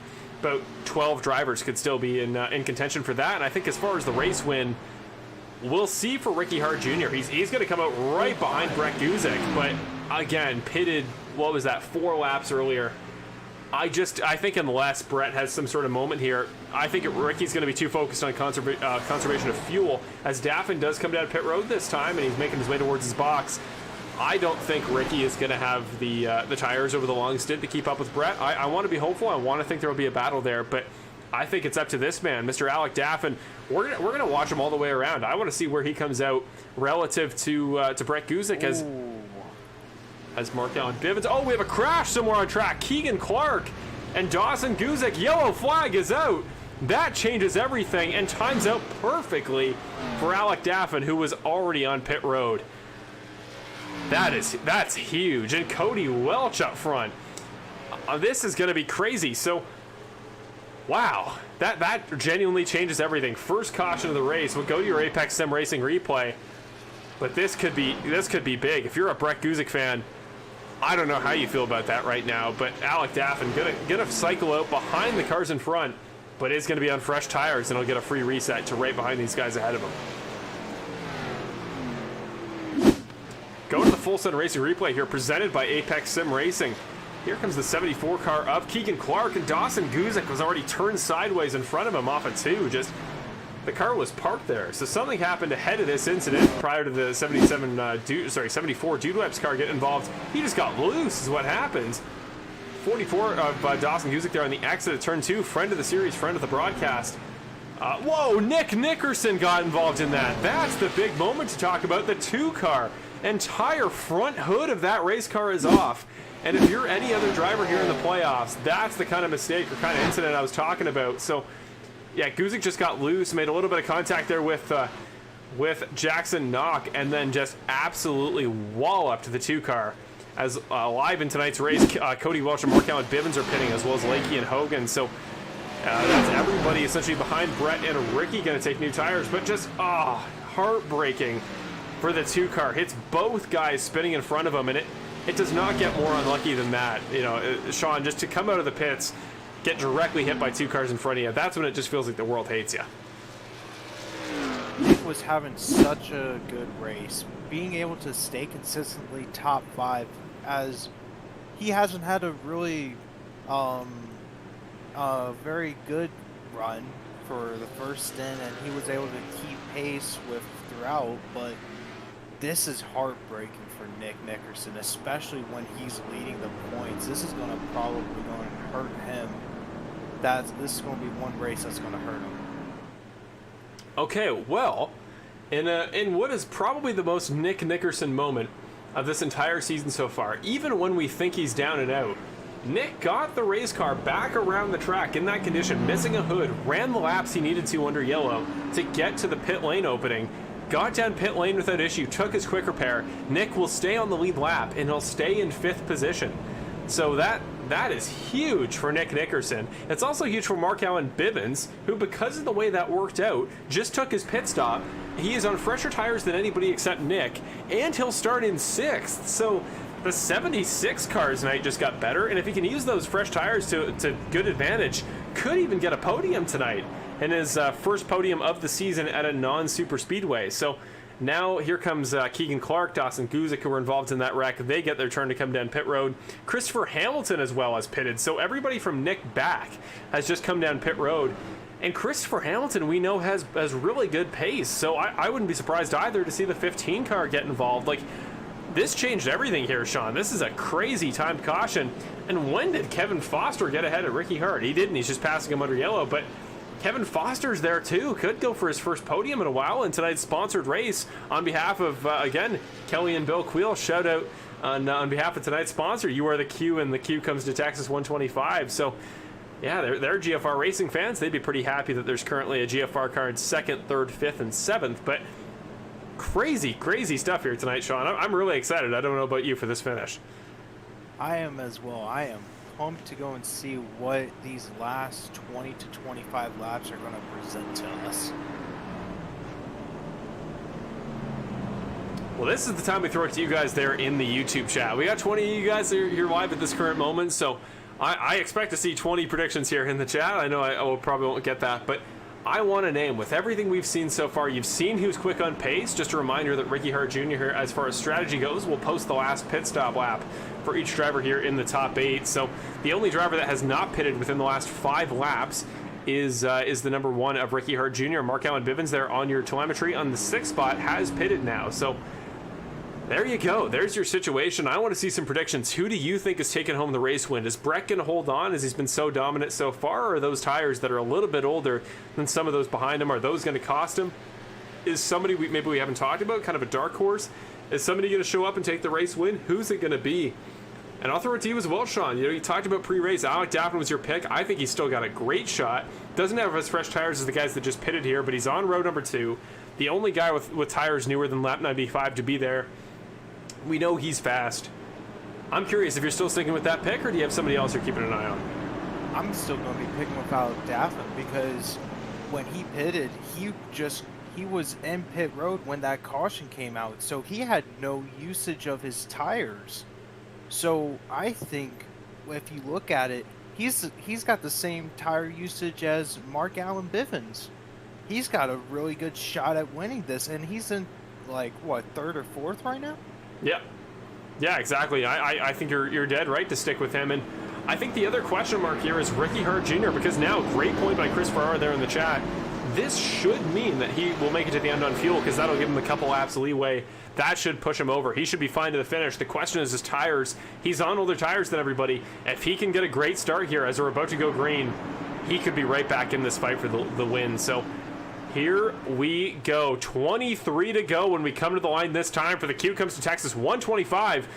12 drivers could still be in contention for that, and I think as far as the race win, we'll see for Ricky Hart Jr. He's going to come out right behind Brett Guzik, but again, pitted, what was that, 4 laps earlier. I think unless Brett has some sort of moment here, I think Ricky's going to be too focused on conservation of fuel. As Daffin does come down pit road this time, and he's making his way towards his box, I don't think Ricky is going to have the tires over the long stint to keep up with Brett. I want to be hopeful. I want to think there will be a battle there, but I think it's up to this man, Mr. Alec Daffin. We're gonna watch him all the way around. I want to see where he comes out relative to Brett Guzik as Mark Allen Bivens. Oh, we have a crash somewhere on track. Keegan Clark and Dawson Guzik. Yellow flag is out. That changes everything and times out perfectly for Alec Daffin, who was already on pit road. That's huge. And Cody Welch up front. This is going to be crazy. So, wow, that genuinely changes everything. First caution of the race. We'll go to your Apex Sim Racing replay. But this could be big. If you're a Brett Guzik fan, I don't know how you feel about that right now. But Alec Daffin gonna cycle out behind the cars in front, but is going to be on fresh tires, and he'll get a free reset to right behind these guys ahead of him. Go to the Full Sun Racing replay here, presented by Apex Sim Racing. Here comes the 74 car up. Keegan Clark and Dawson Guzik was already turned sideways in front of him off of 2. Just the car was parked there. So something happened ahead of this incident prior to the 74 Dude Web's car getting involved. He just got loose is what happens. 44 of Dawson Guzik there on the exit of turn 2. Friend of the series, friend of the broadcast. Whoa, Nick Nickerson got involved in that. That's the big moment to talk about. The 2 car. Entire front hood of that race car is off. And if you're any other driver here in the playoffs, that's the kind of mistake or kind of incident I was talking about. So, yeah, Guzik just got loose, made a little bit of contact there with Jackson Knock, and then just absolutely walloped the 2 car. As live in tonight's race, Cody Welch and Mark Allen Bivens are pitting, as well as Lakey and Hogan. So that's everybody essentially behind Brett and Ricky going to take new tires. But just, heartbreaking for the 2 car. Hits both guys spinning in front of him, and it does not get more unlucky than that. You know, Sean, just to come out of the pits, get directly hit by 2 cars in front of you, that's when it just feels like the world hates you. Nick was having such a good race. Being able to stay consistently top 5, as he hasn't had a really very good run for the first stint, and he was able to keep pace with throughout, but this is heartbreaking for Nick Nickerson, especially when he's leading the points. This is going to probably going to hurt him. This is going to be one race that's going to hurt him. Okay, well, in what is probably the most Nick Nickerson moment of this entire season so far, even when we think he's down and out, Nick got the race car back around the track in that condition, missing a hood, ran the laps he needed to under yellow to get to the pit lane opening, got down pit lane without issue, took his quick repair. Nick will stay on the lead lap, and he'll stay in 5th position. So that is huge for Nick Nickerson. It's also huge for Mark Allen Bivens, who, because of the way that worked out, just took his pit stop. He is on fresher tires than anybody except Nick, and he'll start in 6th. So the 76 car tonight just got better, and if he can use those fresh tires to good advantage, could even get a podium tonight in his first podium of the season at a non-super speedway. So now here comes Keegan Clark, Dawson Guzik, who were involved in that wreck. They get their turn to come down pit road. Christopher Hamilton as well as pitted. So everybody from Nick back has just come down pit road. And Christopher Hamilton, we know, has really good pace. So I wouldn't be surprised either to see the 15 car get involved. Like, this changed everything here, Sean. This is a crazy timed caution. And when did Kevin Foster get ahead of Ricky Hart? He didn't. He's just passing him under yellow. But Kevin Foster's there too. Could go for his first podium in a while in tonight's sponsored race. On behalf of, again, Kelly and Bill Queel, shout out on behalf of tonight's sponsor. You are the Q, and the Q comes to Texas 125. So, yeah, they're GFR racing fans. They'd be pretty happy that there's currently a GFR car in 2nd, 3rd, 5th, and 7th. But crazy stuff here tonight, Sean. I'm really excited. I don't know about you for this finish. I am as well. I am pumped to go and see what these last 20 to 25 laps are going to present to us. Well, this is the time we throw it to you guys there in the YouTube chat. We got 20 of you guys here live at this current moment, so I expect to see 20 predictions here in the chat. I know I probably won't get that, but I want a name. With everything we've seen so far, you've seen who's quick on pace. Just a reminder that Ricky Hart Jr. here, as far as strategy goes, will post the last pit stop lap for each driver here in the top 8. So the only driver that has not pitted within the last 5 laps is the number 1 of Ricky Hart Jr. Mark Allen Bivens there on your telemetry on the 6th spot has pitted now. So there you go. There's your situation. I want to see some predictions. Who do you think is taking home the race win? Is Brett going to hold on as he's been so dominant so far, or are those tires that are a little bit older than some of those behind him, are those going to cost him? Is somebody maybe we haven't talked about, kind of a dark horse? Is somebody going to show up and take the race win? Who's it going to be? And I'll throw it to you as well, Sean. You talked about pre-race. Alec Daffin was your pick. I think he's still got a great shot. Doesn't have as fresh tires as the guys that just pitted here, but he's on row number 2. The only guy with tires newer than lap 95 to be there. We know he's fast. I'm curious if you're still sticking with that pick, or do you have somebody else you're keeping an eye on? I'm still going to be picking with Alec Daffin, because when he pitted, he was in pit road when that caution came out, so he had no usage of his tires. So I think if you look at it, he's got the same tire usage as Mark Allen Bivens. He's got a really good shot at winning this, and he's in, like, what, 3rd or 4th right now? Yep. Yeah, exactly. I think you're dead right to stick with him. And I think the other question mark here is Ricky Hart Jr., because now, great point by Chris Farrar there in the chat, this should mean that he will make it to the end on fuel, because that'll give him a couple laps leeway. That should push him over. He should be fine to the finish. The question is his tires. He's on older tires than everybody. If he can get a great start here as we're about to go green, he could be right back in this fight for the win. So here we go. 23 to go when we come to the line this time for the Q comes to Texas. 125.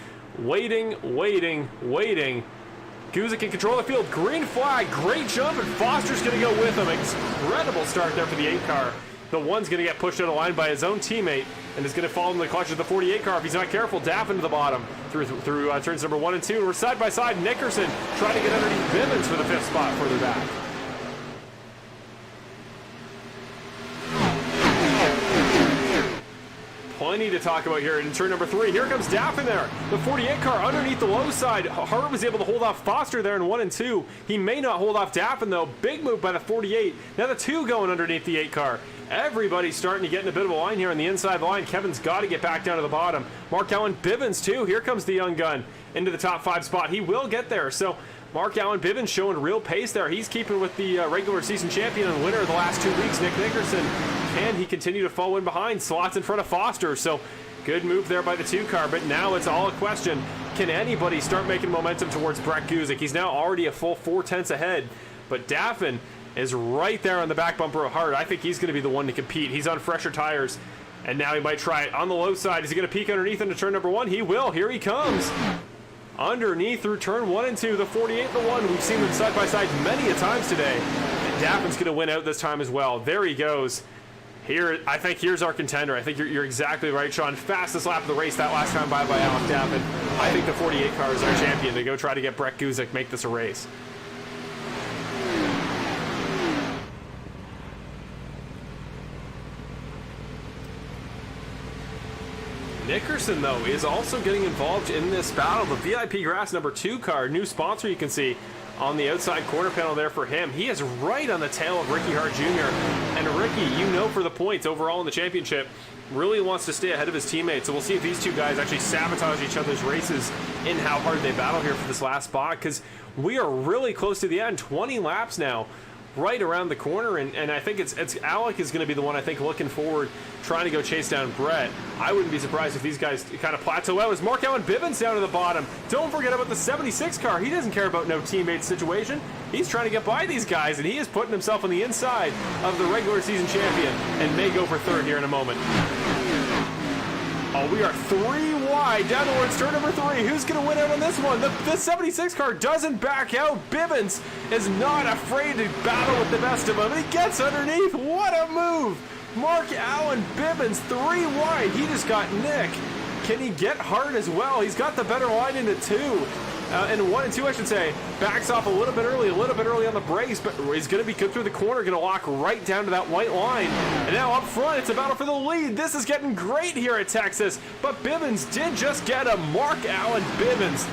Waiting. Guzik in control of the field. Green flag. Great jump, and Foster's going to go with him. Incredible start there for the 8 car. The 1's going to get pushed out of line by his own teammate and is going to fall in the clutch of the 48 car if he's not careful. Daffin to the bottom through turns number 1 and 2. And we're side by side. Nickerson trying to get underneath Bivens for the 5th spot further back. Plenty to talk about here in turn number 3. Here comes Daffin there. The 48 car underneath the low side. Hart was able to hold off Foster there in 1 and 2. He may not hold off Daffin though. Big move by the 48. Now the 2 going underneath the 8 car. Everybody's starting to get in a bit of a line here on the inside line. Kevin's got to get back down to the bottom. Mark Allen Bivens too. Here comes the young gun into the top 5 spot. He will get there. So Mark Allen Bivens showing real pace there. He's keeping with the regular season champion and winner of the last 2 weeks, Nick Nickerson. Can he continue to fall in behind? Slots in front of Foster. So good move there by the 2 car. But now it's all a question. Can anybody start making momentum towards Brett Guzik? He's now already a full 4 tenths ahead. But Daffin is right there on the back bumper of Hart. I think he's going to be the one to compete. He's on fresher tires. And now he might try it on the low side. Is he going to peek underneath into turn number 1? He will. Here he comes. Underneath through turn 1 and 2. The 48 and the 1. We've seen them side by side many a times today. And Daffin's going to win out this time as well. There he goes. Here, I think here's our contender. I think you're exactly right, Sean. Fastest lap of the race that last time by Alec Daffin. I think the 48 car is our champion to go try to get Brett Guzik, make this a race. Nickerson, though, is also getting involved in this battle. The VIP Grass number 2 car, new sponsor you can see on the outside corner panel there for him. He is right on the tail of Ricky Hart Jr. And Ricky, you know, for the points overall in the championship, really wants to stay ahead of his teammates. So we'll see if these 2 guys actually sabotage each other's races in how hard they battle here for this last spot, because we are really close to the end. 20 laps now, right around the corner, and I think it's Alec is going to be the one, I think, looking forward, trying to go chase down Brett. I wouldn't be surprised if these guys kind of plateau out. As Mark Allen Bivens down to the bottom. Don't forget about the 76 car. He doesn't care about no teammate situation. He's trying to get by these guys, and he is putting himself on the inside of the regular season champion and may go for 3rd here in a moment. Oh, we are 3 wide down towards turn number 3. Who's going to win out on this one? The 76 car doesn't back out. Bivens is not afraid to battle with the best of them. He gets underneath. What a move. Mark Allen Bivens, 3 wide. He just got Nick. Can he get Hart as well? He's got the better line into 2. And 1 and 2, I should say. Backs off a little bit early on the brakes, but he's going to be good through the corner, going to lock right down to that white line. And now up front, it's a battle for the lead. This is getting great here at Texas, but Bivens did just get a Mark Allen Bivens.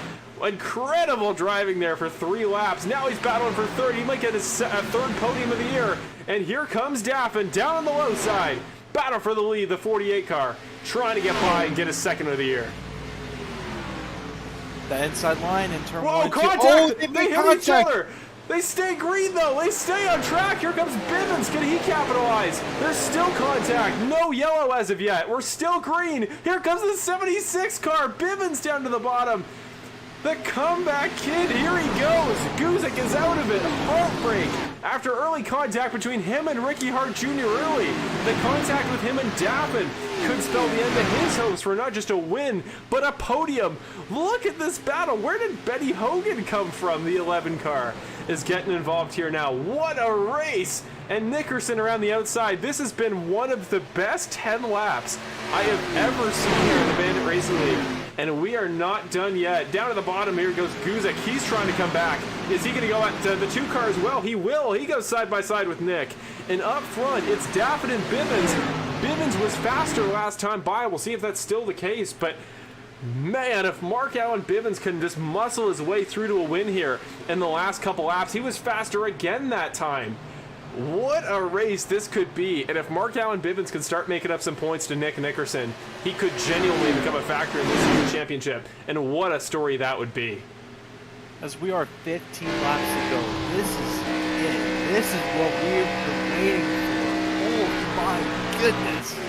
Incredible driving there for 3 laps. Now he's battling for 3rd. He might get his 3rd podium of the year. And here comes Daffin down on the low side. Battle for the lead, the 48 car, trying to get by and get his 2nd of the year. The inside line in turn 1 Whoa, and 2. contact! Oh, they hit each other! They stay green, though! They stay on track! Here comes Bivens! Can he capitalize? There's still contact! No yellow as of yet! We're still green! Here comes the 76 car! Bivens down to the bottom! The comeback kid, here he goes! Guzik is out of it! Heartbreak! After early contact between him and Ricky Hart Jr. early, the contact with him and Daffin could spell the end of his hopes for not just a win, but a podium. Look at this battle. Where did Betty Hogan come from? The 11 car is getting involved here now. What a race! And Nickerson around the outside. This has been one of the best 10 laps I have ever seen here in the Bandit Racing League. And we are not done yet. Down to the bottom here goes Guzik. He's trying to come back. Is he going to go at the 2 car as well? He will. He goes side by side with Nick. And up front, it's Daffin and Bivens. Bivens was faster last time by. We'll see if that's still the case. But man, if Mark Allen Bivens can just muscle his way through to a win here in the last couple laps, he was faster again that time. What a race this could be. And if Mark Allen Bivens can start making up some points to Nick Nickerson, he could genuinely become a factor in this year's championship. And what a story that would be. As we are 15 laps to go, this is it. This is what we've been waiting for. Oh my goodness.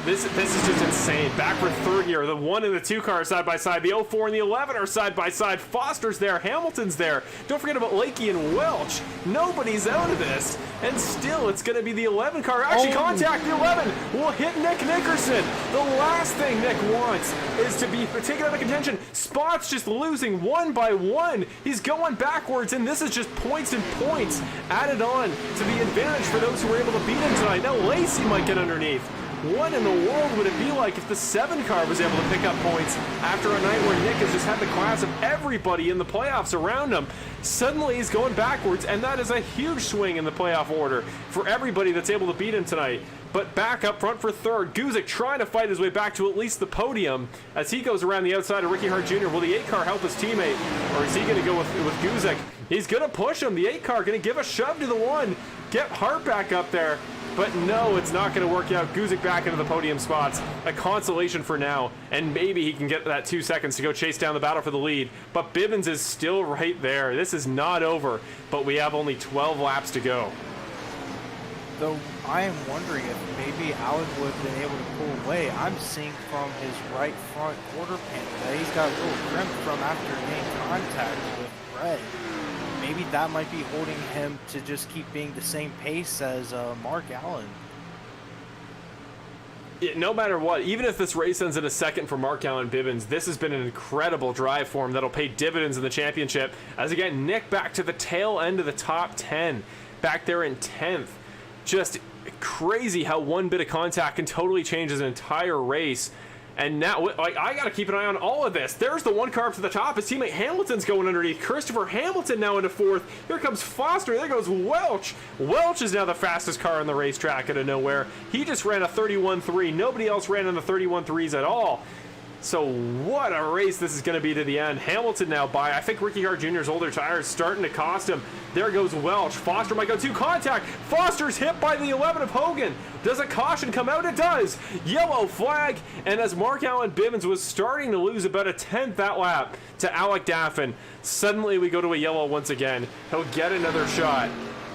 This is just insane. Back for third year. The 1 and the 2 car are side by side. The 04 and the 11 are side by side. Foster's there. Hamilton's there. Don't forget about Lakey and Welch. Nobody's out of this. And still, it's going to be the 11 car. Actually, contact the 11 will hit Nick Nickerson. The last thing Nick wants is to be taken out of contention. Spot's just losing one by one. He's going backwards, and this is just points and points added on to the advantage for those who were able to beat him tonight. Now Lacey might get underneath. What in the world would it be like if the 7 car was able to pick up points after a night where Nick has just had the class of everybody in the playoffs around him? Suddenly he's going backwards, and that is a huge swing in the playoff order for everybody that's able to beat him tonight. But back up front for third, Guzik trying to fight his way back to at least the podium as he goes around the outside of Ricky Hart Jr. Will the 8 car help his teammate, or is he going to go with Guzik? He's going to push him. The 8 car going to give a shove to the 1, get Hart back up there. But no, it's not going to work out. Guzik back into the podium spots. A consolation for now. And maybe he can get that 2 seconds to go chase down the battle for the lead. But Bivens is still right there. This is not over. But we have only 12 laps to go. Though I am wondering if maybe Allen would have been able to pull away. I'm seeing from his right front quarter panel that he's got a little crimp from after making contact with Brett. Maybe that might be holding him to just keep being the same pace as Mark Allen. No matter what, even if this race ends in a second for Mark Allen Bivens, this has been an incredible drive for him that'll pay dividends in the championship. As again, Nick back to the tail end of the top 10, back there in 10th. Just crazy how one bit of contact can totally change his entire race. And now, like, I got to keep an eye on all of this. There's the 1 car up to the top. His teammate Hamilton's going underneath. Christopher Hamilton now into 4th. Here comes Foster. There goes Welch. Welch is now the fastest car on the racetrack out of nowhere. He just ran a 31.3. Nobody else ran in the 31.3s at all. So what a race this is going to be to the end. Hamilton now by, I think Ricky Hart Jr.'s older tires starting to cost him. There goes Welch. Foster might go to contact. Foster's hit by the 11 of Hogan. Does a caution come out? It does. Yellow flag. And as Mark Allen Bivens was starting to lose about a 10th that lap to Alec Daffin, suddenly we go to a yellow once again. He'll get another shot.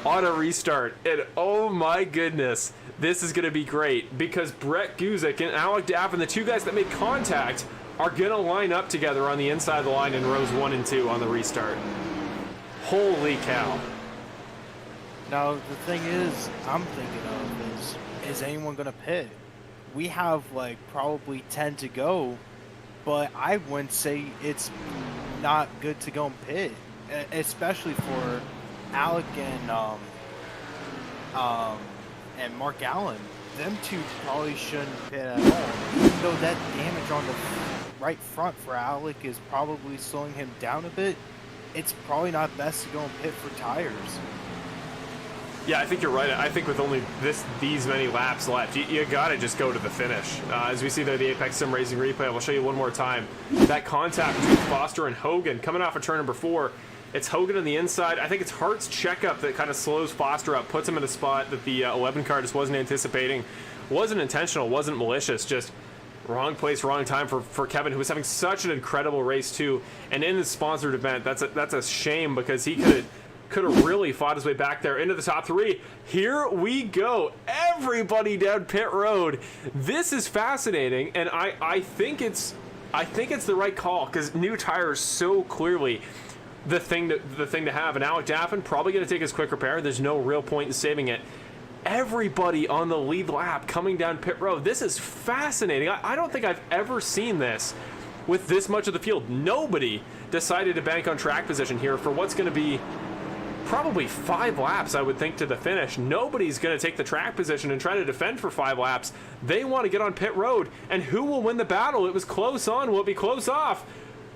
Auto restart. And oh my goodness, this is going to be great because Brett Guzik and Alec Daffin, the 2 guys that made contact, are going to line up together on the inside of the line in rows 1 and 2 on the restart. Holy cow. Now, the thing is, I'm thinking of is anyone going to pit? We have, like, probably 10 to go, but I wouldn't say it's not good to go and pit, especially for Alec and Mark Allen. Them 2 probably shouldn't pit at all. Even though that damage on the right front for Alec is probably slowing him down a bit, it's probably not best to go and pit for tires. Yeah, I think you're right. I think with only these many laps left, you got to just go to the finish. As we see there, the Apex Sim Racing replay, I'll show you one more time. That contact between Foster and Hogan coming off of turn number 4. It's Hogan on the inside. I think it's Hart's checkup that kind of slows Foster up, puts him in a spot that the 11 car just wasn't anticipating. Wasn't intentional, wasn't malicious, just wrong place, wrong time for Kevin, who was having such an incredible race too. And in this sponsored event, that's a shame because he could have really fought his way back there into the top 3. Here we go. Everybody down pit road. This is fascinating, and I think it's the right call because new tires so clearly the thing to have. And Alec Daffin probably going to take his quick repair. There's no real point in saving it. Everybody on the lead lap coming down pit road. This is fascinating. I don't think I've ever seen this with this much of the field. Nobody decided to bank on track position here for what's going to be probably 5 laps, I would think, to the finish. Nobody's going to take the track position and try to defend for 5 laps. They want to get on pit road. And who will win the battle? It was close on. Will it be close off?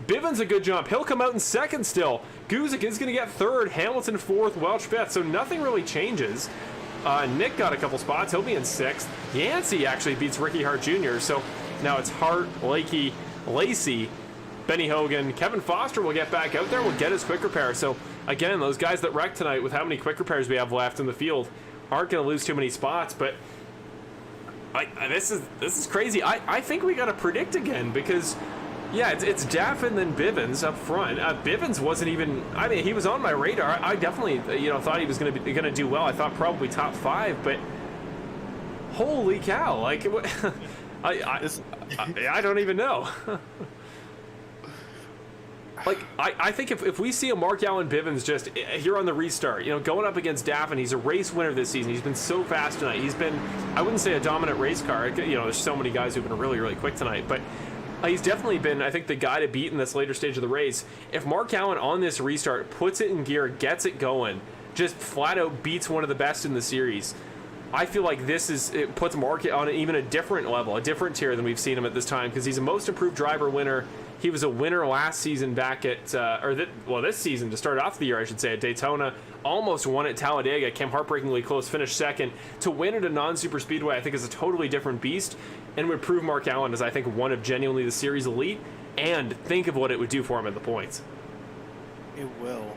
Bivens a good jump. He'll come out in 2nd still. Guzik is going to get 3rd. Hamilton 4th. Welch 5th. So nothing really changes. Nick got a couple spots. He'll be in 6th. Yancey actually beats Ricky Hart Jr. So now it's Hart, Lakey, Lacey, Benny Hogan. Kevin Foster will get back out there. Will get his quick repair. So again, those guys that wrecked tonight, with how many quick repairs we have left in the field, aren't going to lose too many spots. But this is crazy. I think we got to predict again, because yeah, it's Daffin then Bivens up front. Bivens wasn't even, I mean, he was on my radar. I definitely, thought he was going to do well. I thought probably top 5, but holy cow, like I don't even know. Like, I think if we see a Mark Allen Bivens just here on the restart, going up against Daffin, he's a race winner this season. He's been so fast tonight. He's been, I wouldn't say a dominant race car. There's so many guys who've been really, really quick tonight, but he's definitely been, I think, the guy to beat in this later stage of the race. If Mark Allen on this restart puts it in gear, gets it going, just flat out beats one of the best in the series, I feel like it puts Mark on even a different level, a different tier than we've seen him at this time, because he's a most improved driver winner. He was a winner last season back at, this season to start off the year, I should say, at Daytona. Almost won at Talladega, came heartbreakingly close, finished second. To win at a non-super speedway, I think, is a totally different beast, and would prove Mark Allen as, I think, one of genuinely the series elite, and think of what it would do for him at the points. It will.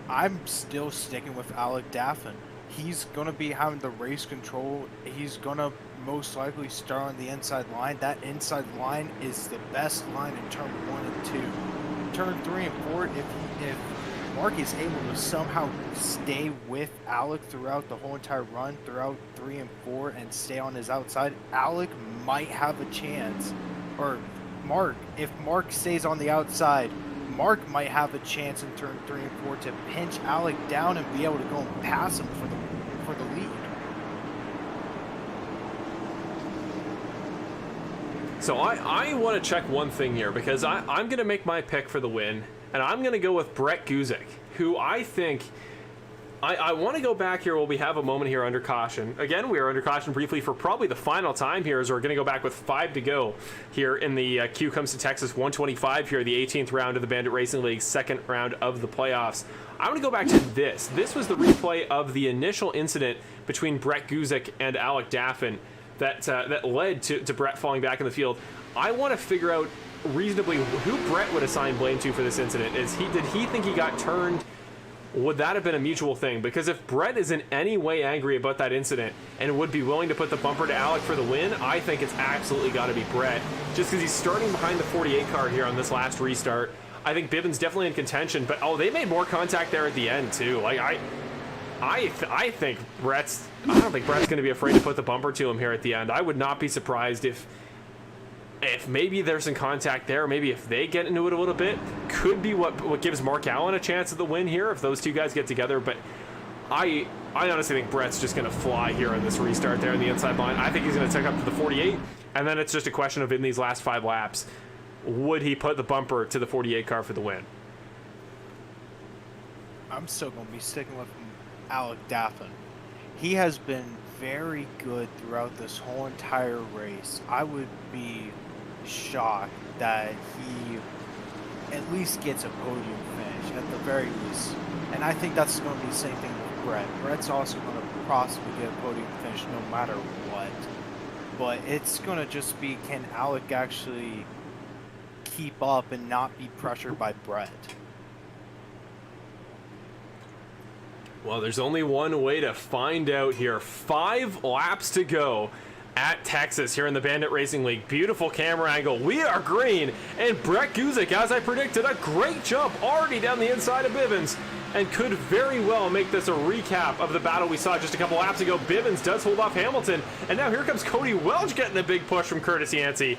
I'm still sticking with Alec Daffin. He's going to be having the race control. He's going to most likely start on the inside line. That inside line is the best line in turn 1 and 2. Turn 3 and 4, if Mark is able to somehow stay with Alec throughout the whole entire run, throughout 3 and 4, and stay on his outside, Alec might have a chance. Or Mark, if Mark stays on the outside, Mark might have a chance in turn 3 and 4 to pinch Alec down and be able to go and pass him for the lead. So I want to check one thing here, because I'm going to make my pick for the win, and I'm going to go with Brett Guzik, who I think, I want to go back here while we have a moment here under caution. Again, we are under caution briefly for probably the final time here, as we're going to go back with 5 to go here in the Q Comes to Texas 125 here, the 18th round of the Bandit Racing League, second round of the playoffs. I want to go back to this. This was the replay of the initial incident between Brett Guzik and Alec Daffin that led to Brett falling back in the field. I want to figure out reasonably who Brett would assign blame to for this incident. Did he think he got turned? Would that have been a mutual thing? Because if Brett is in any way angry about that incident and would be willing to put the bumper to Alec for the win, I think it's absolutely got to be Brett, just because he's starting behind the 48 car here on this last restart. I think Bivens definitely in contention, but they made more contact there at the end too. Like I think I don't think Brett's going to be afraid to put the bumper to him here at the end. I would not be surprised if maybe there's some contact there, maybe if they get into it a little bit, could be what gives Mark Allen a chance at the win here if those two guys get together. But I honestly think Brett's just going to fly here on this restart there in the inside line. I think he's going to take up to the 48, and then it's just a question of, in these last 5 laps, would he put the bumper to the 48 car for the win? I'm still going to be sticking with Alec Daffin. He has been very good throughout this whole entire race. I would be shocked that he at least gets a podium finish at the very least. And I think that's going to be the same thing with Brett. Brett's also going to possibly get a podium finish no matter what. But it's going to just be, can Alec actually keep up and not be pressured by Brett? Well, there's only one way to find out here. 5 laps to go at Texas here in the Bandit Racing League. Beautiful camera angle. We are green. And Brett Guzik, as I predicted, a great jump already down the inside of Bivens, and could very well make this a recap of the battle we saw just a couple laps ago. Bivens does hold off Hamilton, and now here comes Cody Welch getting a big push from Curtis Yancey.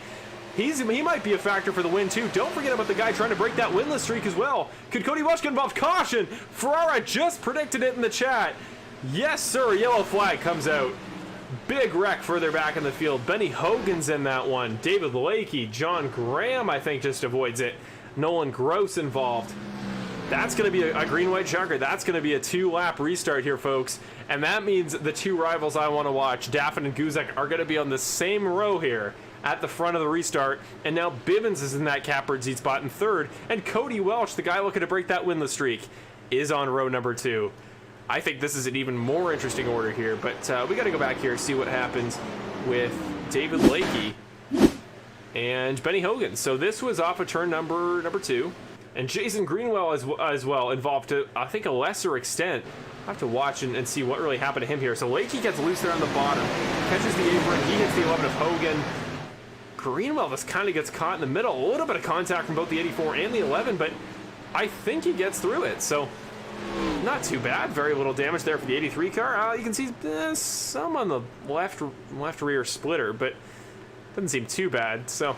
He might be a factor for the win, too. Don't forget about the guy trying to break that winless streak as well. Could Cody Welch get involved? Caution! Ferrara just predicted it in the chat. Yes, sir. Yellow flag comes out. Big wreck further back in the field. Benny Hogan's in that one. David Lakey, John Graham, I think, just avoids it. Nolan Gross involved. That's going to be a green-white checker. That's going to be a 2-lap restart here, folks. And that means the 2 rivals I want to watch, Daffin and Guzik, are going to be on the same row here at the front of the restart. And now Bivens is in that catbird seat spot in 3rd. And Cody Welch, the guy looking to break that winless streak, is on row number 2. I think this is an even more interesting order here, but we got to go back here and see what happens with David Lakey and Benny Hogan. So this was off of turn number 2. and Jason Greenwell as well involved to, I think, a lesser extent. I have to watch and see what really happened to him here. So Lakey gets loose there on the bottom, catches the apron, he hits the 11 of Hogan. Greenwell just kind of gets caught in the middle. A little bit of contact from both the 84 and the 11, but I think he gets through it. So not too bad. Very little damage there for the 83 car. You can see some on the left rear splitter, but doesn't seem too bad. So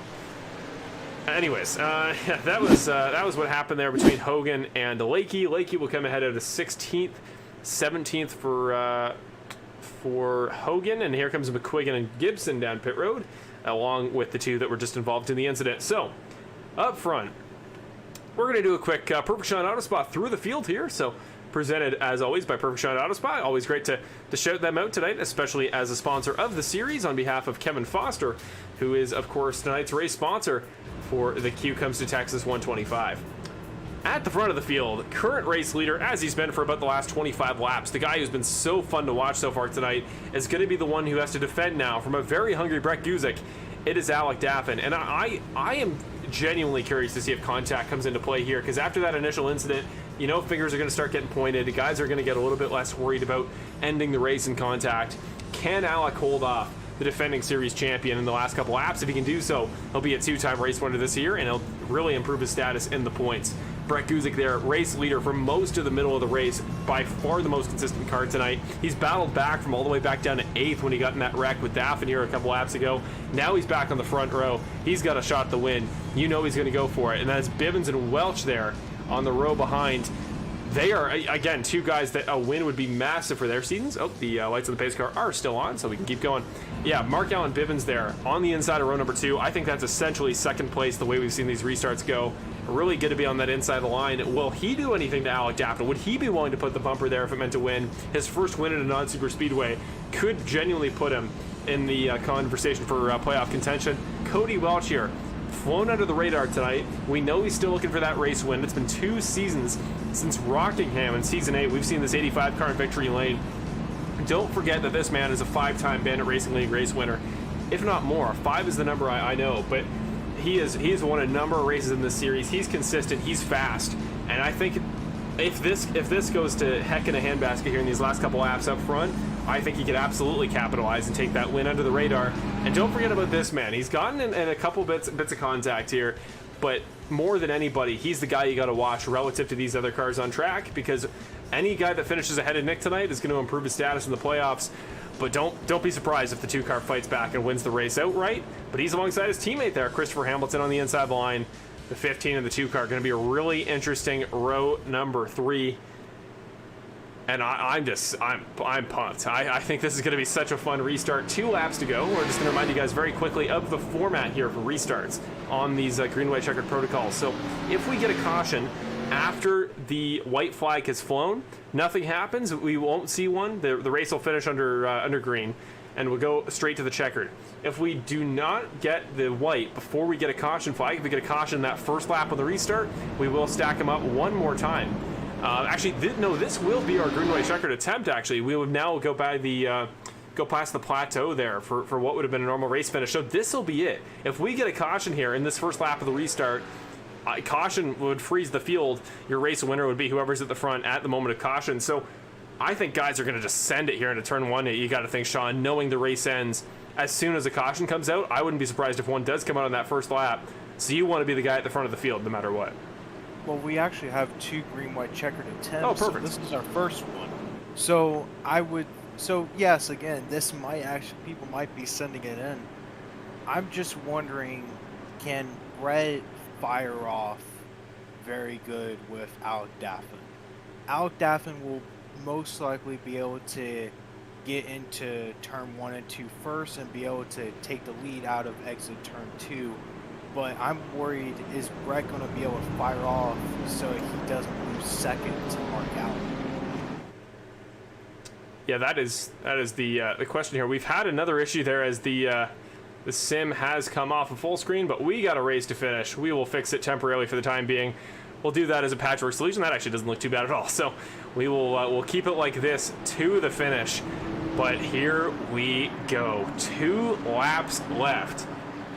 anyways, yeah, that was what happened there between Hogan and Lakey. Lakey will come ahead at a 16th, 17th for Hogan, and here comes McQuiggan and Gibson down pit road, along with the two that were just involved in the incident. So up front, we're going to do a quick Perfect Shot Auto Spot through the field here. So presented as always by Perfect Shot Auto Spot. Always great to shout them out tonight, especially as a sponsor of the series on behalf of Kevin Foster, who is of course tonight's race sponsor for the Q Comes to Texas 125. At the front of the field, current race leader, as he's been for about the last 25 laps, the guy who's been so fun to watch so far tonight is going to be the one who has to defend now from a very hungry Brett Guzik. It is Alec Daffin, and I am genuinely curious to see if contact comes into play here, because after that initial incident, you know, fingers are going to start getting pointed. The guys are going to get a little bit less worried about ending the race in contact. Can Alec hold off the defending series champion in the last couple laps? If he can do so, he'll be a two-time race winner this year, and he'll really improve his status in the points. Brett Guzik there, race leader for most of the middle of the race, by far the most consistent car tonight. He's battled back from all the way back down to 8th when he got in that wreck with Daffin here a couple laps ago. Now he's back on the front row. He's got a shot at the win. You know he's going to go for it. And that's Bivens and Welch there on the row behind. They are, again, two guys that a win would be massive for their seasons. Oh, the lights on the pace car are still on, so we can keep going. Yeah, Mark Allen Bivens there on the inside of row number 2. I think that's essentially second place the way we've seen these restarts go. Really good to be on that inside of the line. Will he do anything to Alec Daffin? Would he be willing to put the bumper there if it meant to win? His first win in a non-super speedway could genuinely put him in the conversation for playoff contention. Cody Welch here, flown under the radar tonight. We know he's still looking for that race win. It's been 2 seasons since Rockingham in Season 8. We've seen this 85 car in victory lane. Don't forget that this man is a 5-time Bandit Racing League race winner, if not more. 5 is the number I know, but he has won a number of races in this series. He's consistent, he's fast, and I think if this goes to heck in a handbasket here in these last couple laps up front, I think he could absolutely capitalize and take that win under the radar. And don't forget about this man. He's gotten in a couple bits of contact here, but more than anybody, he's the guy you got to watch relative to these other cars on track, because any guy that finishes ahead of Nick tonight is going to improve his status in the playoffs. But don't be surprised if the 2 car fights back and wins the race outright. But he's alongside his teammate there, Christopher Hamilton, on the inside of the line. The 15 and the 2 car going to be a really interesting row number 3. And I'm pumped. I think this is going to be such a fun restart. 2 laps to go. We're just going to remind you guys very quickly of the format here for restarts on these green, white, checkered protocols. So if we get a caution after the white flag has flown, nothing happens. We won't see one. The race will finish under green, and we'll go straight to the checkered. If we do not get the white before we get a caution flag, if we get a caution that first lap of the restart, we will stack them up one more time. Actually, this will be our green, white, checkered attempt. Actually, we would now go by the go past the plateau there for what would have been a normal race finish. So this will be it. If we get a caution here in this first lap of the restart, caution would freeze the field. Your race winner would be whoever's at the front at the moment of caution. So I think guys are going to just send it here into turn 1. You got to think, Sean, knowing the race ends as soon as a caution comes out. I wouldn't be surprised if one does come out on that first lap. So you want to be the guy at the front of the field no matter what. Well, we actually have 2 green, white, checkered attempts. Oh, perfect. So this is our first one. So yes, again, this might actually, people might be sending it in. I'm just wondering, can Brett fire off very good with Alec Daffin? Alec Daffin will most likely be able to get into turn 1 and 2 first and be able to take the lead out of exit turn 2. But I'm worried, is Brett going to be able to fire off so he doesn't lose second to Mark Allen? Yeah, that is the question here. We've had another issue there as the sim has come off of full screen, but we got a race to finish. We will fix it temporarily for the time being. We'll do that as a patchwork solution. That actually doesn't look too bad at all. So we will we'll keep it like this to the finish. But here we go. 2 laps left.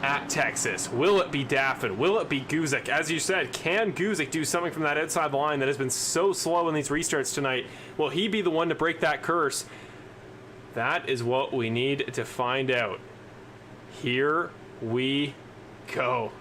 at Texas. Will it be Daffin? Will it be Guzik? As you said, can Guzik do something from that outside line that has been so slow in these restarts tonight? Will he be the one to break that curse? That is what we need to find out. Here we go.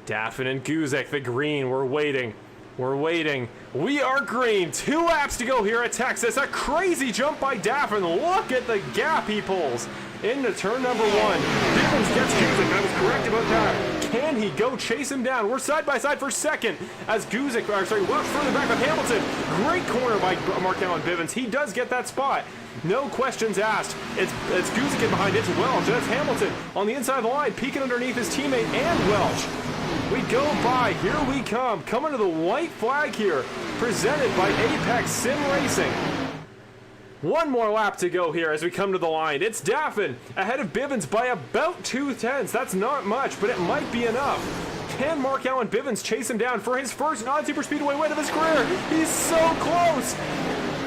Daffin and Guzik, the green. We're waiting. We're waiting. We are green. 2 laps to go here at Texas. A crazy jump by Daffin. Look at the gap he pulls into turn number 1. Bivens gets Guzik. I was correct about that. Can he go chase him down? We're side by side for second as Guzik, well, further back of Hamilton. Great corner by Markel and Bivens. He does get that spot. No questions asked. It's Guzik in behind. It's Welch. And it's Hamilton on the inside of the line, peeking underneath his teammate and Welch. We go by. Here we come. Coming to the white flag here. Presented by Apex Sim Racing. One more lap to go here as we come to the line. It's Daffin ahead of Bivens by about 2/10. That's not much, but it might be enough. Can Mark Allen Bivens chase him down for his first non-super speedway win of his career? He's so close.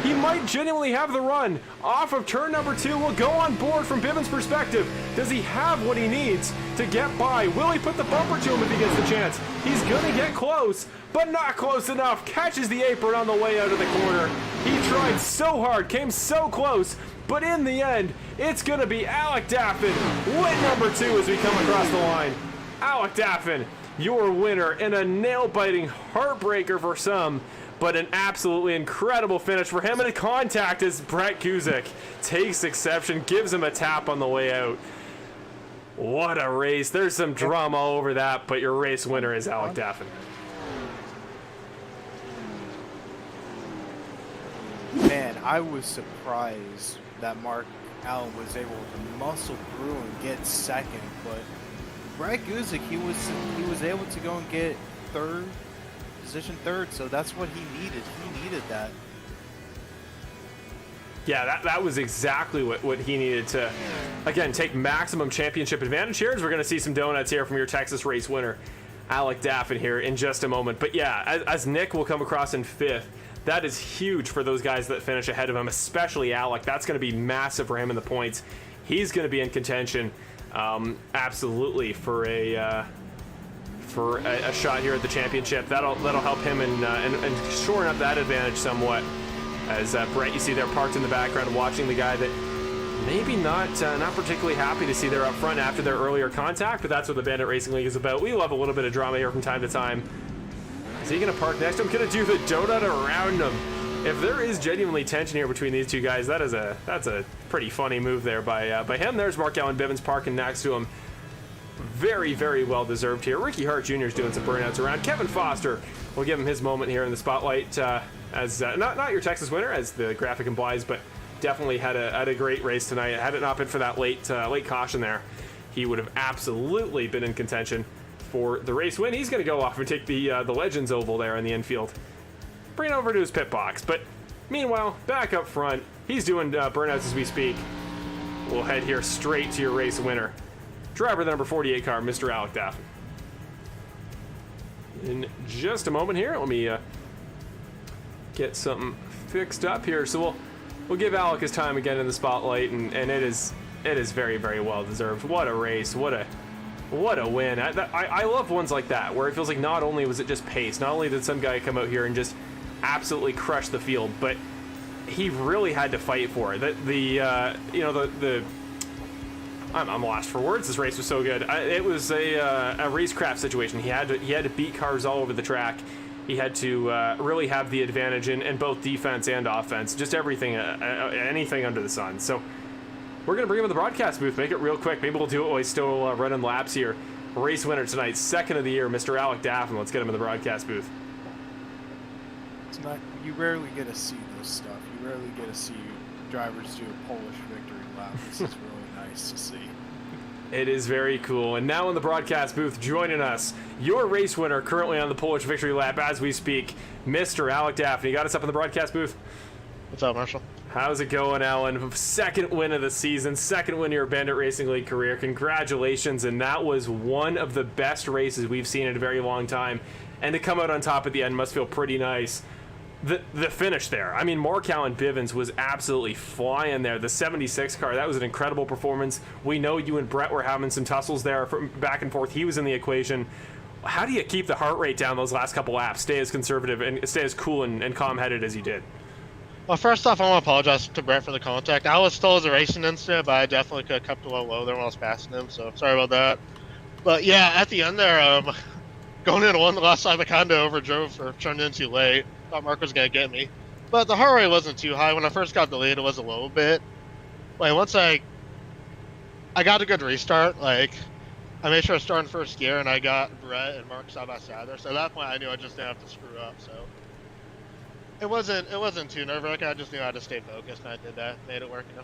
He might genuinely have the run. Off of turn number 2, we'll go on board from Bivens' perspective. Does he have what he needs to get by? Will he put the bumper to him if he gets the chance? He's gonna get close, but not close enough. Catches the apron on the way out of the corner. He tried so hard, came so close, but in the end, it's gonna be Alec Daffin. Win number 2 as we come across the line. Alec Daffin, your winner in a nail-biting heartbreaker for some, but an absolutely incredible finish for him. And a contact as Brett Guzik takes exception, gives him a tap on the way out. What a race. There's some drama all over that, but your race winner is Alec Daffin. Man, I was surprised that Mark Allen was able to muscle through and get second, but Brett Guzik, he was able to go and get position third, so that's what he needed. He needed that. Yeah, that was exactly what he needed to, again, take maximum championship advantage here. As we're going to see some donuts here from your Texas race winner, Alec Daffin, here in just a moment. But yeah, as Nick will come across in 5th, that is huge for those guys that finish ahead of him, especially Alec. That's going to be massive for him in the points. He's going to be in contention, absolutely, for a shot here at the championship. That'll help him and shoring up that advantage somewhat. As Brett, you see there parked in the background watching the guy that maybe not particularly happy to see there up front after their earlier contact, but that's what the Bandit Racing League is about. We love a little bit of drama here from time to time. Is he going to park next to him? Going to do the donut around him. If there is genuinely tension here between these two guys, that's a pretty funny move there by him. There's Mark Allen Bivens parking next to him. Very, very well deserved here. Ricky Hart Jr. is doing some burnouts around. Kevin Foster will give him his moment here in the spotlight as not your Texas winner, as the graphic implies, but definitely had a great race tonight. Had it not been for that late caution there, he would have absolutely been in contention for the race win. He's going to go off and take the Legends Oval there in the infield. Bring it over to his pit box. But meanwhile, back up front, he's doing burnouts as we speak. We'll head here straight to your race winner. Driver, the number 48 car, Mr. Alec Daffin. In just a moment here, let me get something fixed up here. So we'll give Alec his time again in the spotlight, and it is very, very well deserved. What a race! What a win! I love ones like that where it feels like not only was it just pace, not only did some guy come out here and just absolutely crush the field, but he really had to fight for it. I'm lost for words. This race was so good. It was a racecraft situation. He had to beat cars all over the track. He had to really have the advantage in both defense and offense. Just everything, anything under the sun. So we're going to bring him in the broadcast booth. Make it real quick. Maybe we'll do it while he's still running laps here. Race winner tonight, second of the year, Mr. Alec Daffin. Let's get him in the broadcast booth. You rarely get to see this stuff. You rarely get to see drivers do a Polish victory lap. This is really nice to see. It is very cool. And now in the broadcast booth, joining us, your race winner currently on the Polish victory lap as we speak, Mr. Alec Daffin. You got us up in the broadcast booth? What's up, Marshall? How's it going, Alan? Second win of the season, second win of your Bandit Racing League career. Congratulations. And that was one of the best races we've seen in a very long time. And to come out on top at the end must feel pretty nice. the finish there. I mean, Markow and Bivens was absolutely flying there. The 76 car, that was an incredible performance. We know you and Brett were having some tussles there from back and forth. He was in the equation. How do you keep the heart rate down those last couple laps, stay as conservative and stay as cool and calm-headed as you did? Well, first off, I want to apologize to Brett for the contact. I was told it was a racing incident, but I definitely could have kept a little low there when I was passing him, so sorry about that. But yeah, at the end there, going into one the last time, I kind of overdrove for turning in too late. Thought Mark was going to get me. But the heart rate wasn't too high. When I first got the lead, it was a little bit. Like, once I got a good restart, like, I made sure I started in first gear, and I got Brett and Mark side by side there. So at that point, I knew I just didn't have to screw up, so. It wasn't too nerve-wracking. I just knew I had to stay focused, and I did that. Made it work, you know.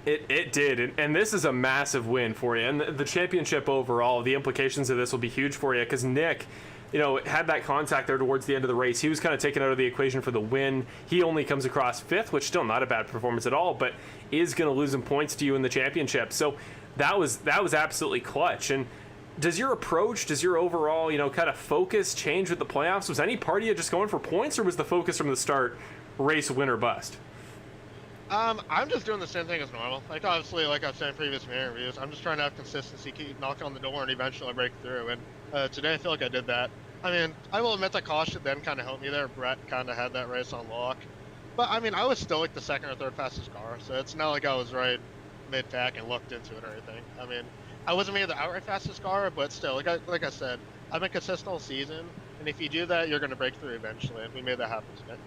It did, and this is a massive win for you. And the championship overall, the implications of this will be huge for you because Nick, had that contact there towards the end of the race. He was kind of taken out of the equation for the win. He only comes across 5th, which still not a bad performance at all, but is going to lose some points to you in the championship. So that was absolutely clutch. And does your approach, does your overall, kind of focus change with the playoffs? Was any part of you just going for points, or was the focus from the start race win or bust? I'm just doing the same thing as normal. Like, obviously, like I've said in previous interviews, I'm just trying to have consistency, keep knocking on the door, and eventually I break through. And today I feel like I did that. I mean, I will admit that caution then kind of helped me there. Brett kind of had that race on lock. But, I mean, I was still like the second or third fastest car, so it's not like I was right mid-pack and looked into it or anything. I mean, I wasn't maybe the outright fastest car, but still, like I said, I've been consistent all season, and if you do that, you're going to break through eventually, and we made that happen today.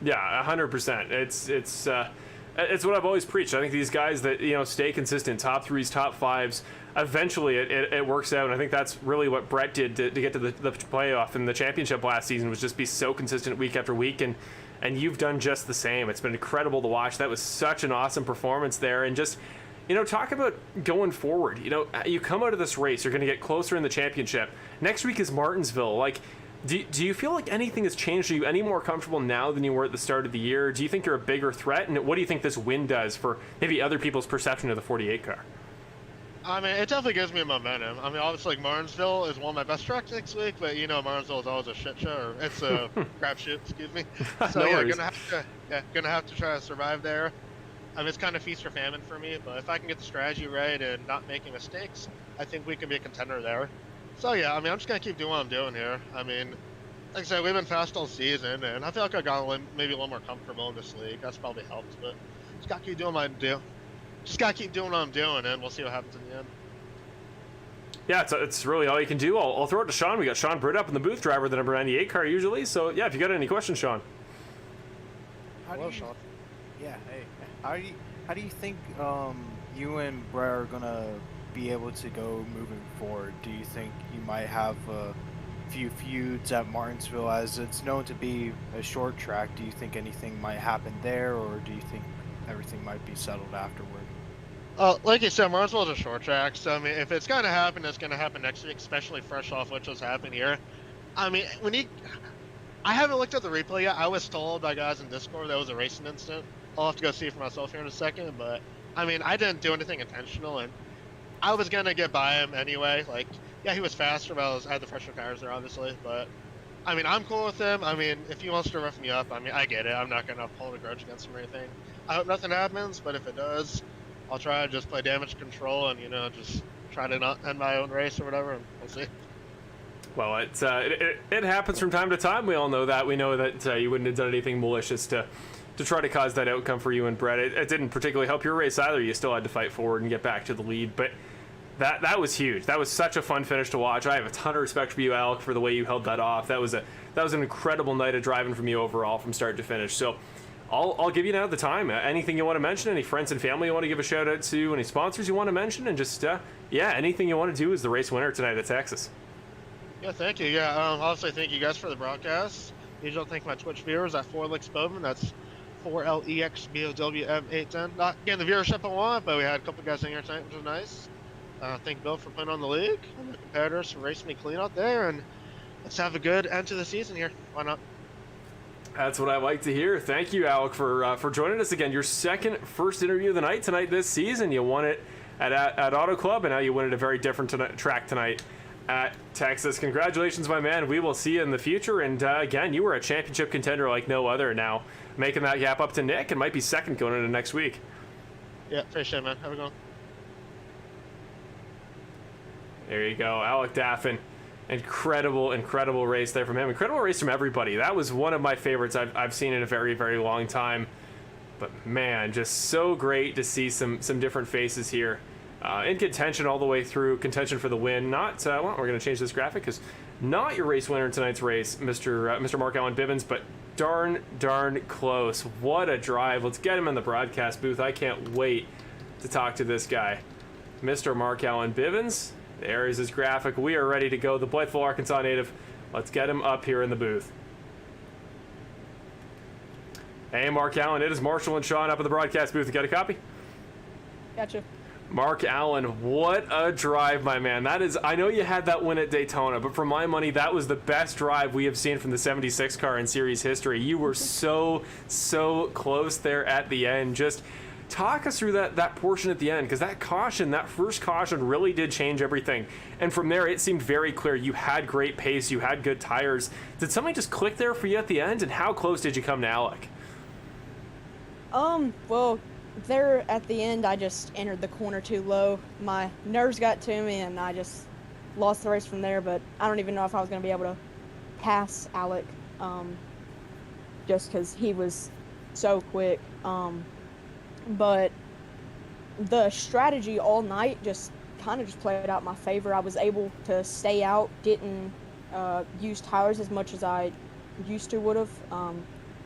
Yeah, 100%. It's what I've always preached. I think these guys that stay consistent, top 3s, top 5s, eventually it works out. And I think that's really what Brett did to get to the playoff and the championship last season, was just be so consistent week after week. And you've done just the same. It's been incredible to watch. That was such an awesome performance there. And just talk about going forward. You come out of this race, you're going to get closer in the championship. Next week is Martinsville. Like, do you feel like anything has changed? Are you any more comfortable now than you were at the start of the year? Do you think you're a bigger threat? And what do you think this win does for maybe other people's perception of the 48 car? I mean, it definitely gives me momentum. I mean, obviously, like, Martinsville is one of my best tracks next week, but Martinsville is always a shit show. Or it's a crapshoot, excuse me. So No yeah, worries. gonna have to try to survive there. I mean, it's kind of feast or famine for me, but if I can get the strategy right and not making mistakes, I think we can be a contender there. So yeah, I mean, I'm just gonna keep doing what I'm doing here. I mean, like I said, we've been fast all season, and I feel like I got maybe a little more comfortable in this league. That's probably helped, but just gotta keep doing what I do. Just gotta keep doing what I'm doing, and we'll see what happens in the end. Yeah, it's really all you can do. I'll throw it to Sean. We got Sean Britt up in the booth, driver of the number 98 car usually. So yeah, if you got any questions, Sean. Hello, Sean. Yeah, hey. How do you think you and Brett are gonna be able to go moving forward? Do you think you might have a few feuds at Martinsville, as it's known to be a short track? Do you think anything might happen there, or do you think everything might be settled afterward? Like you said, Martinsville is a short track, so I mean, if it's gonna happen, it's gonna happen next week, especially fresh off what just happened here. I mean, I haven't looked at the replay yet. I was told by guys in Discord that was a racing incident. I'll have to go see it for myself here in a second, but I mean, I didn't do anything intentional, and I was gonna get by him anyway. Like, yeah, he was faster, but I had the fresher tires there, obviously. But I mean, I'm cool with him. I mean, if he wants to rough me up, I mean, I get it. I'm not gonna hold a grudge against him or anything. I hope nothing happens, but if it does, I'll try to just play damage control and just try to not end my own race or whatever, and we'll see. Well, it happens from time to time. We all know that. We know that you wouldn't have done anything malicious to try to cause that outcome for you and Brett. It didn't particularly help your race either. You still had to fight forward and get back to the lead. But that was huge. That was such a fun finish to watch. I have a ton of respect for you, Alec, for the way you held that off. That was an incredible night of driving from you overall from start to finish. So I'll give you now the time. Anything you want to mention, any friends and family you want to give a shout out to, any sponsors you want to mention, and just anything you want to do as the race winner tonight at Texas. Yeah, thank you. Yeah, obviously thank you guys for the broadcast. Usually thank my Twitch viewers at 4Lex Bowman. That's 4LEXBOWM810. Not getting the viewership I want, but we had a couple guys in here tonight, which was nice. Thank Bill for putting on the league and the competitors for racing me clean out there, and let's have a good end to the season here. Why not? That's what I like to hear. Thank you, Alec, for joining us again. Your first interview of the night tonight this season. You won it at Auto Club, and now you win at a very different track tonight at Texas. Congratulations, my man. We will see you in the future. And again, you were a championship contender like no other now, making that gap up to Nick and might be second going into next week. Yeah, appreciate it, man. Have a good one. There you go, Alec Daffin. Incredible race there from him. Incredible race from everybody. That was one of my favorites I've seen in a very, very long time. But man, just so great to see some different faces here. In contention all the way through, contention for the win. Not, well, we're going to change this graphic because not your race winner in tonight's race, Mr. Mark Allen Bivens, but darn close. What a drive. Let's get him in the broadcast booth. I can't wait to talk to this guy. Mr. Mark Allen Bivens. There is his graphic. We are ready to go. The Blytheville, Arkansas native. Let's get him up here in the booth. Hey, Mark Allen. It is Marshall and Sean up in the broadcast booth. You got a copy? Gotcha. Mark Allen, what a drive, my man. That is, I know you had that win at Daytona, but for my money, that was the best drive we have seen from the 76 car in series history. You were so close there at the end. Just talk us through that portion at the end, because that first caution really did change everything. And from there, it seemed very clear. You had great pace. You had good tires. Did something just click there for you at the end? And how close did you come to Alec? Well, there at the end, I just entered the corner too low. My nerves got to me, and I just lost the race from there. But I don't even know if I was going to be able to pass Alec, just because he was so quick. But the strategy all night just kind of just played out in my favor. I was able to stay out, didn't use tires as much as I used to would have.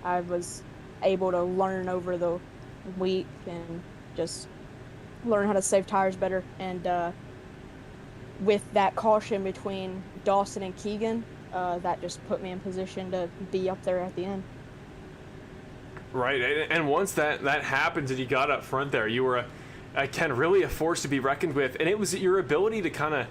I was able to learn over the week and just learn how to save tires better. And with that caution between Dawson and Keegan, that just put me in position to be up there at the end. Right, and once that happened and you got up front there, you were, again, really a force to be reckoned with. And it was your ability to kind of,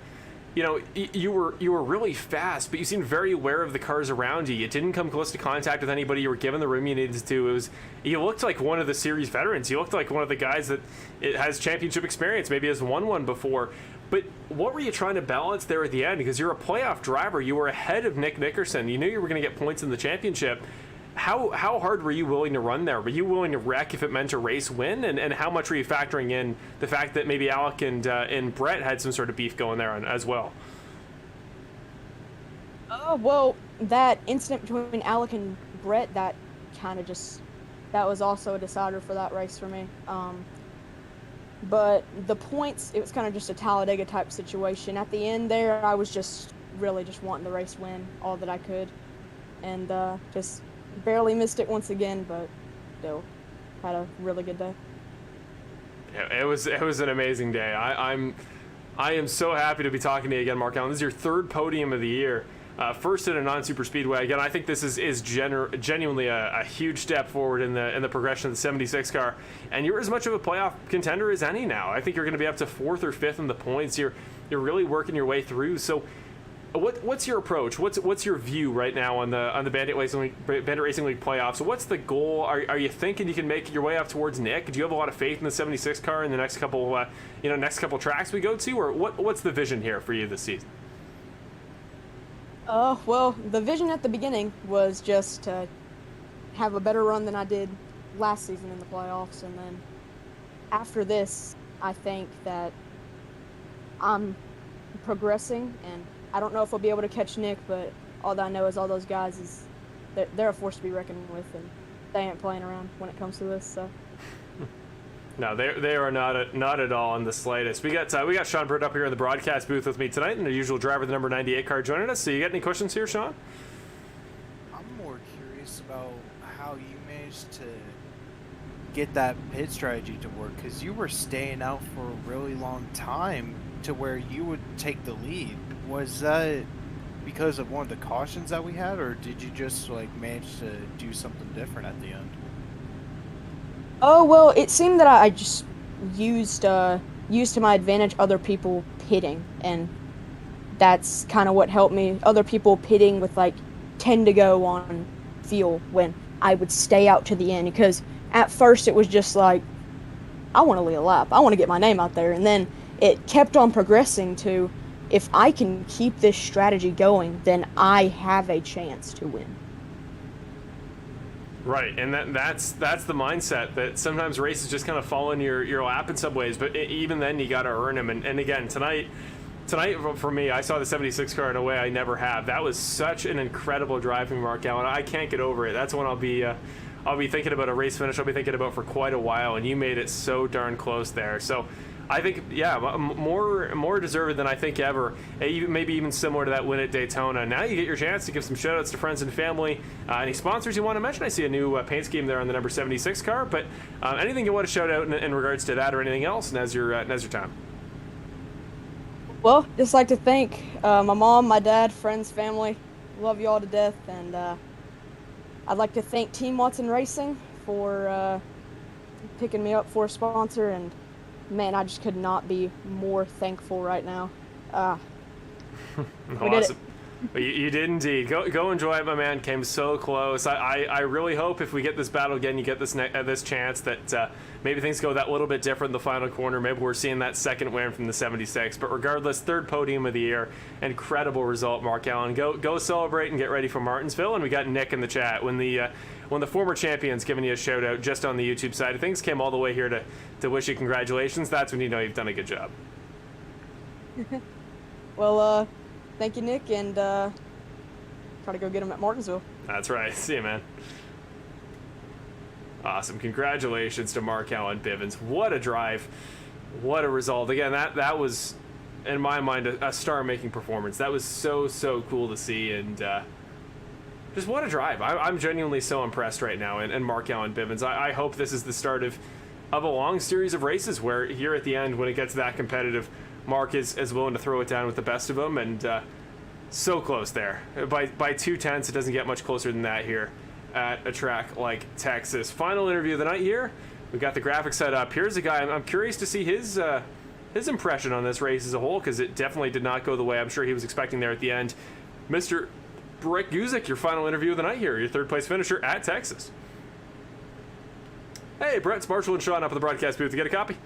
you were really fast, but you seemed very aware of the cars around you. You didn't come close to contact with anybody. You were given the room you needed to. You looked like one of the series veterans. You looked like one of the guys that has championship experience, maybe has won one before. But what were you trying to balance there at the end? Because you're a playoff driver. You were ahead of Nick Nickerson. You knew you were going to get points in the championship. How hard were you willing to run there? Were you willing to wreck if it meant a race win? And how much were you factoring in the fact that maybe Alec and Brett had some sort of beef going there as well? Well, that incident between Alec and Brett, that was also a decider for that race for me. But the points, it was kind of just a Talladega type situation. At the end there, I was just really just wanting the race win all that I could. And just barely missed it once again, but still had a really good day. Yeah, it was an amazing day. I am so happy to be talking to you again, Mark Allen. This is your third podium of the year. First in a non-super speedway. Again, I think this is genuinely a huge step forward in the progression of the 76 car. And you're as much of a playoff contender as any now. I think you're going to be up to 4th or 5th in the points. You're really working your way through. So what's your approach? What's your view right now on the Bandit Racing League playoffs? So what's the goal? Are you thinking you can make your way up towards Nick? Do you have a lot of faith in the 76 car in the next couple tracks we go to, or what's the vision here for you this season? Well, the vision at the beginning was just to have a better run than I did last season in the playoffs, and then after this, I think that I'm progressing, and I don't know if I'll be able to catch Nick, but all that I know is all those guys they're a force to be reckoned with, and they ain't playing around when it comes to this. So. No, they are not at all in the slightest. We got Sean Bird up here in the broadcast booth with me tonight, and the usual driver, the number 98 car, joining us. So you got any questions here, Sean? I'm more curious about how you managed to get that pit strategy to work, because you were staying out for a really long time to where you would take the lead. Was that because of one of the cautions that we had, or did you just manage to do something different at the end? Oh, well, it seemed that I just used to my advantage other people pitting, and that's kind of what helped me. Other people pitting with 10 to go on fuel when I would stay out to the end, because at first it was just I want to lead a lap. I want to get my name out there, and then it kept on progressing to if I can keep this strategy going, then I have a chance to win. Right, and that's the mindset that sometimes races just kind of fall in your lap in some ways, but even then you got to earn them. And again, tonight for me, I saw the 76 car in a way I never have. That was such an incredible driving, Mark Allen. I can't get over it. That's when I'll be thinking about a race finish. I'll be thinking about for quite a while, and you made it so darn close there. So I think, yeah, more deserved than I think ever. Maybe even similar to that win at Daytona. Now you get your chance to give some shout-outs to friends and family. Any sponsors you want to mention? I see a new paint scheme there on the number 76 car, but anything you want to shout out in regards to that or anything else, now's your time. Well, just like to thank my mom, my dad, friends, family. Love you all to death. And I'd like to thank Team Watson Racing for picking me up for a sponsor. And, man, I just could not be more thankful right now. We did it. You did indeed. Go enjoy it, my man. Came so close. I really hope if we get this battle again, you get this chance that maybe things go that little bit different in the final corner. Maybe we're seeing that second win from the 76. But regardless, third podium of the year. Incredible result, Mark Allen. Go celebrate and get ready for Martinsville. And we got Nick in the chat. When the former champion's giving you a shout out just on the YouTube side of things, came all the way here to wish you congratulations. That's when you know you've done a good job. Well, thank you, Nick, and try to go get him at Martinsville. That's right. See you, man. Awesome. Congratulations to Mark Allen Bivens. What a drive. What a result. Again, that was, in my mind, a star-making performance. That was so cool to see, and just what a drive. I'm genuinely so impressed right now, and Mark Allen Bivens. I hope this is the start of a long series of races where here at the end, when it gets that competitive, Mark is willing to throw it down with the best of them, and so close there. By 2/10, it doesn't get much closer than that here at a track like Texas. Final interview of the night here. We got the graphics set up. Here's a guy, I'm curious to see his impression on this race as a whole, because it definitely did not go the way I'm sure he was expecting there at the end. Mr. Brett Guzik, your final interview of the night here, your third place finisher at Texas. Hey, Brett, it's Marshall and Sean up at the broadcast booth. You get a copy?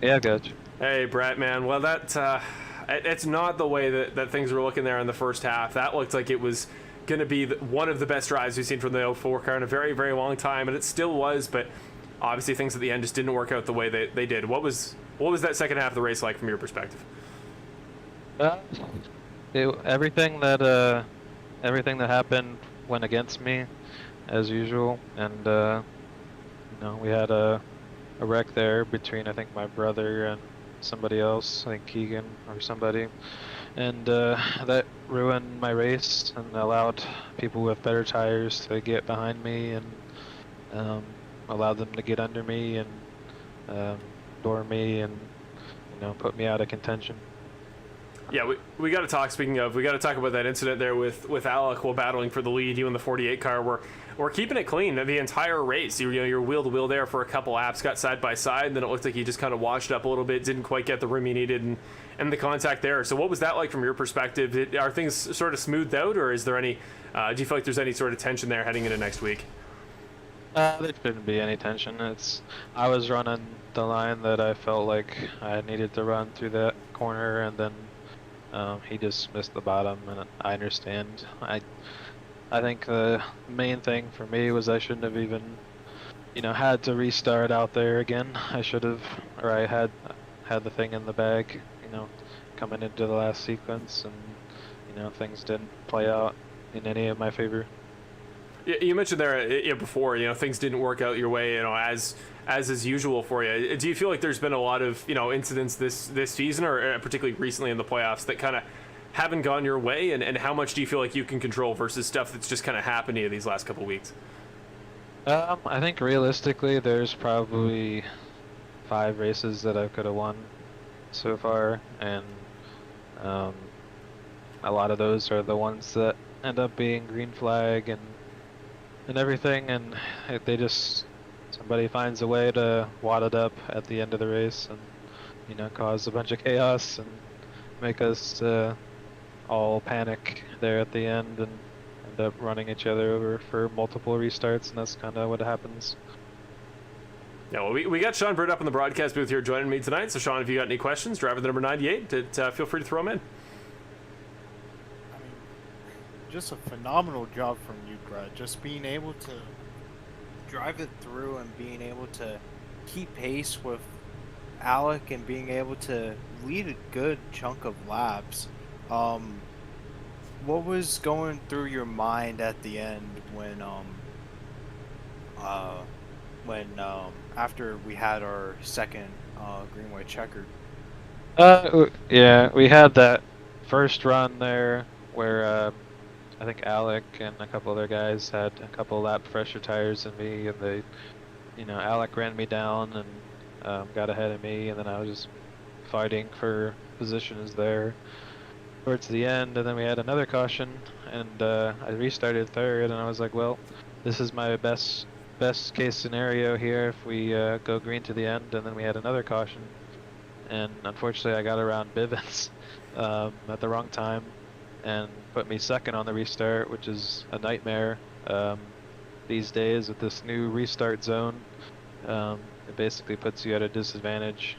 Yeah, gotcha. Hey, Brett, man. Well, it's not the way that things were looking there in the first half. That looked like it was going to be one of the best drives we've seen from the 04 car in a very, very long time, and it still was, but obviously things at the end just didn't work out the way they did. What was that second half of the race like from your perspective? Everything that happened went against me, as usual, and we had a wreck there between, I think, my brother and somebody else, I think Keegan or somebody, and that ruined my race and allowed people with better tires to get behind me, and allowed them to get under me and door me and put me out of contention. Yeah, we got to talk. Speaking of, we got to talk about that incident there with Alec while battling for the lead. You and the 48 car were keeping it clean the entire race. You're wheel to wheel there for a couple laps, got side by side, and then it looked like you just kind of washed up a little bit, didn't quite get the room you needed, and the contact there. So what was that like from your perspective? Are things sort of smoothed out, or is there any? Do you feel like there's any sort of tension there heading into next week? There shouldn't be any tension. I was running the line that I felt like I needed to run through that corner, and then he just missed the bottom, and I understand. I think the main thing for me was I shouldn't have even, had to restart out there again. I should have, or I had the thing in the bag, coming into the last sequence, and things didn't play out in any of my favor. You mentioned there before, things didn't work out your way, as is usual for you. Do you feel like there's been a lot of, incidents this season, or particularly recently in the playoffs, that kind of haven't gone your way, and how much do you feel like you can control versus stuff that's just kind of happened to you these last couple weeks? I think realistically there's probably 5 races that I could have won so far, and a lot of those are the ones that end up being green flag and everything, and somebody finds a way to wad it up at the end of the race and cause a bunch of chaos and make us all panic there at the end and end up running each other over for multiple restarts, and that's kind of what happens. Yeah, well, we got Sean Bird up in the broadcast booth here joining me tonight. So, Sean, if you got any questions, driver the number 98, feel free to throw them in. I mean, just a phenomenal job from you, Brett. Just being able to drive it through and being able to keep pace with Alec and being able to lead a good chunk of laps. What was going through your mind at the end when after we had our second green white checkered? Yeah, we had that first run there where I think Alec and a couple other guys had a couple lap fresher tires than me, and they, Alec ran me down and got ahead of me, and then I was just fighting for positions there towards the end, and then we had another caution, and I restarted third, and I was like, well, this is my best case scenario here if we go green to the end. And then we had another caution, and unfortunately I got around Bivens at the wrong time and put me second on the restart, which is a nightmare these days with this new restart zone. It basically puts you at a disadvantage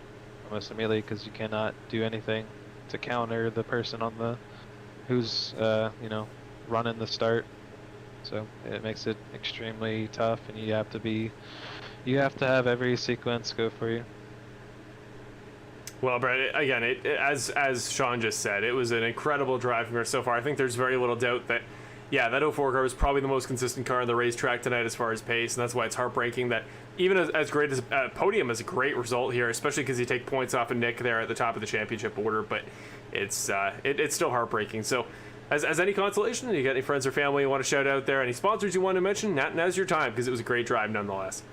almost immediately because you cannot do anything to counter the person on the who's running the start. So it makes it extremely tough, and you have to have every sequence go for you. Well, Brett, again, as Sean just said, it was an incredible drive from her so far. I think there's very little doubt that, yeah, that 04 car was probably the most consistent car on the racetrack tonight as far as pace, and that's why it's heartbreaking that even as great as podium is a great result here, especially because you take points off of Nick there at the top of the championship order, but it's still heartbreaking. So, as any consolation, you got any friends or family you want to shout out there, any sponsors you want to mention, now's your time, because it was a great drive nonetheless.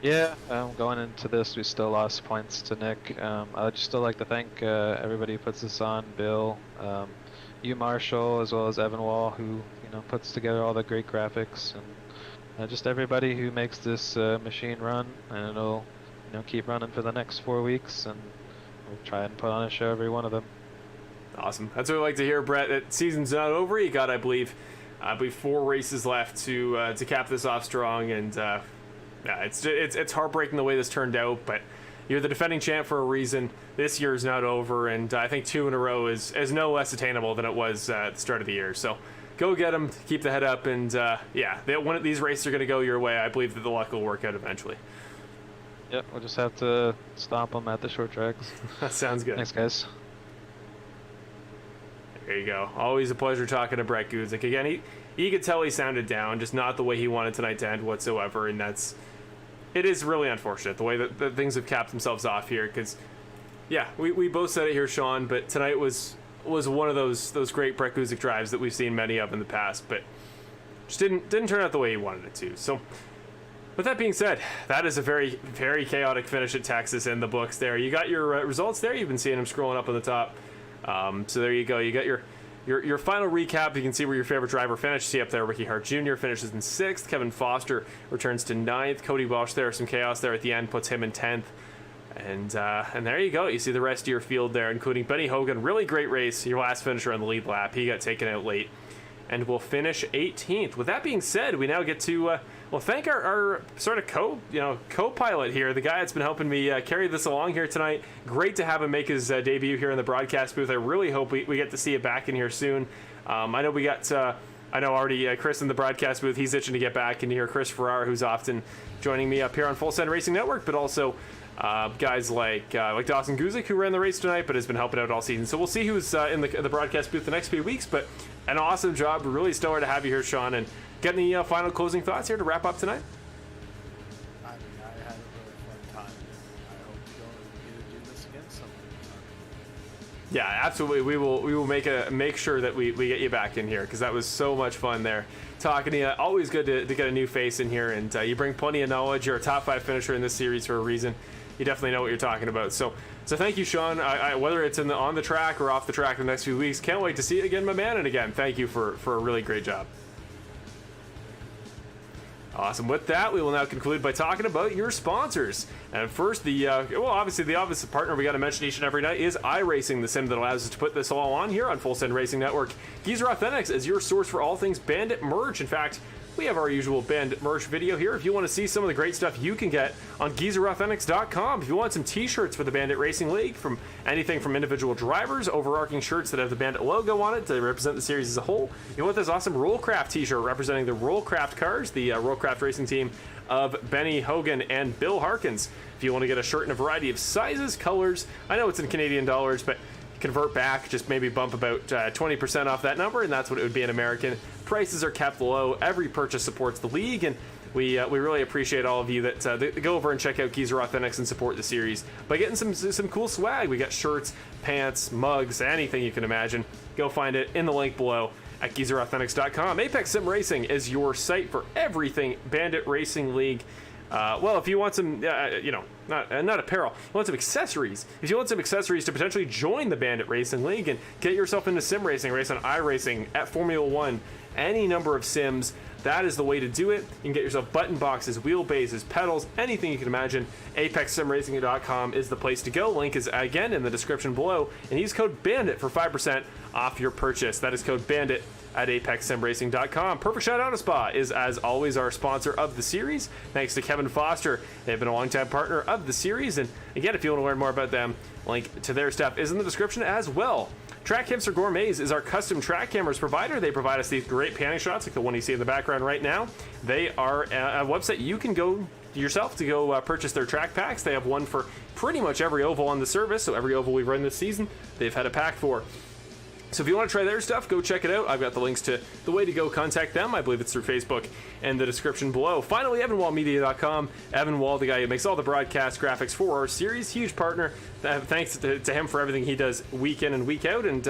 Yeah, going into this, we still lost points to Nick. I'd just still like to thank everybody who puts this on, Bill, you, Marshall, as well as Evan Wall, who puts together all the great graphics, and just everybody who makes this machine run, and it'll keep running for the next 4 weeks, and we'll try and put on a show every one of them. Awesome. That's what we like to hear, Brett. That season's not over. You got, I believe 4 races left to cap this off strong, and yeah, it's heartbreaking the way this turned out, but you're the defending champ for a reason. This year's not over, and I think 2 in a row is no less attainable than it was at the start of the year. So go get them, keep the head up, and yeah, one of these races are going to go your way. I believe that the luck will work out eventually. Yep, we'll just have to stomp them at the short tracks. That sounds good. Thanks, guys. There you go. Always a pleasure talking to Brett Gudzik. Again, he could tell he sounded down, just not the way he wanted tonight to end whatsoever, and it is really unfortunate the way that things have capped themselves off here, because yeah, we both said it here, Sean, but tonight was one of those great Brett Gudzik drives that we've seen many of in the past, but just didn't turn out the way he wanted it to. So with that being said, that is a very, very chaotic finish at Texas in the books there. You got your results there. You've been seeing them scrolling up on the top. So there you go. You got your final recap. You can see where your favorite driver finished. See up there, Ricky Hart Jr. finishes in 6th. Kevin Foster returns to 9th. Cody Bosch there, some chaos there at the end, puts him in 10th. And there you go. You see the rest of your field there, including Benny Hogan. Really great race. Your last finisher on the lead lap. He got taken out late, and will finish 18th. With that being said, we now get to thank our sort of co-pilot here, the guy that's been helping me carry this along here tonight. Great to have him make his debut here in the broadcast booth. I really hope we get to see you back in here soon. I know we got already Chris in the broadcast booth. He's itching to get back in here. Chris Farrar, who's often joining me up here on Full Send Racing Network, but also guys like Dawson Guzik, who ran the race tonight, but has been helping out all season. So we'll see who's in the broadcast booth the next few weeks. But an awesome job. Really stellar to have you here, Sean. And got any final closing thoughts here to wrap up tonight? I mean, I had a really fun time. I hope we don't get to do this again sometime. Yeah, absolutely. We will make sure that we get you back in here, because that was so much fun there talking to you. Always good to get a new face in here, and you bring plenty of knowledge. You're a top 5 finisher in this series for a reason. You definitely know what you're talking about. So thank you, Sean. Whether it's on the track or off the track in the next few weeks, can't wait to see it again, my man. And again, thank you for a really great job. Awesome. With that, we will now conclude by talking about your sponsors. And first, obviously the obvious partner we got to mention each and every night is iRacing, the sim that allows us to put this all on here on Full Send Racing Network. Geezer Authentics is your source for all things Bandit merch. In fact, we have our usual Bandit merch video here. If you want to see some of the great stuff you can get on GeezerAuthentics.com, if you want some t-shirts for the Bandit Racing League, from anything from individual drivers, overarching shirts that have the Bandit logo on it to represent the series as a whole. You want this awesome Rollcraft t-shirt representing the Rollcraft cars, the Rollcraft racing team of Benny Hogan and Bill Harkins. If you want to get a shirt in a variety of sizes, colors, I know it's in Canadian dollars, but convert back, just maybe bump about 20% off that number, and that's what it would be in American. Prices are kept low. Every purchase supports the league, and we really appreciate all of you that go over and check out Geezer Authentics and support the series by getting some cool swag. We got shirts, pants, mugs, anything you can imagine. Go find it in the link below at GeezerAuthentics.com. Apex Sim Racing is your site for everything Bandit Racing League. Well, if you want some, not apparel, you want some accessories. If you want some accessories to potentially join the Bandit Racing League and get yourself into sim racing, race on iRacing, at Formula One, any number of sims, that is the way to do it. You can get yourself button boxes, wheelbases, pedals, anything you can imagine. ApexSimRacing.com is the place to go. Link is again in the description below, and use code BANDIT for 5% off your purchase. That is code BANDIT at ApexSimRacing.com. Perfect Shot Auto Spa is, as always, our sponsor of the series. Thanks to Kevin Foster. They've been a longtime partner of the series, and again, if you want to learn more about them, link to their stuff is in the description as well. Track Hipster Gourmets is our custom track cameras provider. They provide us these great panning shots like the one you see in the background right now. They are a website you can go yourself to go purchase their track packs. They have one for pretty much every oval on the service, so every oval we've run this season, they've had a pack for. So if you want to try their stuff, go check it out. I've got the links to the way to go contact them. I believe it's through Facebook in the description below. Finally, EvanWallMedia.com. Evan Wall, the guy who makes all the broadcast graphics for our series, huge partner. Thanks to him for everything he does week in and week out. And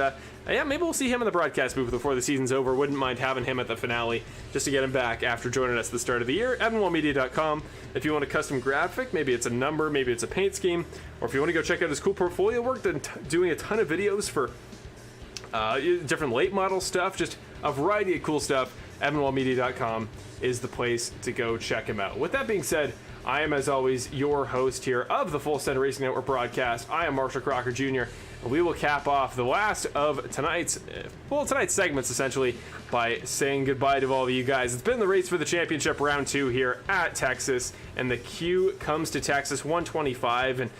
yeah, maybe we'll see him in the broadcast booth before the season's over. Wouldn't mind having him at the finale just to get him back after joining us at the start of the year. EvanWallMedia.com. If you want a custom graphic, maybe it's a number, maybe it's a paint scheme, or if you want to go check out his cool portfolio work, then doing a ton of videos for different late model stuff, just a variety of cool stuff, EvanWallMedia.com is the place to go check him out. With that being said, I am, as always, your host here of the Full Send Racing Network broadcast. I am Marshall Crocker Jr., and we will cap off the last of tonight's segments, essentially, by saying goodbye to all of you guys. It's been the race for the championship round 2 here at Texas, and the Q comes to Texas 125, and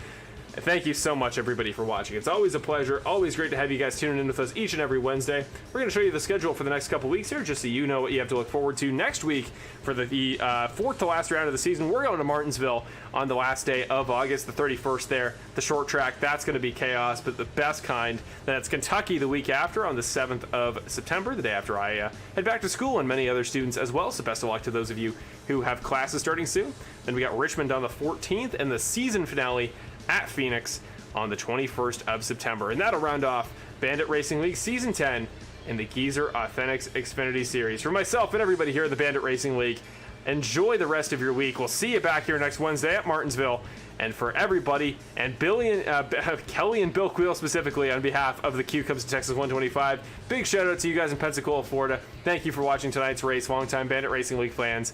thank you so much, everybody, for watching. It's always a pleasure. Always great to have you guys tuning in with us each and every Wednesday. We're going to show you the schedule for the next couple weeks here, just so you know what you have to look forward to next week for the fourth to last round of the season. We're going to Martinsville on the last day of August, the 31st there. The short track, that's going to be chaos, but the best kind. Then it's Kentucky the week after on the 7th of September, the day after I head back to school, and many other students as well. So best of luck to those of you who have classes starting soon. Then we got Richmond on the 14th, and the season finale at Phoenix on the 21st of September. And that'll round off Bandit Racing League Season 10 in the Geezer Authentics Xfinity Series. For myself and everybody here at the Bandit Racing League, enjoy the rest of your week. We'll see you back here next Wednesday at Martinsville. And for everybody, and Kelly and Bill Queel specifically, on behalf of the Q Comes to Texas 125, big shout out to you guys in Pensacola, Florida. Thank you for watching tonight's race, longtime Bandit Racing League fans.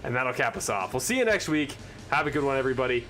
And that'll cap us off. We'll see you next week. Have a good one, everybody.